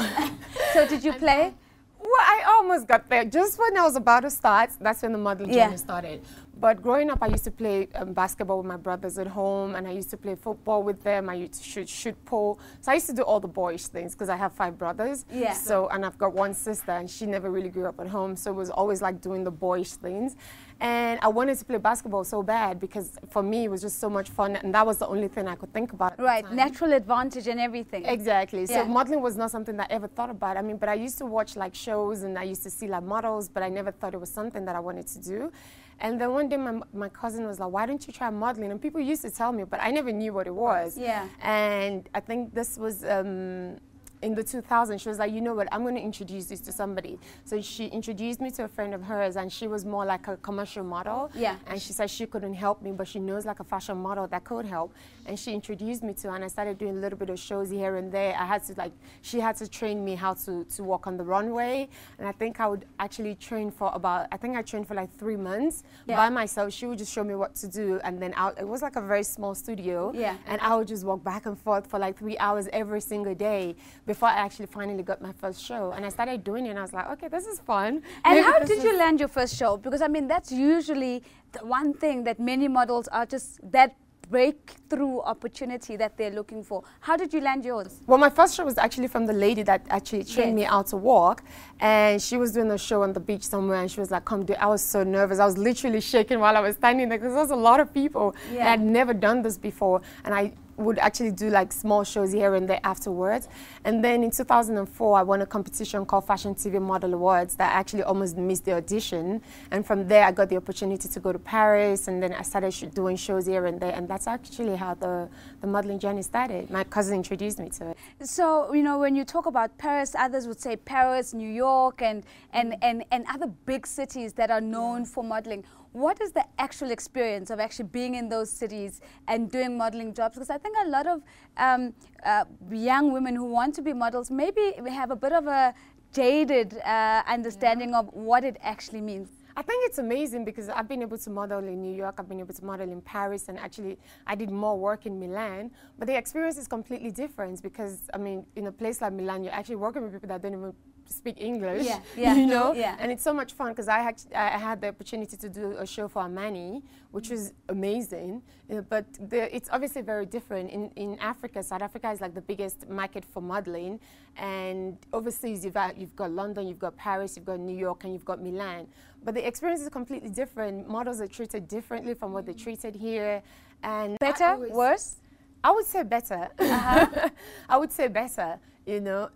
So did you play? Well, I almost got there. Just when I was about to start, that's when the modeling journey started. But growing up, I used to play basketball with my brothers at home, and I used to play football with them. I used to shoot pole. So I used to do all the boyish things because I have 5 brothers. Yeah. So, and I've got one sister, and she never really grew up at home. So it was always like doing the boyish things. And I wanted to play basketball so bad because for me it was just so much fun, and that was the only thing I could think about. Right, natural advantage and everything. Exactly. So modeling was not something that I ever thought about. I mean, but I used to watch like shows, and I used to see like models, but I never thought it was something that I wanted to do. And then one day my cousin was like, why don't you try modeling? And people used to tell me, but I never knew what it was. Yeah. And I think this was in the 2000s, she was like, you know what, I'm going to introduce this to somebody. So she introduced me to a friend of hers, and she was more like a commercial model. Yeah. And she said she couldn't help me, but she knows like a fashion model that could help. And she introduced me to her, and I started doing a little bit of shows here and there. I had to she had to train me how to walk on the runway. And I think I would actually train for I trained for like 3 months by myself. She would just show me what to do. And then it was like a very small studio. Yeah. And I would just walk back and forth for like 3 hours every single day before I actually finally got my first show. And I started doing it, and I was like, okay, this is fun. And how did you land your first show? Because I mean, that's usually the one thing that many models are just that breakthrough opportunity that they're looking for. How did you land yours? Well, my first show was actually from the lady that actually trained me how to walk, and she was doing a show on the beach somewhere, and she was like, come do it. I was so nervous. I was literally shaking while I was standing there because there was a lot of people. Yeah. And I'd never done this before, and I would actually do like small shows here and there afterwards. And then in 2004, I won a competition called Fashion TV Model Awards that I actually almost missed the audition. And from there, I got the opportunity to go to Paris, and then I started doing shows here and there. And that's actually how the modeling journey started. My cousin introduced me to it. So, you know, when you talk about Paris, others would say Paris, New York, and other big cities that are known for modeling. What is the actual experience of actually being in those cities and doing modeling jobs? Because I think a lot of young women who want to be models maybe have a bit of a jaded understanding of what it actually means. I think it's amazing because I've been able to model in New York, I've been able to model in Paris, and actually I did more work in Milan. But the experience is completely different because, I mean, in a place like Milan, you're actually working with people that don't even speak English, you know? Yeah. And it's so much fun because I had the opportunity to do a show for Armani, which was amazing. But it's obviously very different. In Africa, South Africa is like the biggest market for modeling. And overseas, you've got London, you've got Paris, you've got New York, and you've got Milan. But the experience is completely different. Models are treated differently from what they're treated here. And better, worse? I would say better. I would say better, you know.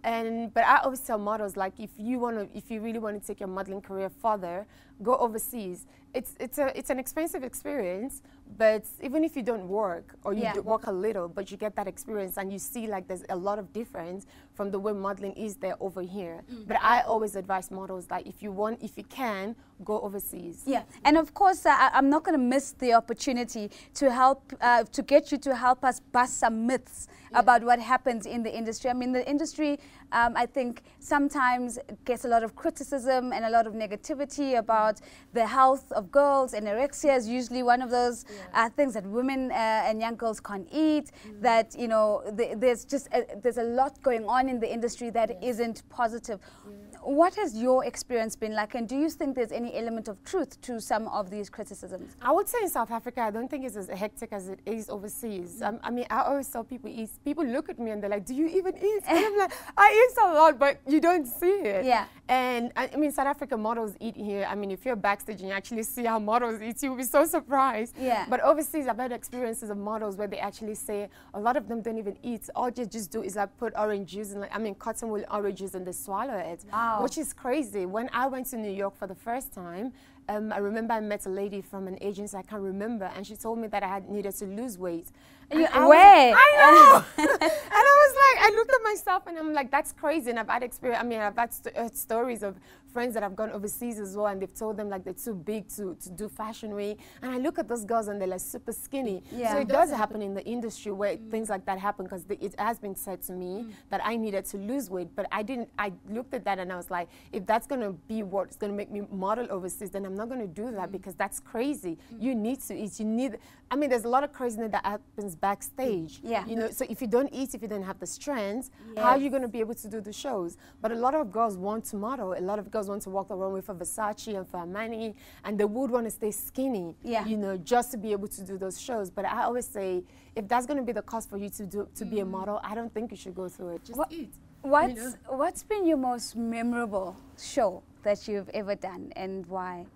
But I always tell models, like, if you really want to take your modeling career further, go overseas. it's an expensive experience, but even if you don't work or you work a little, but you get that experience and you see like there's a lot of difference from the way modeling is there over here. But I always advise models that if you can, go overseas. Yeah, and of course, I'm not going to miss the opportunity to help, to get you to help us bust some myths about what happens in the industry. I mean, the industry, I think, sometimes gets a lot of criticism and a lot of negativity about the health of girls. Anorexia is usually one of those things that women and young girls can't eat. That, you know, there's a lot going on in the industry that isn't positive. What has your experience been like, and do you think there's any element of truth to some of these criticisms? I would say in South Africa, I don't think it's as hectic as it is overseas. I mean, I always tell people, people look at me and they're like, do you even eat? And I'm like, I eat a lot, but you don't see it. Yeah. And I mean, South African models eat here. I mean, if you're backstage and you actually see how models eat, you'll be so surprised. Yeah. But overseas, I've had experiences of models where they actually say a lot of them don't even eat. All they just do is like put orange juice and cottonwool oranges and they swallow it. Wow. Which is crazy. When I went to New York for the first time, I remember I met a lady from an agency, I can't remember, and she told me that I needed to lose weight. Where? I know! And I was like, I looked at myself and I'm like, that's crazy. And I've had experience, I mean, I've had stories of friends that have gone overseas as well, and they've told them like they're too big to do fashion week. And I look at those girls and they're like super skinny. Yeah. So it does happen in the industry where things like that happen, because it has been said to me that I needed to lose weight, but I looked at that and I was like, if that's going to be what's going to make me model overseas, then I'm not going to do that, because that's crazy. You need to eat. You need, I mean, there's a lot of craziness that happens backstage. Yeah. You know, so if you don't eat, if you don't have the strength, how are you going to be able to do the shows? But a lot of girls want to model. A lot of girls want to walk the runway for Versace and for Armani, and they would want to stay skinny, you know, just to be able to do those shows. But I always say, if that's going to be the cost for you to be a model, I don't think you should go through it. Just eat. What's been your most memorable show that you've ever done, and why?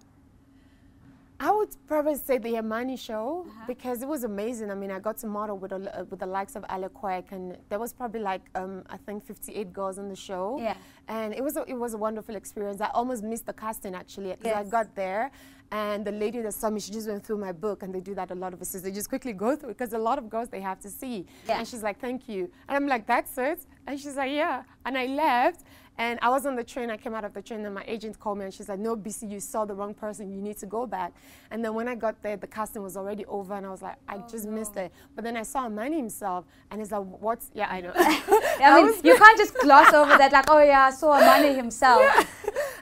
I would probably say the Armani show, because it was amazing. I mean, I got to model with the likes of Ale Kwek, and there was probably like, I think 58 girls on the show. Yeah. And it was a wonderful experience. I almost missed the casting, actually, because I got there, and the lady that saw me, she just went through my book, and they do that a lot of us. They just quickly go through it, because a lot of girls they have to see. Yeah. And she's like, thank you. And I'm like, that's it? And she's like, yeah. And I left. And I was on the train, I came out of the train, and my agent called me, and she's like, no, BC, you saw the wrong person, you need to go back. And then when I got there, the casting was already over, and I was like, I just missed it. But then I saw Manny himself, and he's like, what's, yeah, I know. I mean, you can't just gloss over that, like, oh yeah, I saw Manny himself. Yeah.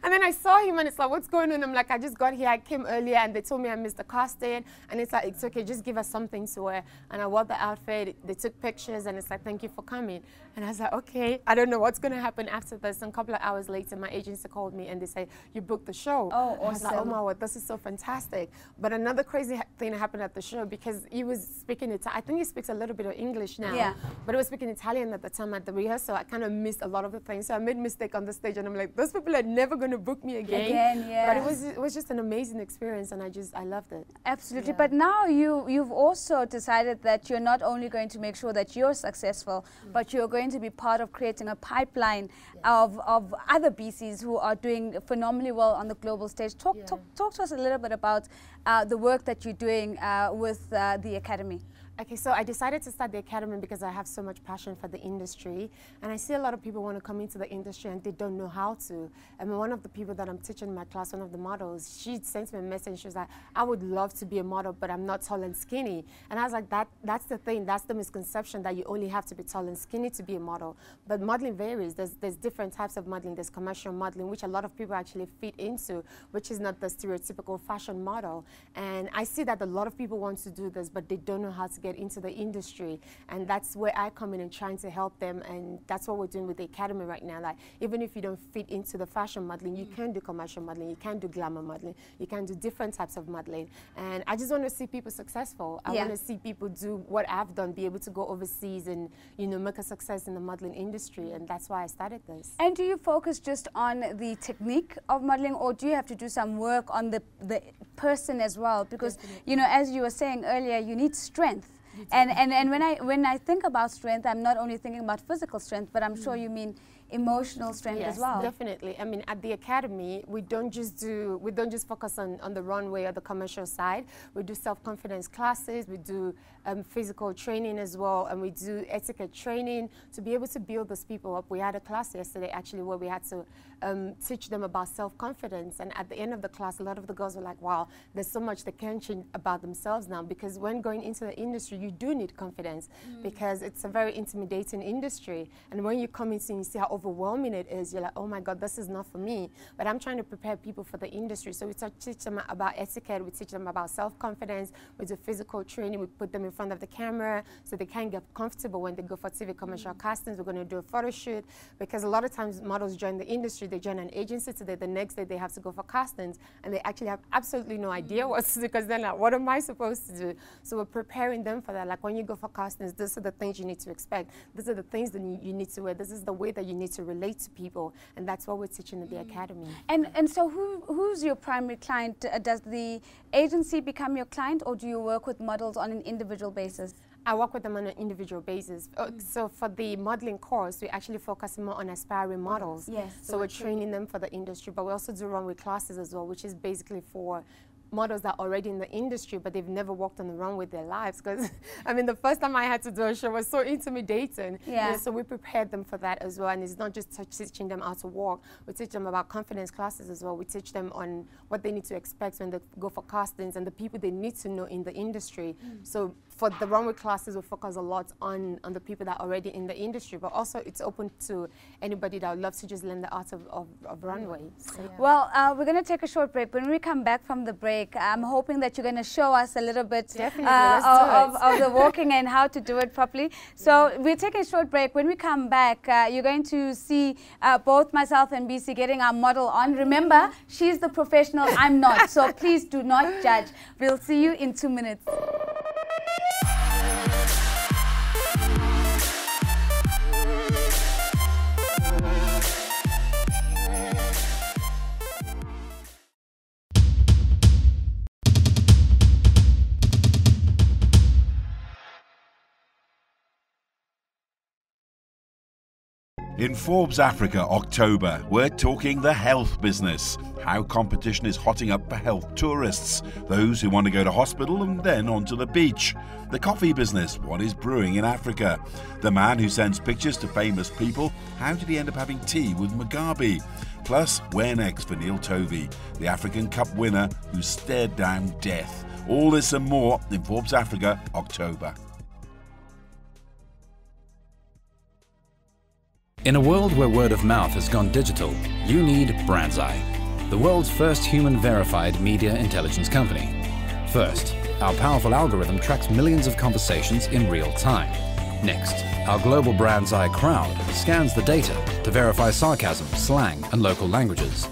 And then I saw him, and it's like, what's going on? I'm like, I just got here, I came earlier, and they told me I missed the casting, and it's like, it's okay, just give us something to wear. And I wore the outfit, they took pictures, and it's like, thank you for coming. And I was like, okay, I don't know what's going to happen after this. And a couple of hours later, my agency called me and they said, you booked the show. Oh, awesome. I was like, oh my word, this is so fantastic. But another crazy thing happened at the show, because he was speaking Italian. I think he speaks a little bit of English now. Yeah. But he was speaking Italian at the time at the rehearsal. I kind of missed a lot of the things. So I made a mistake on the stage, and I'm like, those people are never going to book me again. Yeah. But it was just an amazing experience, and I loved it. Absolutely. Yeah. But now you've also decided that you're not only going to make sure that you're successful, but you're going to be part of creating a pipeline of other BCs who are doing phenomenally well on the global stage. Talk to us a little bit about the work that you're doing with the Academy. Okay, so I decided to start the Academy because I have so much passion for the industry, and I see a lot of people want to come into the industry and they don't know how to. I mean, one of the people that I'm teaching in my class, one of the models, she sent me a message. She was like, I would love to be a model, but I'm not tall and skinny. And I was like, that's the thing, that's the misconception, that you only have to be tall and skinny to be a model. But modeling varies. There's different types of modeling. There's commercial modeling, which a lot of people actually fit into, which is not the stereotypical fashion model. And I see that a lot of people want to do this, but they don't know how to get into the industry, and that's where I come in and trying to help them, and that's what we're doing with the Academy right now. Like, even if you don't fit into the fashion modeling, you can do commercial modeling, you can do glamour modeling, you can do different types of modeling, and I just want to see people successful. I want to see people do what I've done, be able to go overseas and, you know, make a success in the modeling industry, and that's why I started this. And do you focus just on the technique of modeling, or do you have to do some work on the person as well? Because, you know, as you were saying earlier, you need strength. And when I think about strength, I'm not only thinking about physical strength, but I'm sure you mean, emotional strength as well. Definitely. I mean, at the academy, we don't just focus on the runway or the commercial side. We do self-confidence classes, we do physical training as well, and we do etiquette training to be able to build those people up. We had a class yesterday actually where we had to teach them about self-confidence, and at the end of the class, a lot of the girls were like, wow, there's so much they can change about themselves now, because when going into the industry, you do need confidence because it's a very intimidating industry, and when you come into and you see how overwhelming it is, you're like, oh my God, this is not for me. But I'm trying to prepare people for the industry, so we teach them about etiquette, we teach them about self-confidence, we do physical training, we put them in front of the camera so they can get comfortable when they go for TV commercial castings. We're going to do a photo shoot, because a lot of times models join the industry, they join an agency today, the next day they have to go for castings, and they actually have absolutely no idea what to do, because they're like, what am I supposed to do? So we're preparing them for that. Like when you go for castings, these are the things you need to expect. These are the things that you need to wear. This is the way that you need to relate to people, and that's what we're teaching at the academy. And so who's your primary client? Does the agency become your client, or do you work with models on an individual basis? I work with them on an individual basis. So for the modeling course, we actually focus more on aspiring models. Yes. So we're training them for the industry, but we also do runway classes as well, which is basically for models that are already in the industry, but they've never walked on the runway their lives. Because, I mean, the first time I had to do a show was so intimidating. Yeah. So we prepared them for that as well. And it's not just teaching them how to walk. We teach them about confidence classes as well. We teach them on what they need to expect when they go for castings and the people they need to know in the industry. So for the runway classes, we focus a lot on the people that are already in the industry, but also it's open to anybody that would love to just learn the art of runway. So, yeah. Well, we're going to take a short break. When we come back from the break, I'm hoping that you're going to show us a little bit of the walking and how to do it properly. So we're taking a short break. When we come back, you're going to see both myself and BC getting our model on. Remember, she's the professional, I'm not. So please do not judge. We'll see you in 2 minutes. In Forbes Africa October, we're talking the health business, how competition is hotting up for health tourists, those who want to go to hospital and then onto the beach. The coffee business, what is brewing in Africa? The man who sends pictures to famous people, how did he end up having tea with Mugabe? Plus, where next for Neil Tovey, the African Cup winner who stared down death. All this and more in Forbes Africa October. In a world where word of mouth has gone digital, you need BrandZeye, the world's first human-verified media intelligence company. First, our powerful algorithm tracks millions of conversations in real time. Next, our global BrandZeye crowd scans the data to verify sarcasm, slang, and local languages.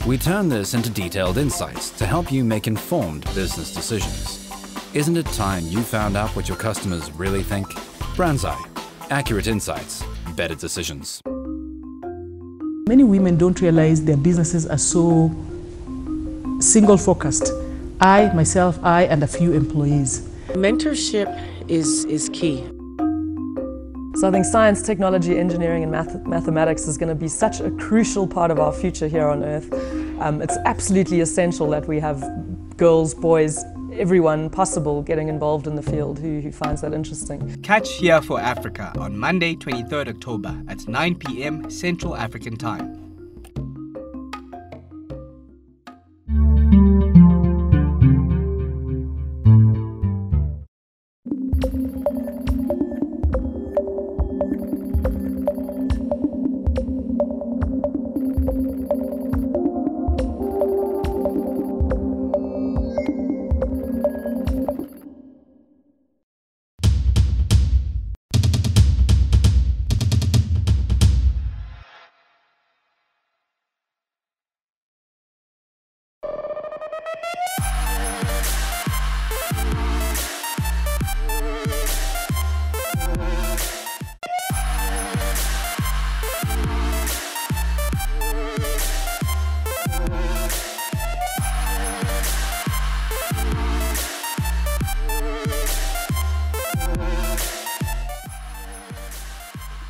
We turn this into detailed insights to help you make informed business decisions. Isn't it time you found out what your customers really think? BrandZeye. Accurate insights. Better decisions. Many women don't realize their businesses are so single-focused. I, and a few employees. Mentorship is key. So I think science, technology, engineering, and mathematics is going to be such a crucial part of our future here on Earth. It's absolutely essential that we have girls, boys, everyone possible getting involved in the field who finds that interesting. Catch Here for Africa on Monday, 23rd October at 9 p.m. Central African Time.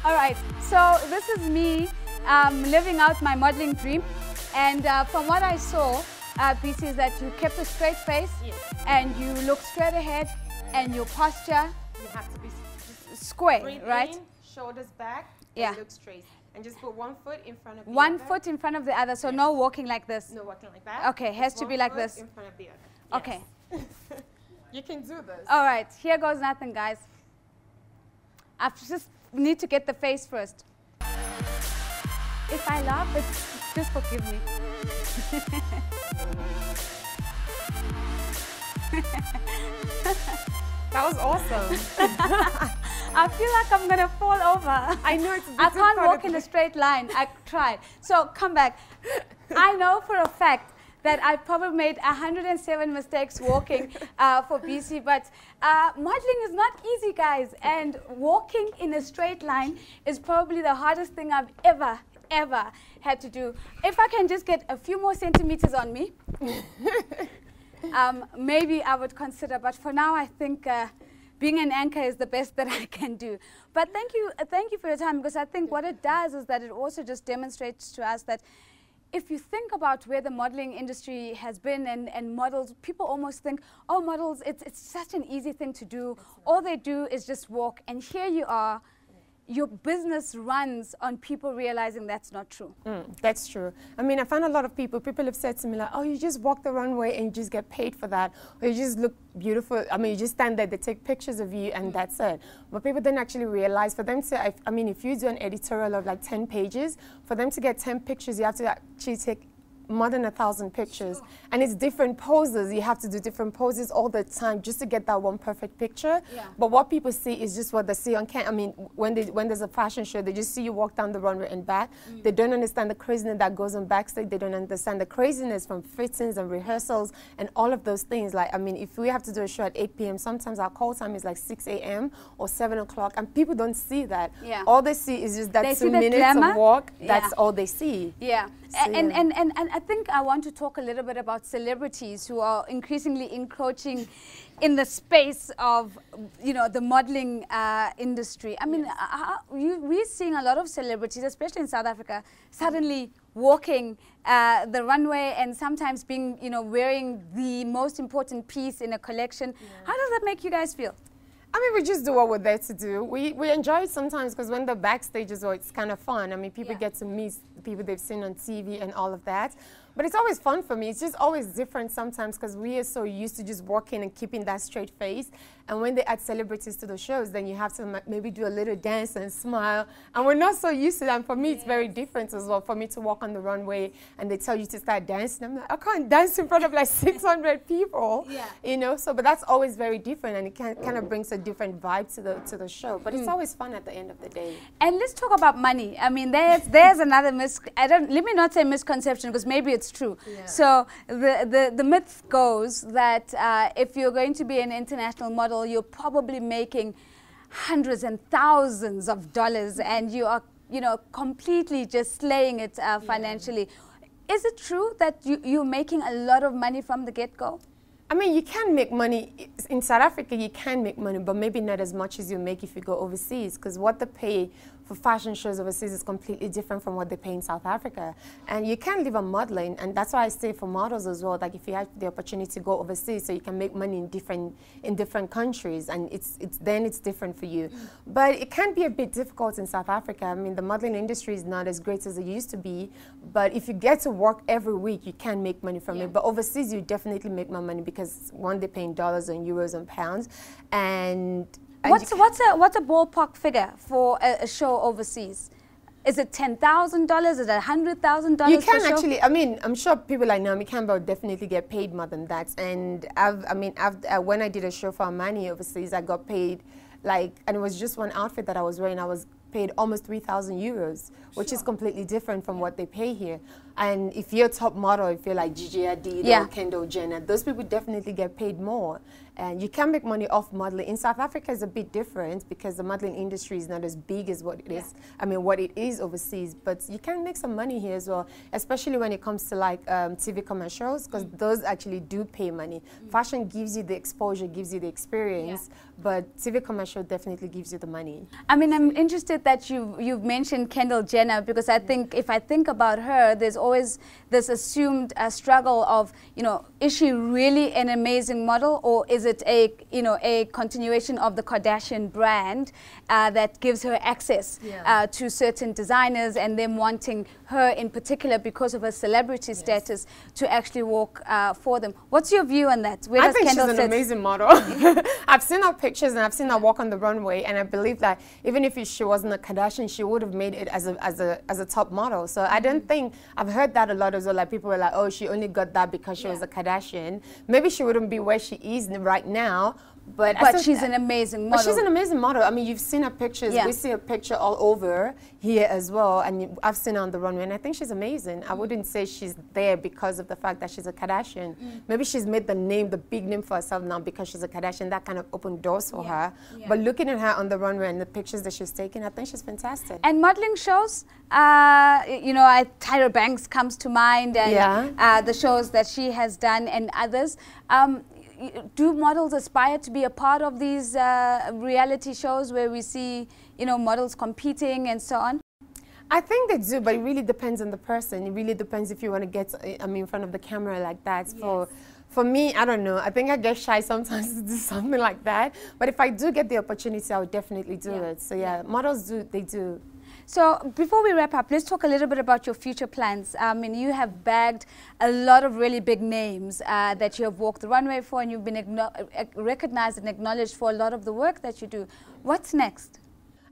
All right, so this is me living out my modeling dream. And from what I saw, BC, is that you kept a straight face, and you look straight ahead, and your posture, you have to be square, breathe right? In, shoulders back, and look straight. And just put one foot in front of the other. One foot in front of the other, so no walking like this. No walking like that. Okay, has to be like this. In front of the other. Okay. You can do this. All right, here goes nothing, guys. I just need to get the face first. If I laugh, just forgive me. That was awesome. I feel like I'm gonna fall over. I know it's. I can't walk in a straight line. I tried. So come back. I know for a fact that I probably made 107 mistakes walking for BC, but modeling is not easy, guys. And walking in a straight line is probably the hardest thing I've ever had to do. If I can just get a few more centimeters on me, maybe I would consider. But for now, I think being an anchor is the best that I can do. But thank you for your time, because I think what it does is that it also just demonstrates to us that if you think about where the modeling industry has been and models, people almost think, oh, models, it's such an easy thing to do. All they do is just walk. And here you are. Your business runs on people realizing that's not true. That's true. I mean, I find a lot of people have said to me like, oh, you just walk the runway and you just get paid for that. Or you just look beautiful. I mean, you just stand there, they take pictures of you and that's it. But people don't actually realize, for them to, I mean, if you do an editorial of like 10 pages, for them to get 10 pictures, you have to actually take more than 1,000 pictures. Sure. And it's different poses. You have to do different poses all the time just to get that one perfect picture. Yeah. But what people see is just what they see on camera. I mean, when there's a fashion show, they just see you walk down the runway and back. They don't understand the craziness that goes on backstage. They don't understand the craziness from fittings and rehearsals and all of those things. Like, I mean, if we have to do a show at 8 p.m., sometimes our call time is like 6 a.m. or 7 o'clock, and people don't see that. Yeah. All they see is just that 2 minutes of walk. That's all they see. Yeah. So, and I think I want to talk a little bit about celebrities who are increasingly encroaching in the space of, you know, the modeling industry. I mean, we're seeing a lot of celebrities, especially in South Africa, suddenly walking the runway and sometimes being, you know, wearing the most important piece in a collection. Yeah. How does that make you guys feel? I mean, we just do what we're there to do. We enjoy it sometimes because when the backstage is, it's kind of fun. I mean, people get to meet people they've seen on TV and all of that. But it's always fun for me. It's just always different sometimes because we are so used to just walking and keeping that straight face. And when they add celebrities to the shows, then you have to maybe do a little dance and smile. And we're not so used to that. And for me, it's very different as well. For me to walk on the runway and they tell you to start dancing, I'm like, I can't dance in front of like 600 people. Yeah. You know, so but that's always very different, and it kind of brings a different vibe to the show. But it's always fun at the end of the day. And let's talk about money. I mean, there's another let me not say misconception because maybe it's true. Yeah. So the myth goes that if you're going to be an international model, you're probably making hundreds and thousands of dollars, and you are, you know, completely just slaying it financially. Is it true that you're making a lot of money from the get-go? I mean, you can make money. In South Africa, you can make money, but maybe not as much as you make if you go overseas, because what they pay for fashion shows overseas is completely different from what they pay in South Africa. And you can live on modeling, and that's why I say for models as well, like if you have the opportunity to go overseas, so you can make money in different countries, and then it's different for you. But it can be a bit difficult in South Africa. I mean, the modeling industry is not as great as it used to be, but if you get to work every week, you can make money from it. But overseas, you definitely make more money because one, they're paying dollars and euros and pounds, and what's a ballpark figure for a show overseas? Is it $10,000? Is it $100,000? You can actually. I mean, I'm sure people like Naomi Campbell definitely get paid more than that. And when I did a show for Armani overseas, I got paid and it was just one outfit that I was wearing. I was paid almost 3,000 euros, which is completely different from what they pay here. And if you're a top model, if you're like Gigi Hadid Yeah. or Kendall Jenner, those people definitely get paid more. And you can make money off modeling. In South Africa, it's a bit different because the modeling industry is not as big as what it is. I mean, what it is overseas. But you can make some money here as well, especially when it comes to like TV commercials, because those actually do pay money. Fashion gives you the exposure, gives you the experience, but TV commercial definitely gives you the money. I mean, I'm interested that you've mentioned Kendall Jenner, because I think if I think about her, there's always this assumed struggle of, you know, is she really an amazing model, or is it a continuation of the Kardashian brand that gives her access to certain designers, and them wanting her in particular because of her celebrity status to actually walk for them. What's your view on that? Where I does think Kendall she's an sit? amazing model. I've seen her pictures and I've seen her walk on the runway, and I believe that even if she wasn't a Kardashian, she would have made it as a top model. So I don't think, I've heard that a lot as well, like people were like, oh, she only got that because she was a Kardashian. Maybe she wouldn't be where she is right now. But she's an amazing model. But she's an amazing model. I mean, you've seen her pictures. Yeah. We see her picture all over here as well. And I've seen her on the runway, and I think she's amazing. I wouldn't say she's there because of the fact that she's a Kardashian. Maybe she's made the big name for herself now because she's a Kardashian. That kind of opened doors for her. But looking at her on the runway and the pictures that she's taken, I think she's fantastic. And modeling shows, you know, Tyra Banks comes to mind, and the shows that she has done and others. Do models aspire to be a part of these reality shows where we see, you know, models competing and so on? I think they do, but it really depends on the person. It really depends if you want to get, in front of the camera like that. Yes. For me, I don't know. I think I get shy sometimes to do something like that. But if I do get the opportunity, I would definitely do it. So yeah, models do, they do. So before we wrap up, let's talk a little bit about your future plans. I mean, you have bagged a lot of really big names that you have walked the runway for, and you've been recognized and acknowledged for a lot of the work that you do. What's next?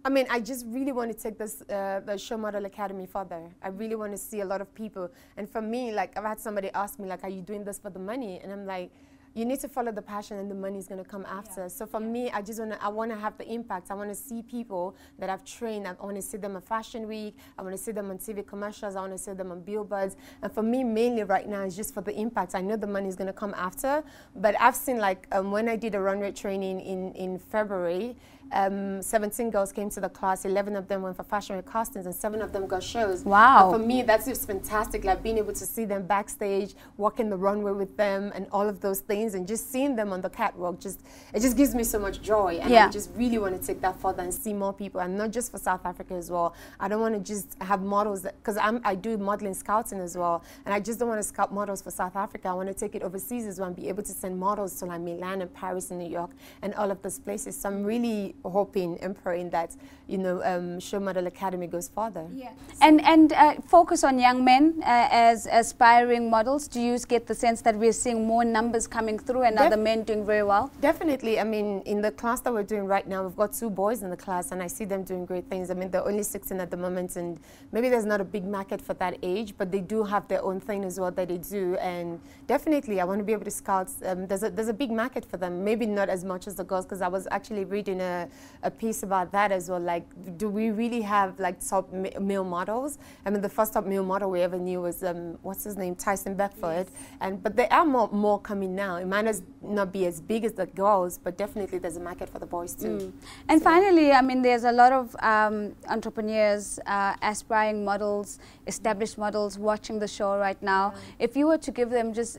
I mean, I just really want to take this, the Show Model Academy further. I really want to see a lot of people. And for me, like, I've had somebody ask me, like, are you doing this for the money? And I'm like, you need to follow the passion, and the money is going to come after. So for me, I want to have the impact. I want to see people that I've trained. I want to see them at Fashion Week. I want to see them on TV commercials. I want to see them on billboards. And for me, mainly right now, is just for the impact. I know the money is going to come after, but I've seen, like, when I did a runway training in February, 17 girls came to the class, 11 of them went for fashion week castings, and 7 of them got shows. Wow. And for me, that's just fantastic, like being able to see them backstage, walking the runway with them, and all of those things, and just seeing them on the catwalk, it just gives me so much joy. And I just really want to take that further and see more people, and not just for South Africa as well. I don't want to just have models, because I do modeling scouting as well, and I just don't want to scout models for South Africa. I want to take it overseas as well and be able to send models to like Milan and Paris and New York and all of those places. So I'm really hoping and praying that, you know, Show Model Academy goes further. Yeah. And focus on young men as aspiring models. Do you get the sense that we're seeing more numbers coming through and other men doing very well? Definitely. I mean, in the class that we're doing right now, we've got 2 boys in the class, and I see them doing great things. I mean, they're only 16 at the moment, and maybe there's not a big market for that age, but they do have their own thing as well that they do. And definitely, I want to be able to scout. There's a big market for them. Maybe not as much as the girls, because I was actually reading a piece about that as well. Like, do we really have like top male models? I mean, the first top male model we ever knew was what's his name, Tyson Beckford. Yes. But there are more coming now. It might not be as big as the girls, but definitely there's a market for the boys too. And finally, I mean, there's a lot of entrepreneurs, aspiring models, established models watching the show right now. If you were to give them just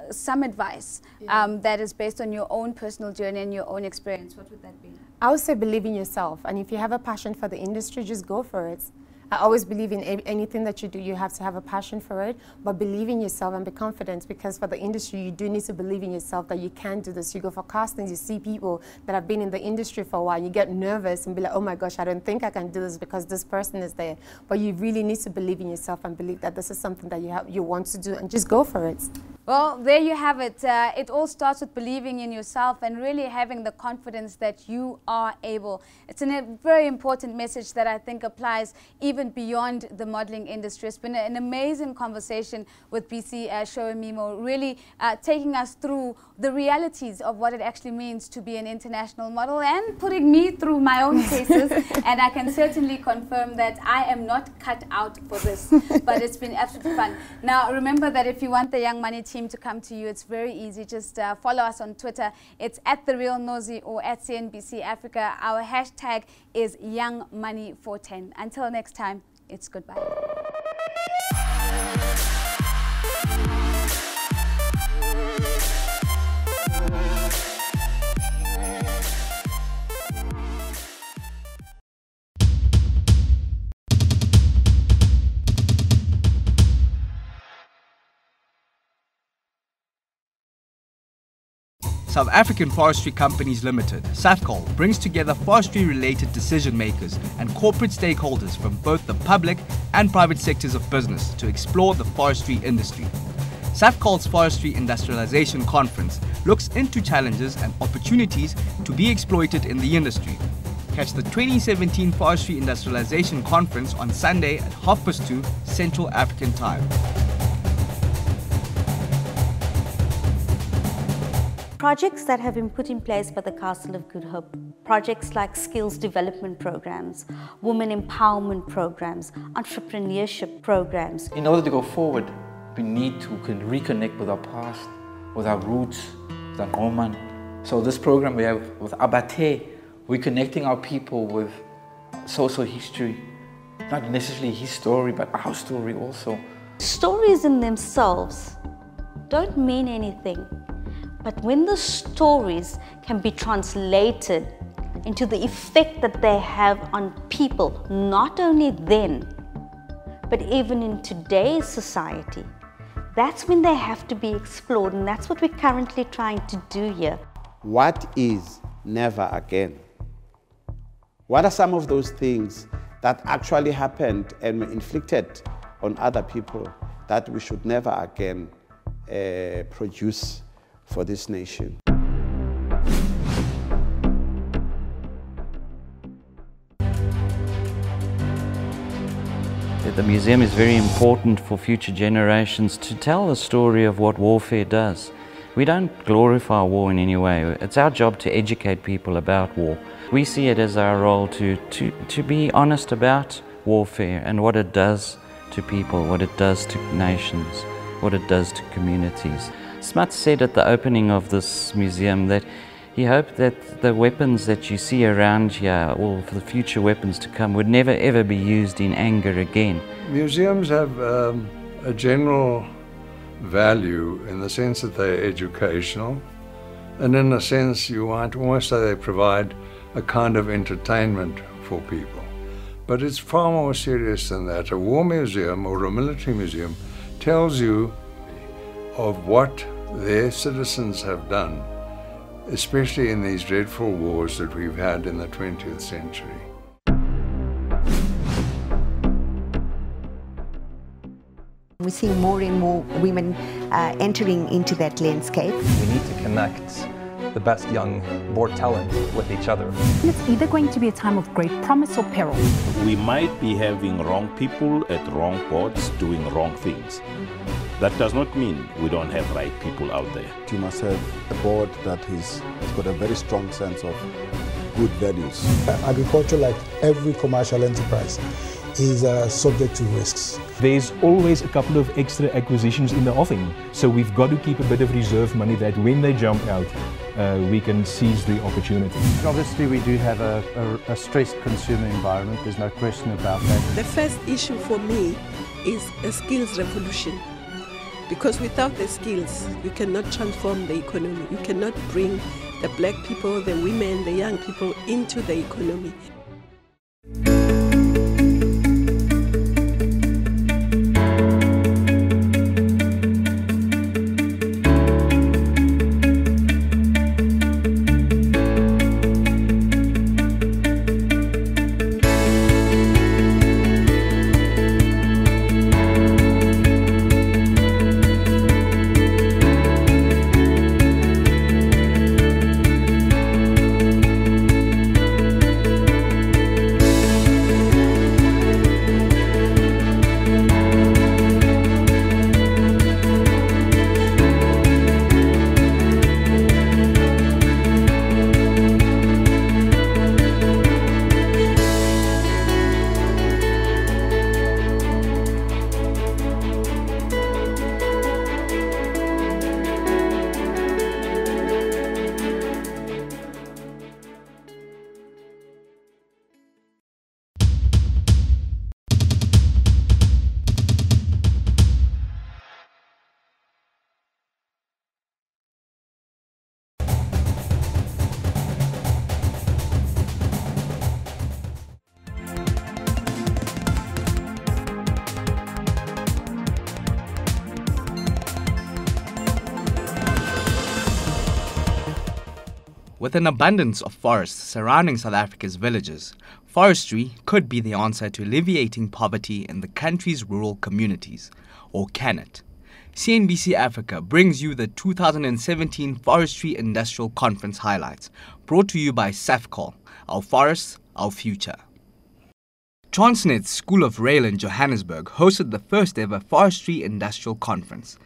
some advice that is based on your own personal journey and your own experience, what would that be? I would say believe in yourself, and if you have a passion for the industry, just go for it. I always believe in anything that you do, you have to have a passion for it, but believe in yourself and be confident, because for the industry, you do need to believe in yourself that you can do this. You go for castings, you see people that have been in the industry for a while, you get nervous and be like, oh my gosh, I don't think I can do this because this person is there. But you really need to believe in yourself and believe that this is something that you want to do, and just go for it. Well, there you have it. It all starts with believing in yourself and really having the confidence that you are able. It's a very important message that I think applies even beyond the modeling industry. It's been an amazing conversation with BC Shoemimo, really taking us through the realities of what it actually means to be an international model and putting me through my own cases. And I can certainly confirm that I am not cut out for this, but it's been absolutely fun. Now, remember that if you want the Young Money team to come to you, it's very easy. Just follow us on Twitter. It's @TheRealNozi or @CNBC Africa. Our hashtag is YoungMoney410. Until next time, it's goodbye. South African Forestry Companies Limited, SAFCOL, brings together forestry-related decision makers and corporate stakeholders from both the public and private sectors of business to explore the forestry industry. SAFCOL's Forestry Industrialization Conference looks into challenges and opportunities to be exploited in the industry. Catch the 2017 Forestry Industrialization Conference on Sunday at 2:30 Central African Time. Projects that have been put in place by the Castle of Good Hope, projects like skills development programs, women empowerment programs, entrepreneurship programs. In order to go forward, we need to reconnect with our past, with our roots, with our Roman. So this program we have with Abate, we're connecting our people with social history, not necessarily his story, but our story also. Stories in themselves don't mean anything. But when the stories can be translated into the effect that they have on people, not only then, but even in today's society, that's when they have to be explored, and that's what we're currently trying to do here. What is never again? What are some of those things that actually happened and were inflicted on other people that we should never again produce for this nation? The museum is very important for future generations to tell the story of what warfare does. We don't glorify war in any way. It's our job to educate people about war. We see it as our role to be honest about warfare and what it does to people, what it does to nations, what it does to communities. Smuts said at the opening of this museum that he hoped that the weapons that you see around here, or for the future weapons to come, would never ever be used in anger again. Museums have a general value in the sense that they're educational, and in a sense you might almost say they provide a kind of entertainment for people. But it's far more serious than that. A war museum or a military museum tells you of what their citizens have done, especially in these dreadful wars that we've had in the 20th century. We're seeing more and more women entering into that landscape. We need to connect the best young board talent with each other. It's either going to be a time of great promise or peril. We might be having wrong people at wrong boards doing wrong things. That does not mean we don't have right people out there. You must have a board that has got a very strong sense of good values. Agriculture, like every commercial enterprise, is subject to risks. There's always a couple of extra acquisitions in the offing, so we've got to keep a bit of reserve money that when they jump out, we can seize the opportunity. Obviously we do have a stressed consumer environment, there's no question about that. The first issue for me is a skills revolution. Because without the skills, you cannot transform the economy. You cannot bring the black people, the women, the young people into the economy. With an abundance of forests surrounding South Africa's villages, forestry could be the answer to alleviating poverty in the country's rural communities. Or can it? CNBC Africa brings you the 2017 Forestry Industrial Conference highlights, brought to you by SAFCOL, Our Forests, Our Future. Transnet's School of Rail in Johannesburg hosted the first ever Forestry Industrial Conference.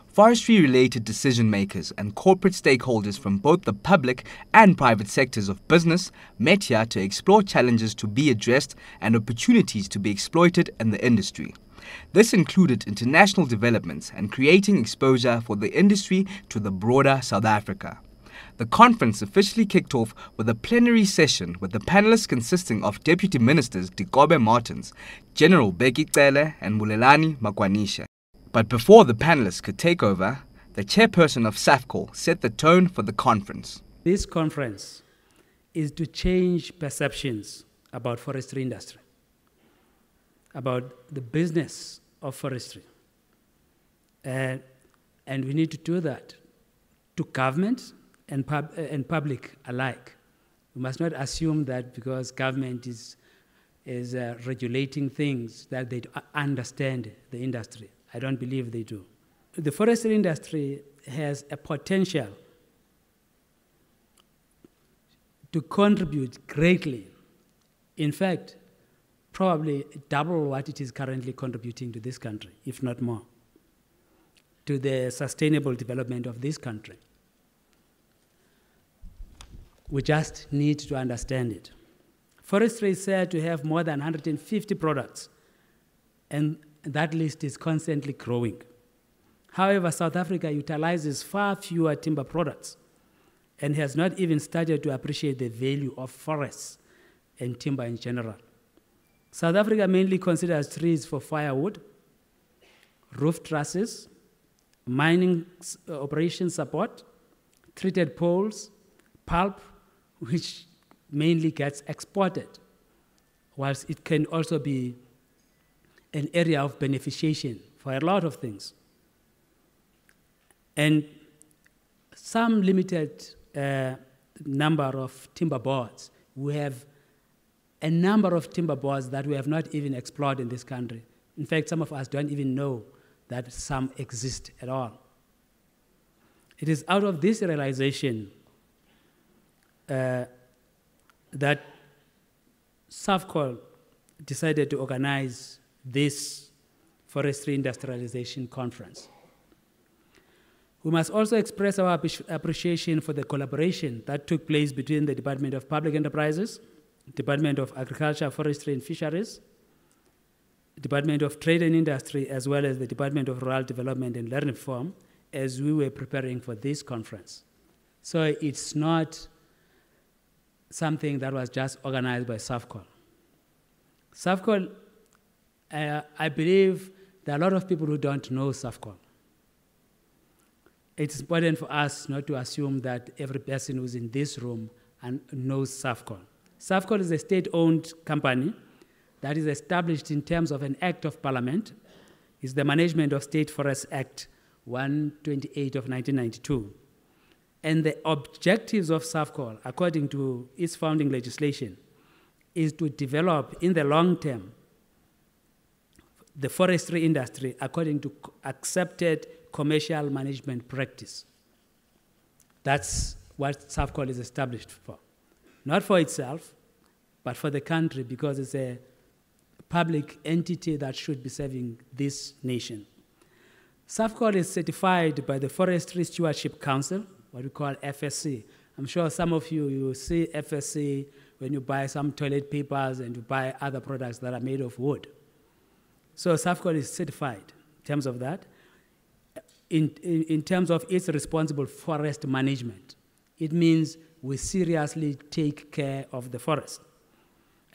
Forestry-related decision makers and corporate stakeholders from both the public and private sectors of business met here to explore challenges to be addressed and opportunities to be exploited in the industry. This included international developments and creating exposure for the industry to the broader South Africa. The conference officially kicked off with a plenary session with the panelists consisting of Deputy Ministers Dikobe Martins, General Bheki Cele and Mulelani Makwanisha. But before the panelists could take over, the chairperson of SAFCOL set the tone for the conference. This conference is to change perceptions about forestry industry, about the business of forestry. And we need to do that to government and public alike. We must not assume that because government is regulating things that they understand the industry. I don't believe they do. The forestry industry has a potential to contribute greatly. In fact, probably double what it is currently contributing to this country, if not more, to the sustainable development of this country. We just need to understand it. Forestry is said to have more than 150 products, and that list is constantly growing. However, South Africa utilizes far fewer timber products and has not even started to appreciate the value of forests and timber in general. South Africa mainly considers trees for firewood, roof trusses, mining operation support, treated poles, pulp, which mainly gets exported, whilst it can also be an area of beneficiation for a lot of things. And some limited number of timber boards. We have a number of timber boards that we have not even explored in this country. In fact, some of us don't even know that some exist at all. It is out of this realization that SAFCOL decided to organize this forestry industrialization conference. We must also express our appreciation for the collaboration that took place between the Department of Public Enterprises, Department of Agriculture, Forestry and Fisheries, Department of Trade and Industry, as well as the Department of Rural Development and Learning Reform, as we were preparing for this conference. So it's not something that was just organized by SAFCOL. SAFCOL, I believe there are a lot of people who don't know SAFCOL. It's important for us not to assume that every person who's in this room knows SAFCOL. SAFCOL is a state-owned company that is established in terms of an act of parliament. It's the Management of State Forests Act 128 of 1992. And the objectives of SAFCOL, according to its founding legislation, is to develop in the long term the forestry industry according to accepted commercial management practice. That's what SAFCOL is established for. Not for itself, but for the country, because it's a public entity that should be serving this nation. SAFCOL is certified by the Forestry Stewardship Council, what we call FSC. I'm sure some of you see FSC when you buy some toilet papers and you buy other products that are made of wood. So SAFCOL is certified in terms of that. In terms of its responsible forest management, it means we seriously take care of the forest.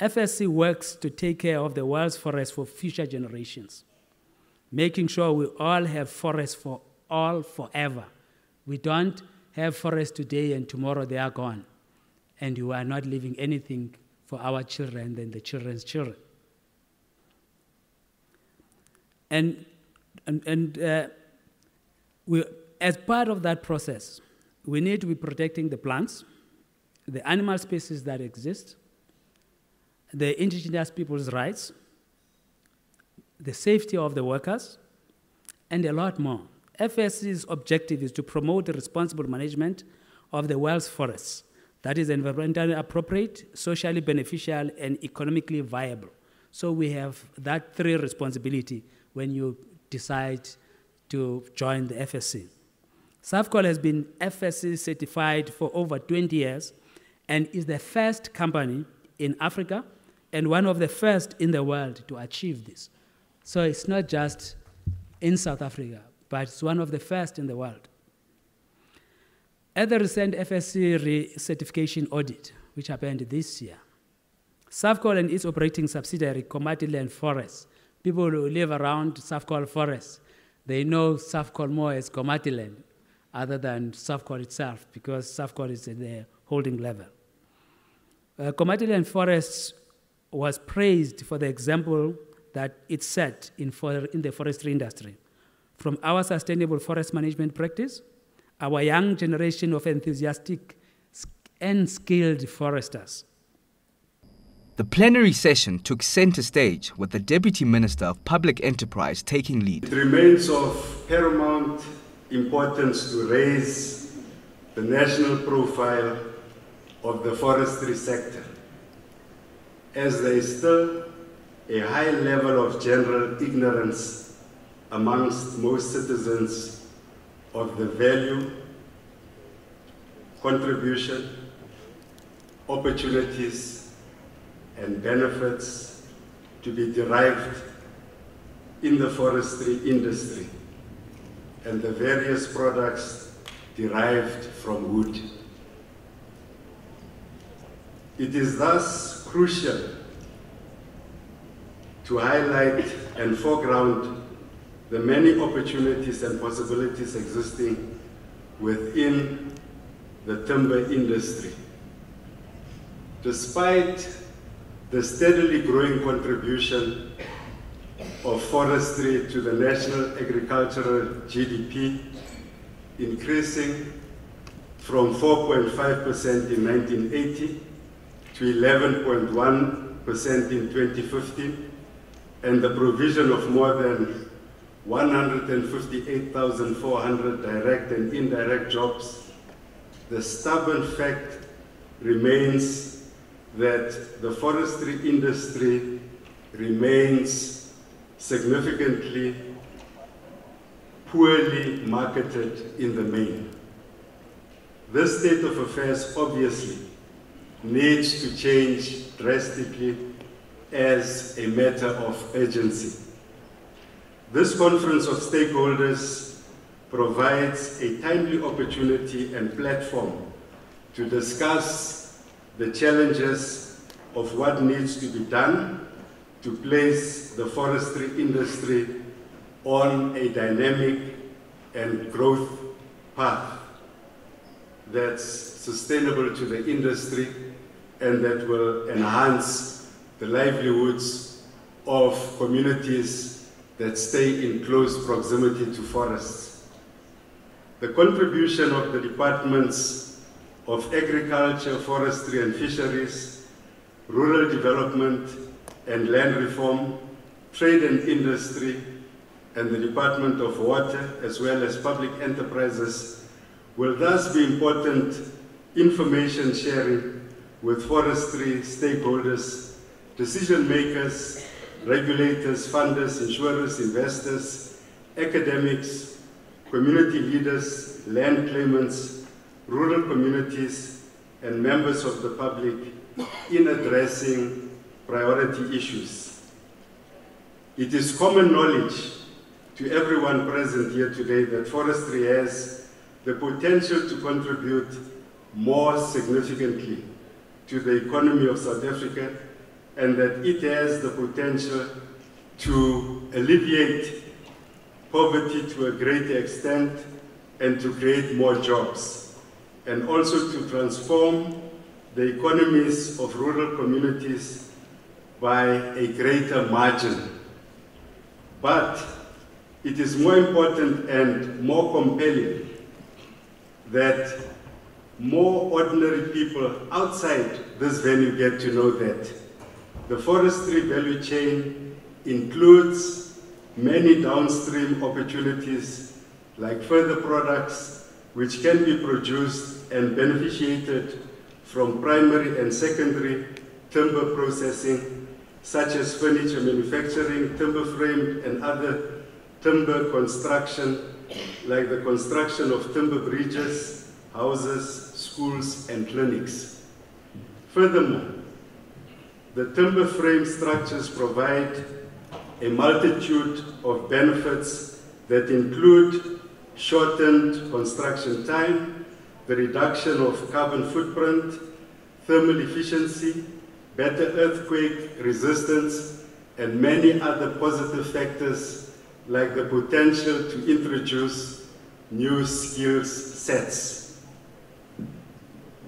FSC works to take care of the world's forests for future generations, making sure we all have forests for all forever. We don't have forests today and tomorrow they are gone, and you are not leaving anything for our children and the children's children. And we, as part of that process, we need to be protecting the plants, the animal species that exist, the indigenous people's rights, the safety of the workers, and a lot more. FSC's objective is to promote the responsible management of the world's forests that is environmentally appropriate, socially beneficial, and economically viable. So we have that three responsibility when you decide to join the FSC. SAFCOL has been FSC certified for over 20 years and is the first company in Africa and one of the first in the world to achieve this. So it's not just in South Africa, but it's one of the first in the world. At the recent FSC certification audit, which happened this year, SAFCOL and its operating subsidiary, Komatiland Forests, people who live around SAFCOL Forests, they know SAFCOL more as Komatiland other than SAFCOL itself, because SAFCOL is at the holding level. Komatiland Forests was praised for the example that it set in the forestry industry. From our sustainable forest management practice, our young generation of enthusiastic and skilled foresters. The plenary session took center stage with the Deputy Minister of Public Enterprise taking lead. It remains of paramount importance to raise the national profile of the forestry sector, as there is still a high level of general ignorance amongst most citizens of the value, contribution, opportunities, and benefits to be derived in the forestry industry and the various products derived from wood. It is thus crucial to highlight and foreground the many opportunities and possibilities existing within the timber industry. Despite the steadily growing contribution of forestry to the national agricultural GDP, increasing from 4.5% in 1980 to 11.1% in 2015, and the provision of more than 158,400 direct and indirect jobs, the stubborn fact remains that the forestry industry remains significantly poorly marketed in the main. This state of affairs obviously needs to change drastically as a matter of urgency. This conference of stakeholders provides a timely opportunity and platform to discuss the challenges of what needs to be done to place the forestry industry on a dynamic and growth path that's sustainable to the industry and that will enhance the livelihoods of communities that stay in close proximity to forests. The contribution of the departments of Agriculture, Forestry and Fisheries, Rural Development and Land Reform, Trade and Industry, and the Department of Water, as well as Public Enterprises, will thus be important information sharing with forestry stakeholders, decision makers, regulators, funders, insurers, investors, academics, community leaders, land claimants, rural communities, and members of the public in addressing priority issues. It is common knowledge to everyone present here today that forestry has the potential to contribute more significantly to the economy of South Africa, and that it has the potential to alleviate poverty to a greater extent and to create more jobs, and also to transform the economies of rural communities by a greater margin. But it is more important and more compelling that more ordinary people outside this venue get to know that the forestry value chain includes many downstream opportunities like further products which can be produced and beneficiated from primary and secondary timber processing, such as furniture manufacturing, timber framed and other timber construction, like the construction of timber bridges, houses, schools, and clinics. Furthermore, the timber frame structures provide a multitude of benefits that include shortened construction time, the reduction of carbon footprint, thermal efficiency, better earthquake resistance, and many other positive factors like the potential to introduce new skills sets.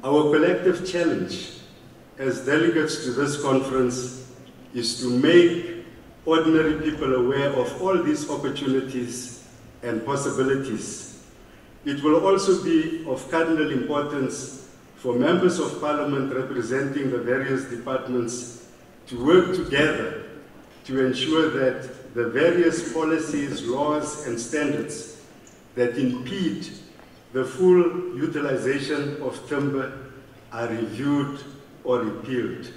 Our collective challenge as delegates to this conference is to make ordinary people aware of all these opportunities and possibilities. It will also be of cardinal importance for members of parliament representing the various departments to work together to ensure that the various policies, laws, and standards that impede the full utilization of timber are reviewed or repealed.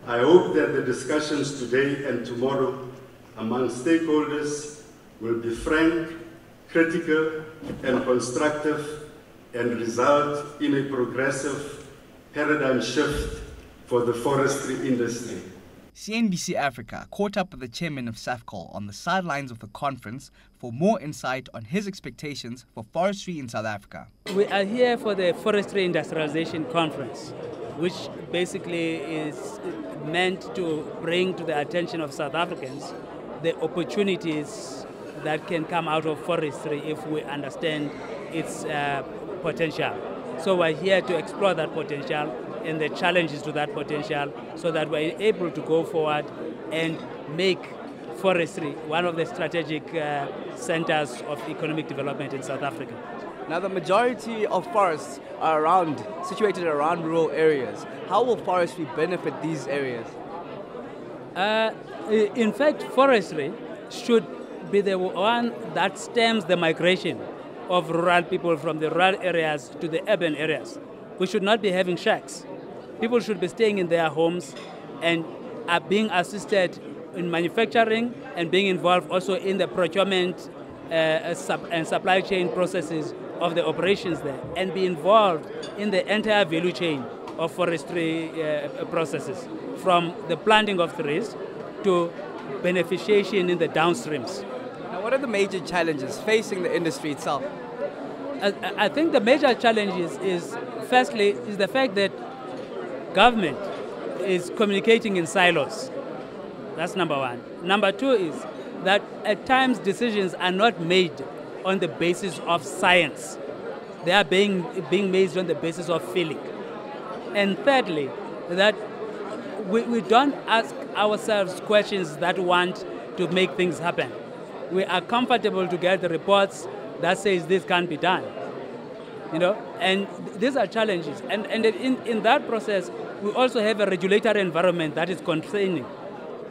I hope that the discussions today and tomorrow among stakeholders will be frank, critical, and constructive, and result in a progressive paradigm shift for the forestry industry. CNBC Africa caught up with the chairman of SAFCOL on the sidelines of the conference for more insight on his expectations for forestry in South Africa. We are here for the Forestry Industrialization Conference, which basically is meant to bring to the attention of South Africans the opportunities that can come out of forestry if we understand its potential. So we're here to explore that potential and the challenges to that potential so that we're able to go forward and make forestry one of the strategic centers of economic development in South Africa. Now, the majority of forests are situated around rural areas. How will forestry benefit these areas? In fact, forestry should be the one that stems the migration of rural people from the rural areas to the urban areas. We should not be having shacks. People should be staying in their homes and are being assisted in manufacturing and being involved also in the procurement and supply chain processes of the operations there, and be involved in the entire value chain of forestry processes, from the planting of trees to beneficiation in the downstreams. Now, what are the major challenges facing the industry itself? I think the major challenge is firstly, is the fact that government is communicating in silos. That's number one. Number two is that at times decisions are not made on the basis of science. They are being made on the basis of feeling. And thirdly, that we don't ask ourselves questions that want to make things happen. We are comfortable to get the reports that says this can't be done. And these are challenges. And in that process, we also have a regulatory environment that is constraining.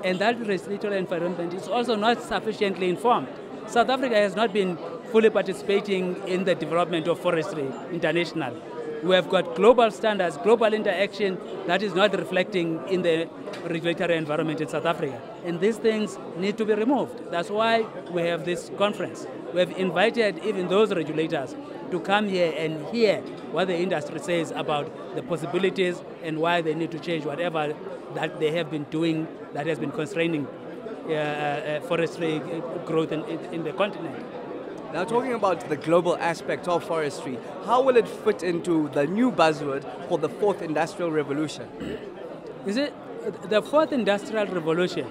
And that regulatory environment is also not sufficiently informed. South Africa has not been fully participating in the development of forestry internationally. We have got global standards, global interaction that is not reflecting in the regulatory environment in South Africa. And these things need to be removed. That's why we have this conference. We have invited even those regulators to come here and hear what the industry says about the possibilities and why they need to change whatever that they have been doing that has been constraining forestry growth in the continent. Now, talking about the global aspect of forestry, how will it fit into the new buzzword called the Fourth Industrial Revolution? You see, the Fourth Industrial Revolution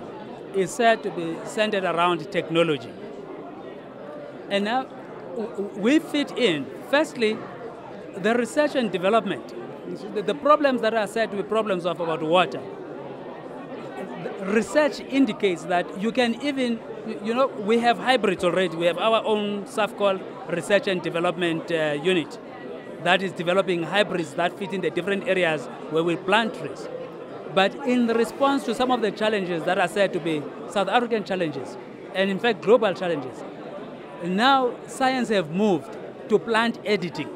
is said to be centered around technology. And now we fit in, firstly, the research and development. The problems that are said to be problems about water. Research indicates that you can even, we have hybrids already. We have our own SAFCOL Research and Development Unit. that is developing hybrids that fit in the different areas where we plant trees. But in response to some of the challenges that are said to be South African challenges, and in fact global challenges, now science have moved to plant editing.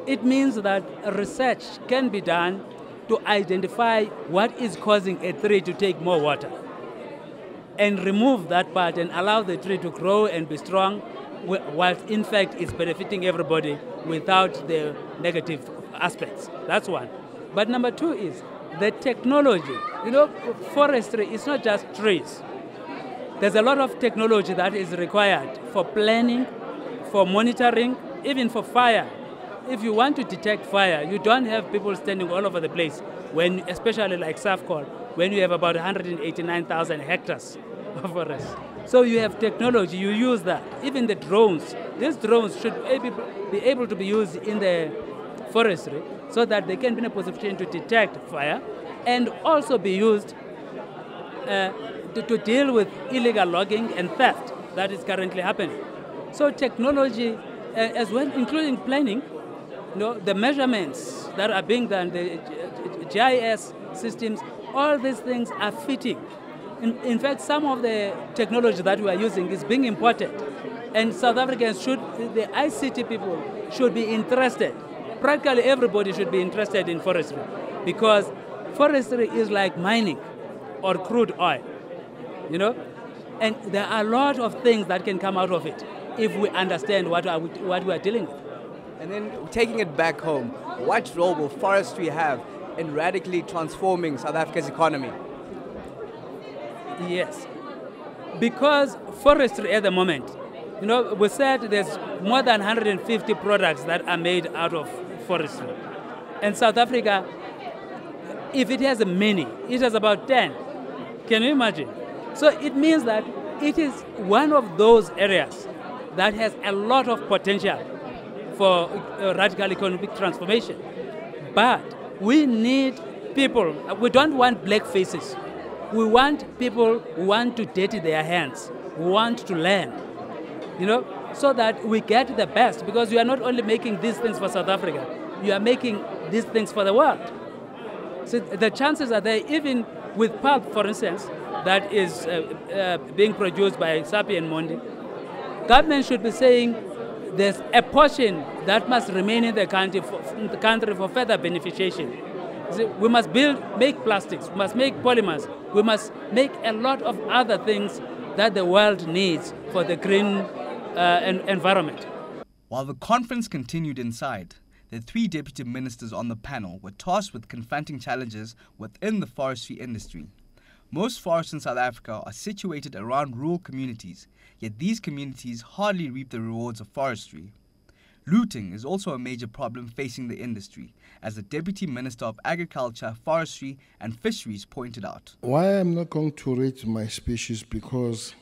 It means that research can be done to identify what is causing a tree to take more water and remove that part and allow the tree to grow and be strong, whilst in fact it's benefiting everybody without the negative aspects. That's one. But number two is the technology. You know, forestry is not just trees. There's a lot of technology that is required for planning, for monitoring, even for fire. If you want to detect fire, you don't have people standing all over the place, when, especially like SAFCOL, when you have about 189,000 hectares of forest. So you have technology, you use that. Even the drones, these drones should be able to be used in the forestry so that they can be in a position to detect fire and also be used to deal with illegal logging and theft that is currently happening. So technology as well, including planning, you know, the measurements that are being done, the GIS systems, all these things are fitting. In fact, some of the technology that we are using is being imported. And South Africans should, the ICT people should be interested. Practically everybody should be interested in forestry, because forestry is like mining or crude oil, you know? And there are a lot of things that can come out of it if we understand what we are dealing with. And then taking it back home, what role will forestry have in radically transforming South Africa's economy? Yes, because forestry at the moment, you know, we said there's more than 150 products that are made out of forestry. And South Africa, if it has many, it has about 10. Can you imagine? So it means that it is one of those areas that has a lot of potential for radical economic transformation. But we need people, we don't want black faces. We want people who want to dirty their hands, who want to learn, you know, so that we get the best, because you are not only making these things for South Africa, you are making these things for the world. So the chances are there, even with pulp, for instance, that is being produced by Sapi and Mondi. Government should be saying there's a portion that must remain in the country for further beneficiation. We must make plastics, we must make polymers, we must make a lot of other things that the world needs for the green environment. While the conference continued inside, the 3 deputy ministers on the panel were tasked with confronting challenges within the forestry industry. Most forests in South Africa are situated around rural communities, yet these communities hardly reap the rewards of forestry. Looting is also a major problem facing the industry, as the Deputy Minister of Agriculture, Forestry and Fisheries pointed out. Why I'm not going to rate my species, because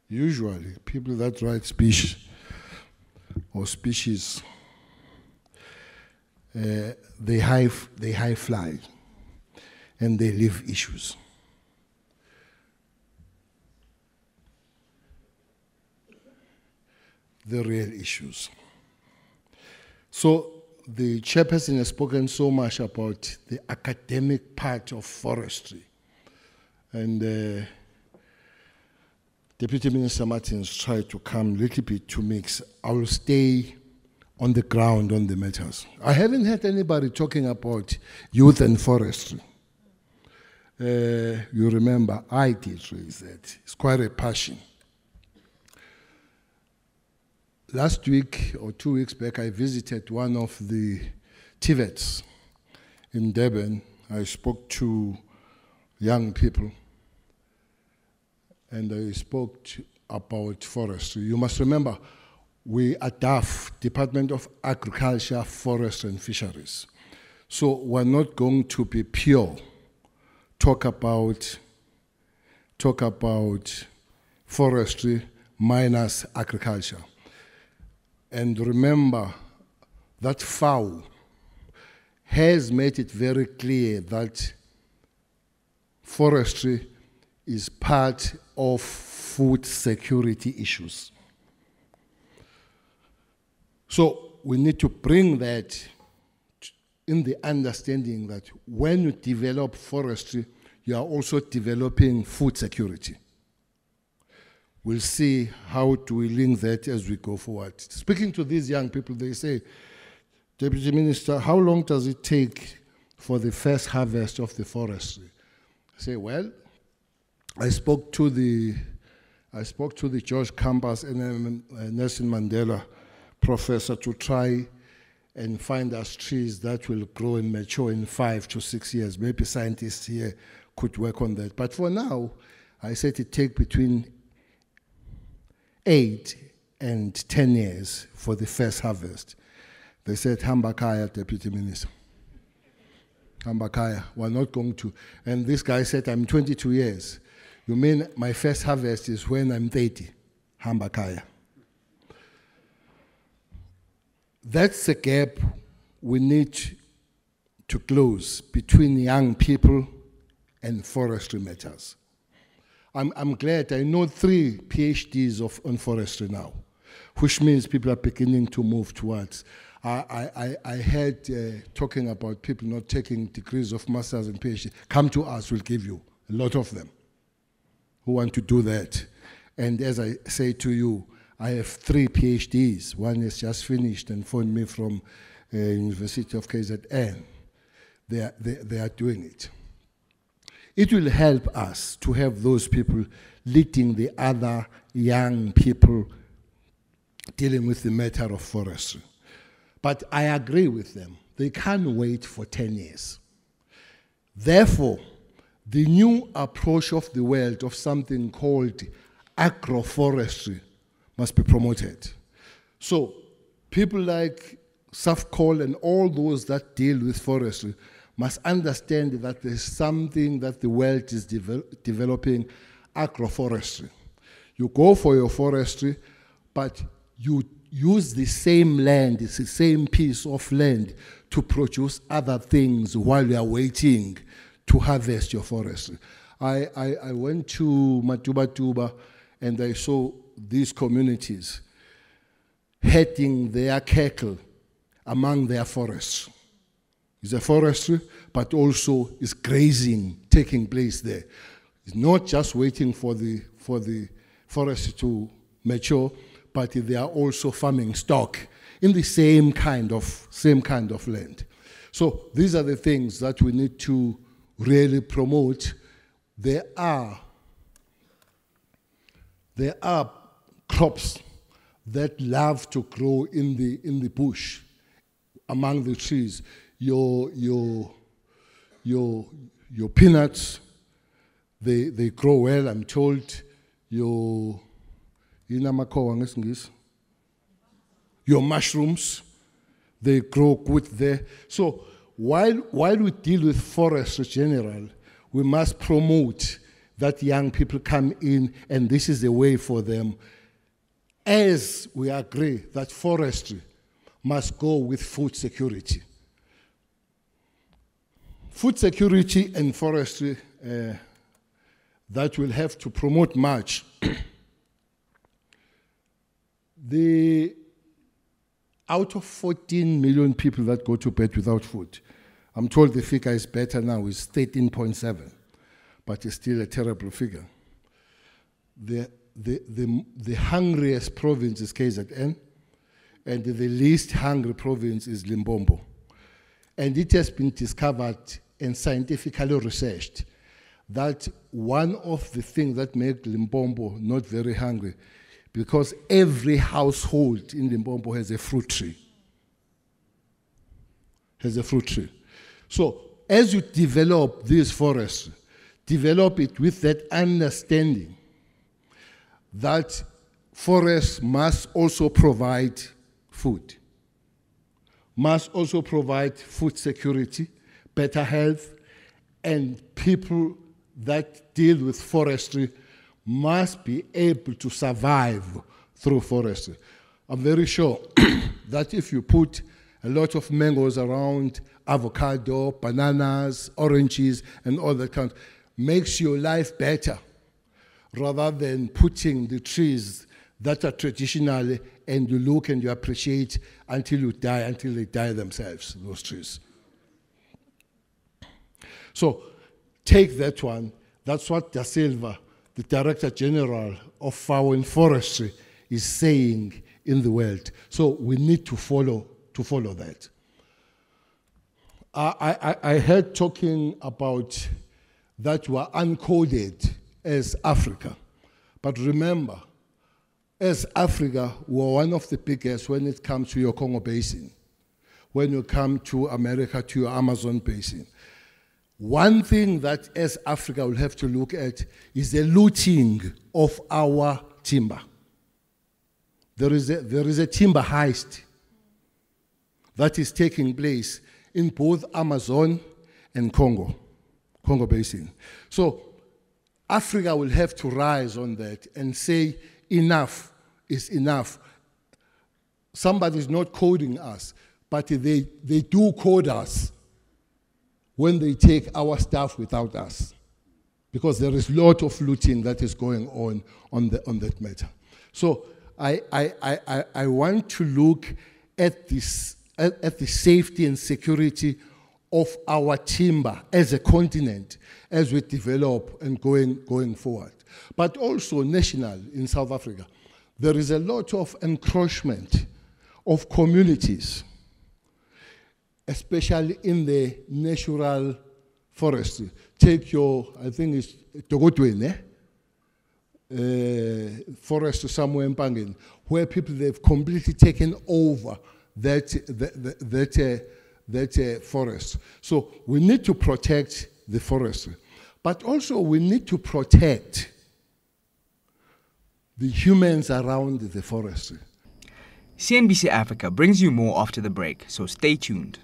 usually people that write species they high fly and they leave issues. The real issues. So the chairperson has spoken so much about the academic part of forestry. And Deputy Minister Martins tried to come a little bit to mix. I will stay on the ground on the matters. I haven't heard anybody talking about youth and forestry. You remember, I did raise that. It's quite a passion. Last week or 2 weeks back, I visited one of the TVETs in Durban. I spoke to young people, and I spoke about forestry. You must remember, we are DAF, Department of Agriculture, Forest and Fisheries. So we're not going to be pure, talk about forestry minus agriculture. And remember that FAO has made it very clear that forestry is part of food security issues. So we need to bring that in the understanding that when you develop forestry, you are also developing food security. We'll see how do we link that as we go forward. Speaking to these young people, they say, Deputy Minister, how long does it take for the first harvest of the forestry? I say, well, I spoke to the George campus and Nelson Mandela professor to try and find us trees that will grow and mature in 5 to 6 years. Maybe scientists here could work on that. But for now, I said it take between 8 and 10 years for the first harvest. They said, Hambakaya, Deputy Minister. Hambakaya, we're not going to. And this guy said, I'm 22 years. You mean my first harvest is when I'm 30? Hambakaya. That's the gap we need to close between young people and forestry matters. I'm glad I know 3 PhDs on forestry now, which means people are beginning to move towards. I heard talking about people not taking degrees of masters and PhD. Come to us, we'll give you a lot of them who want to do that. And as I say to you, I have 3 PhDs. One is just finished and phoned me from University of KZN. They are doing it. It will help us to have those people leading the other young people dealing with the matter of forestry. But I agree with them. They can't wait for 10 years. Therefore, the new approach of the world of something called agroforestry must be promoted. So people like SAFCOL and all those that deal with forestry must understand that there's something that the world is developing, agroforestry. You go for your forestry, but you use the same land, it's the same piece of land to produce other things while you are waiting to harvest your forestry. I went to Matubatuba and I saw these communities heading their cattle among their forests. It's a forestry, but also is grazing taking place there. It's not just waiting for the forest to mature, but they are also farming stock in the same kind of land. So these are the things that we need to really promote. There are crops that love to grow in the bush, among the trees. Your peanuts, they grow well, I'm told. Your mushrooms, they grow good there. So while we deal with forestry in general, we must promote that young people come in, and this is the way for them, as we agree that forestry must go with food security. Food security and forestry, that will have to promote much. Out of 14 million people that go to bed without food, I'm told the figure is better now, it's 13.7, but it's still a terrible figure. The hungriest province is KZN, and the least hungry province is Limpopo. And it has been discovered and scientifically researched that one of the things that make Limpopo not very hungry, because every household in Limpopo has a fruit tree. So as you develop these forests, develop it with that understanding that forests must also provide food, must also provide food security, better health, and people that deal with forestry must be able to survive through forestry. I'm very sure that if you put a lot of mangoes around, avocado, bananas, oranges, and all that kind, makes your life better, rather than putting the trees that are traditional and you look and you appreciate until you die, until they die themselves, those trees. So take that one. That's what Da Silva, the Director General of FAO and Forestry, is saying in the world. So we need to follow that. I heard talking about that we are uncoded as Africa. But remember, as Africa, we are one of the biggest when it comes to your Congo Basin, when you come to America, to your Amazon Basin. One thing that as Africa will have to look at is the looting of our timber. There is a timber heist that is taking place in both Amazon and Congo Basin. So Africa will have to rise on that and say enough is enough. Somebody's not coding us, but they do code us when they take our stuff without us, because there is a lot of looting that is going on that matter. So I want to look at this, at the safety and security of our timber as a continent as we develop and going forward. But also national in South Africa, there is a lot of encroachment of communities, especially in the natural forestry. Take your, I think it's Togotwene, forest somewhere in Pangin, where people, they've completely taken over that forest. So we need to protect the forest, but also we need to protect the humans around the forest. CNBC Africa brings you more after the break, so stay tuned.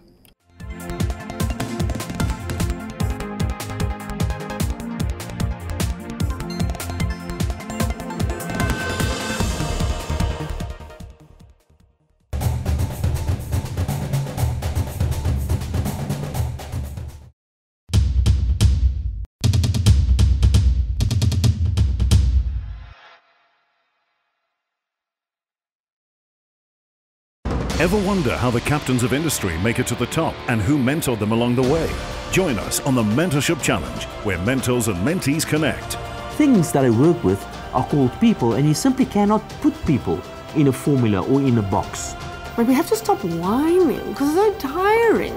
Ever wonder how the captains of industry make it to the top and who mentored them along the way? Join us on the Mentorship Challenge, where mentors and mentees connect. Things that I work with are called people, and you simply cannot put people in a formula or in a box. But we have to stop whining, because it's so tiring.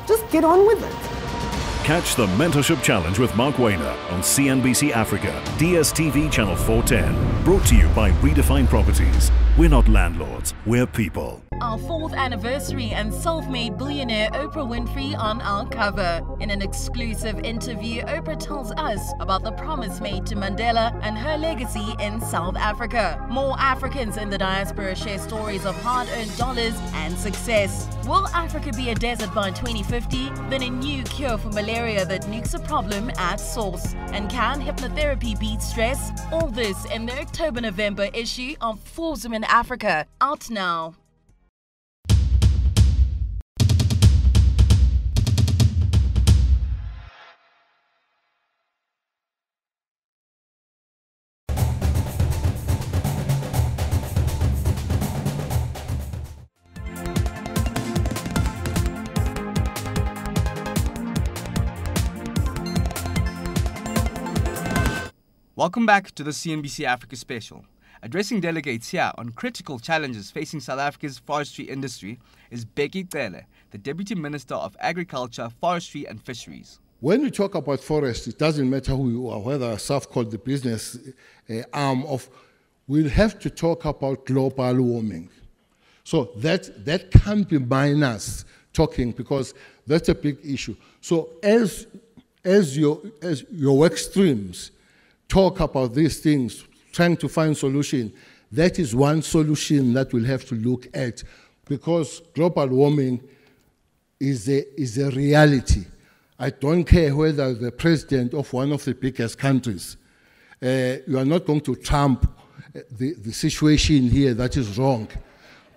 Just get on with it. Catch the Mentorship Challenge with Mark Wayner on CNBC Africa, DSTV Channel 410. Brought to you by Redefine Properties. We're not landlords, we're people. Our 4th anniversary and self-made billionaire Oprah Winfrey on our cover. In an exclusive interview, Oprah tells us about the promise made to Mandela and her legacy in South Africa. More Africans in the diaspora share stories of hard-earned dollars and success. Will Africa be a desert by 2050? Then a new cure for malaria that nukes a problem at source. And can hypnotherapy beat stress? All this in the October-November issue of Forbes Women Africa, out now. Welcome back to the CNBC Africa special. Addressing delegates here on critical challenges facing South Africa's forestry industry is Becky Cele, the Deputy Minister of Agriculture, Forestry and Fisheries. When we talk about forest, it doesn't matter who you are, whether SAFCOL, the business arm of, we'll have to talk about global warming. So that can't be minus talking, because that's a big issue. So as your work streams talk about these things, trying to find solution, that is one solution that we'll have to look at, because global warming is a reality. I don't care whether the president of one of the biggest countries, you are not going to trump the situation here that is wrong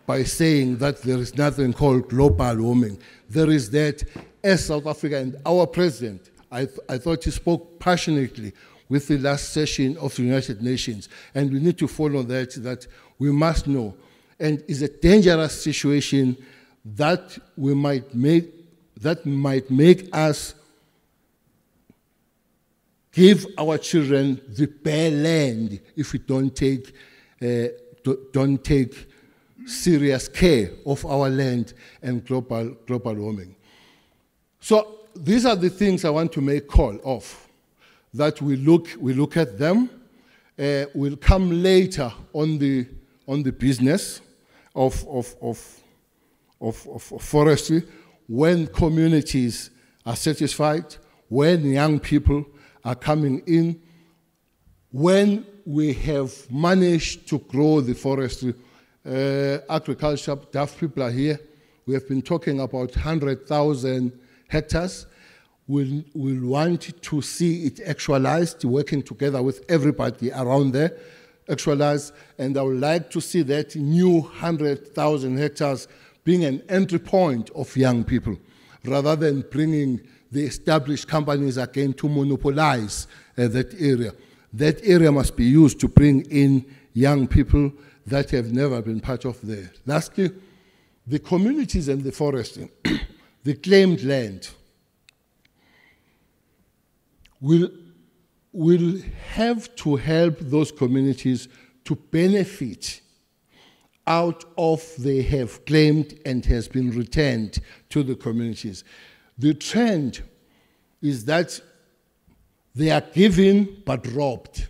by saying that there is nothing called global warming. There is that. As South Africa and our president, I thought he spoke passionately with the last session of the United Nations, and we need to follow that we must know. And it's a dangerous situation that might make us give our children the bare land if we don't take serious care of our land and global warming. So these are the things I want to make call of, that we look at them. We'll come later on the business of forestry, when communities are satisfied, when young people are coming in, when we have managed to grow the forestry. Agriculture, DAF people are here. We have been talking about 100,000 hectares. We'll want to see it actualized, working together with everybody around there, actualized. And I would like to see that new 100,000 hectares being an entry point of young people, rather than bringing the established companies again to monopolize that area. That area must be used to bring in young people that have never been part of there. Lastly, the communities and the forestry, the claimed land, will have to help those communities to benefit out of they have claimed and has been returned to the communities. The trend is that they are given but robbed.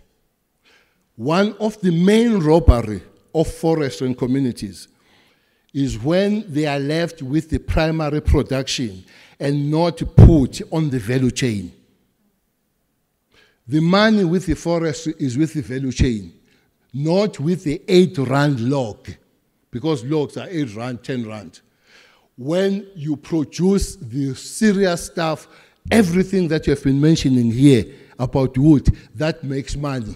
One of the main robbery of forest and communities is when they are left with the primary production and not put on the value chain. The money with the forest is with the value chain, not with the 8 rand log, because logs are 8 rand, 10 rand. When you produce the serious stuff, everything that you have been mentioning here about wood, that makes money.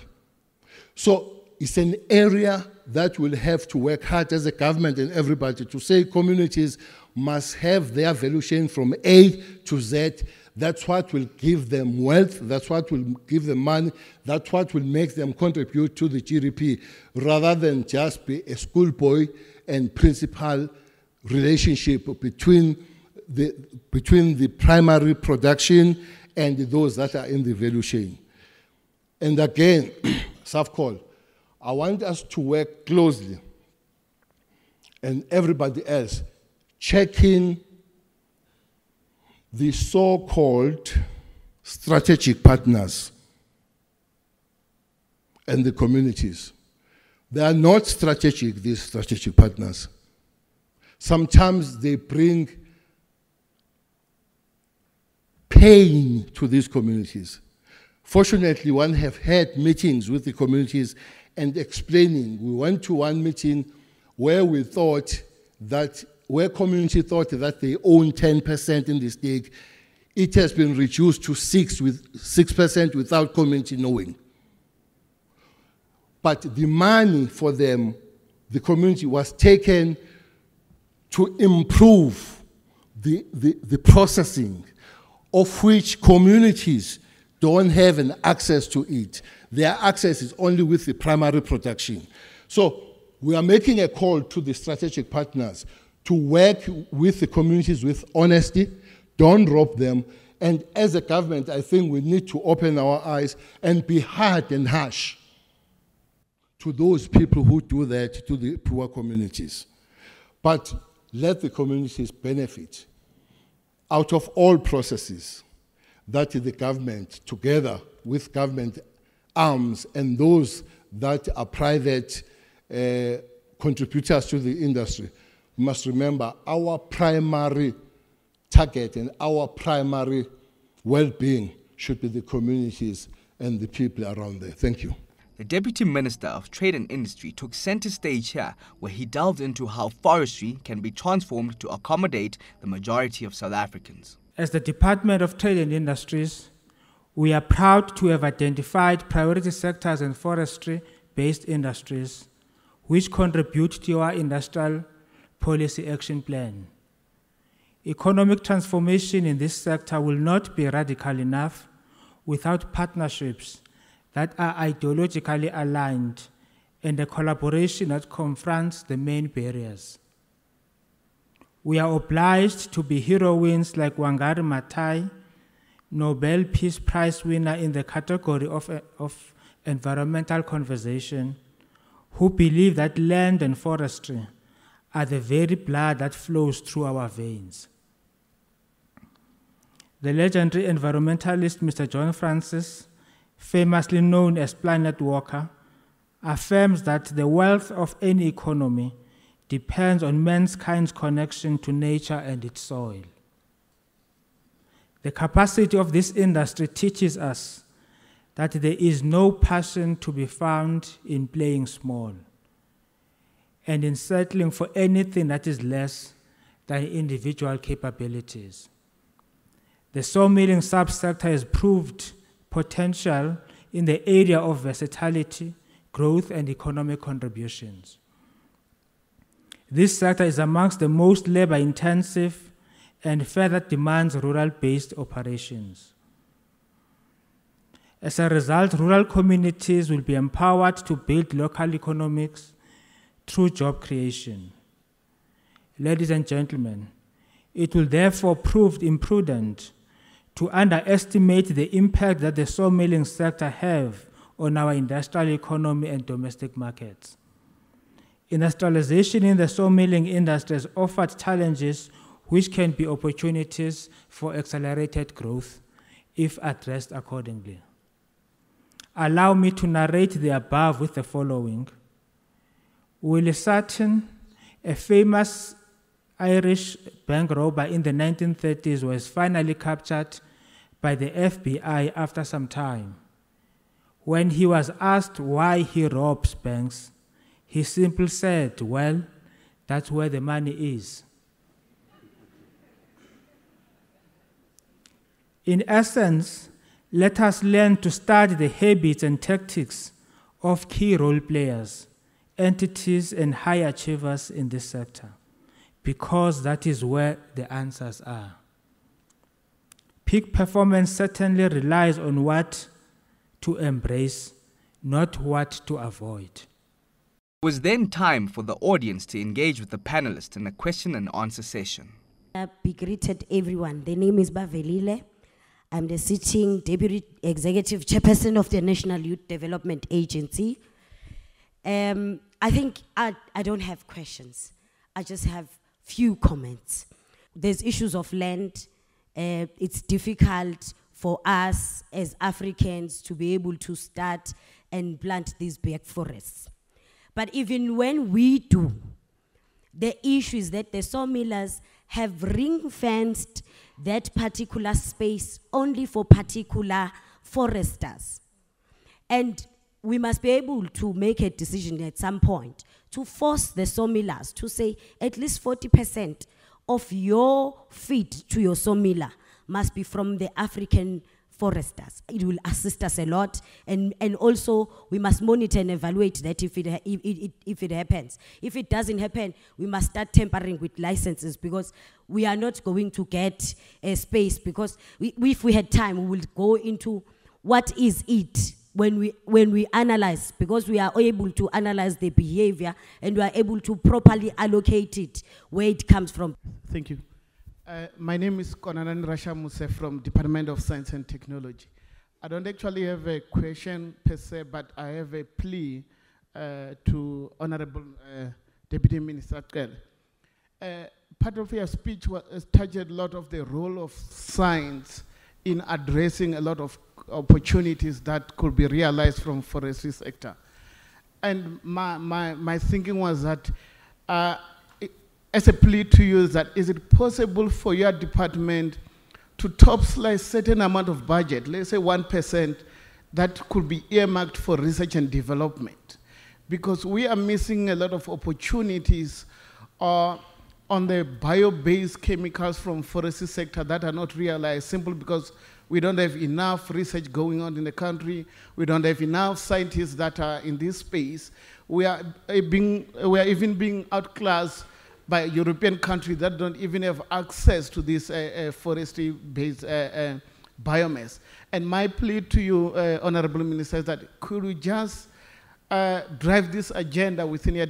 So it's an area that will have to work hard as a government and everybody to say communities must have their value chain from A to Z. That's what will give them wealth, that's what will give them money, that's what will make them contribute to the GDP, rather than just be a schoolboy and principal relationship between the primary production and those that are in the value chain. And again, SAFCOL, I want us to work closely, and everybody else, checking the so-called strategic partners and the communities. They are not strategic, these strategic partners. Sometimes they bring pain to these communities. Fortunately, one have had meetings with the communities and explaining. We went to one meeting where we thought that, where community thought that they own 10% in the stake, it has been reduced to 6% without community knowing. But the money for them, the community, was taken to improve the processing, of which communities don't have an access to it. Their access is only with the primary production. So we are making a call to the strategic partners to work with the communities with honesty, don't rob them, and as a government, I think we need to open our eyes and be hard and harsh to those people who do that to the poor communities. But let the communities benefit out of all processes that the government, together with government arms and those that are private contributors to the industry, we must remember our primary target and our primary well-being should be the communities and the people around there. Thank you. The Deputy Minister of Trade and Industry took center stage here, where he delved into how forestry can be transformed to accommodate the majority of South Africans. As the Department of Trade and Industries, we are proud to have identified priority sectors and forestry-based industries which contribute to our industrial policy action plan. Economic transformation in this sector will not be radical enough without partnerships that are ideologically aligned and a collaboration that confronts the main barriers. We are obliged to be heroines like Wangari Maathai, Nobel Peace Prize winner in the category of environmental conservation, who believe that land and forestry are the very blood that flows through our veins. The legendary environmentalist Mr. John Francis, famously known as Planet Walker, affirms that the wealth of any economy depends on mankind's connection to nature and its soil. The capacity of this industry teaches us that there is no passion to be found in playing small and in settling for anything that is less than individual capabilities. The sawmilling subsector has proved potential in the area of versatility, growth, and economic contributions. This sector is amongst the most labor-intensive and further demands rural-based operations. As a result, rural communities will be empowered to build local economics through job creation. Ladies and gentlemen, it will therefore prove imprudent to underestimate the impact that the sawmilling sector have on our industrial economy and domestic markets. Industrialization in the sawmilling industry has offered challenges which can be opportunities for accelerated growth if addressed accordingly. Allow me to narrate the above with the following. Willie Sutton, a famous Irish bank robber in the 1930s, was finally captured by the FBI after some time. When he was asked why he robs banks, he simply said, "Well, that's where the money is." In essence, let us learn to study the habits and tactics of key role players, entities, and high achievers in this sector, because that is where the answers are. Peak performance certainly relies on what to embrace, not what to avoid. It was then time for the audience to engage with the panelists in a question and answer session. Be greeted everyone. The name is Bavelile. I'm the sitting Deputy Executive Chairperson of the National Youth Development Agency. I think I don't have questions. I just have few comments. There's issues of land. It's difficult for us as Africans to be able to start and plant these big forests. But even when we do, the issue is that the sawmillers have ring-fenced that particular space only for particular foresters. And we must be able to make a decision at some point to force the sawmillers to say at least 40% of your feed to your sawmiller must be from the African foresters. It will assist us a lot, and also we must monitor and evaluate that if it happens. If it doesn't happen, we must start tampering with licenses, because we are not going to get a space, because if we had time, we will go into what is it when we analyze, because we are able to analyze the behavior and we are able to properly allocate it where it comes from. Thank you. My name is Konanan Rasha Muse from Department of Science and Technology. I don't actually have a question per se, but I have a plea to Honorable Deputy Minister Kel. Part of your speech touched a lot of the role of science in addressing a lot of opportunities that could be realized from forestry sector. And my thinking was that as a plea to you, is that is it possible for your department to top-slice certain amount of budget, let's say 1%, that could be earmarked for research and development? Because we are missing a lot of opportunities on the bio-based chemicals from forestry sector that are not realized simply because we don't have enough research going on in the country. We don't have enough scientists that are in this space. We are even being outclassed by European countries that don't even have access to this forestry-based biomass. And my plea to you, Honorable Minister, is that could we just drive this agenda within your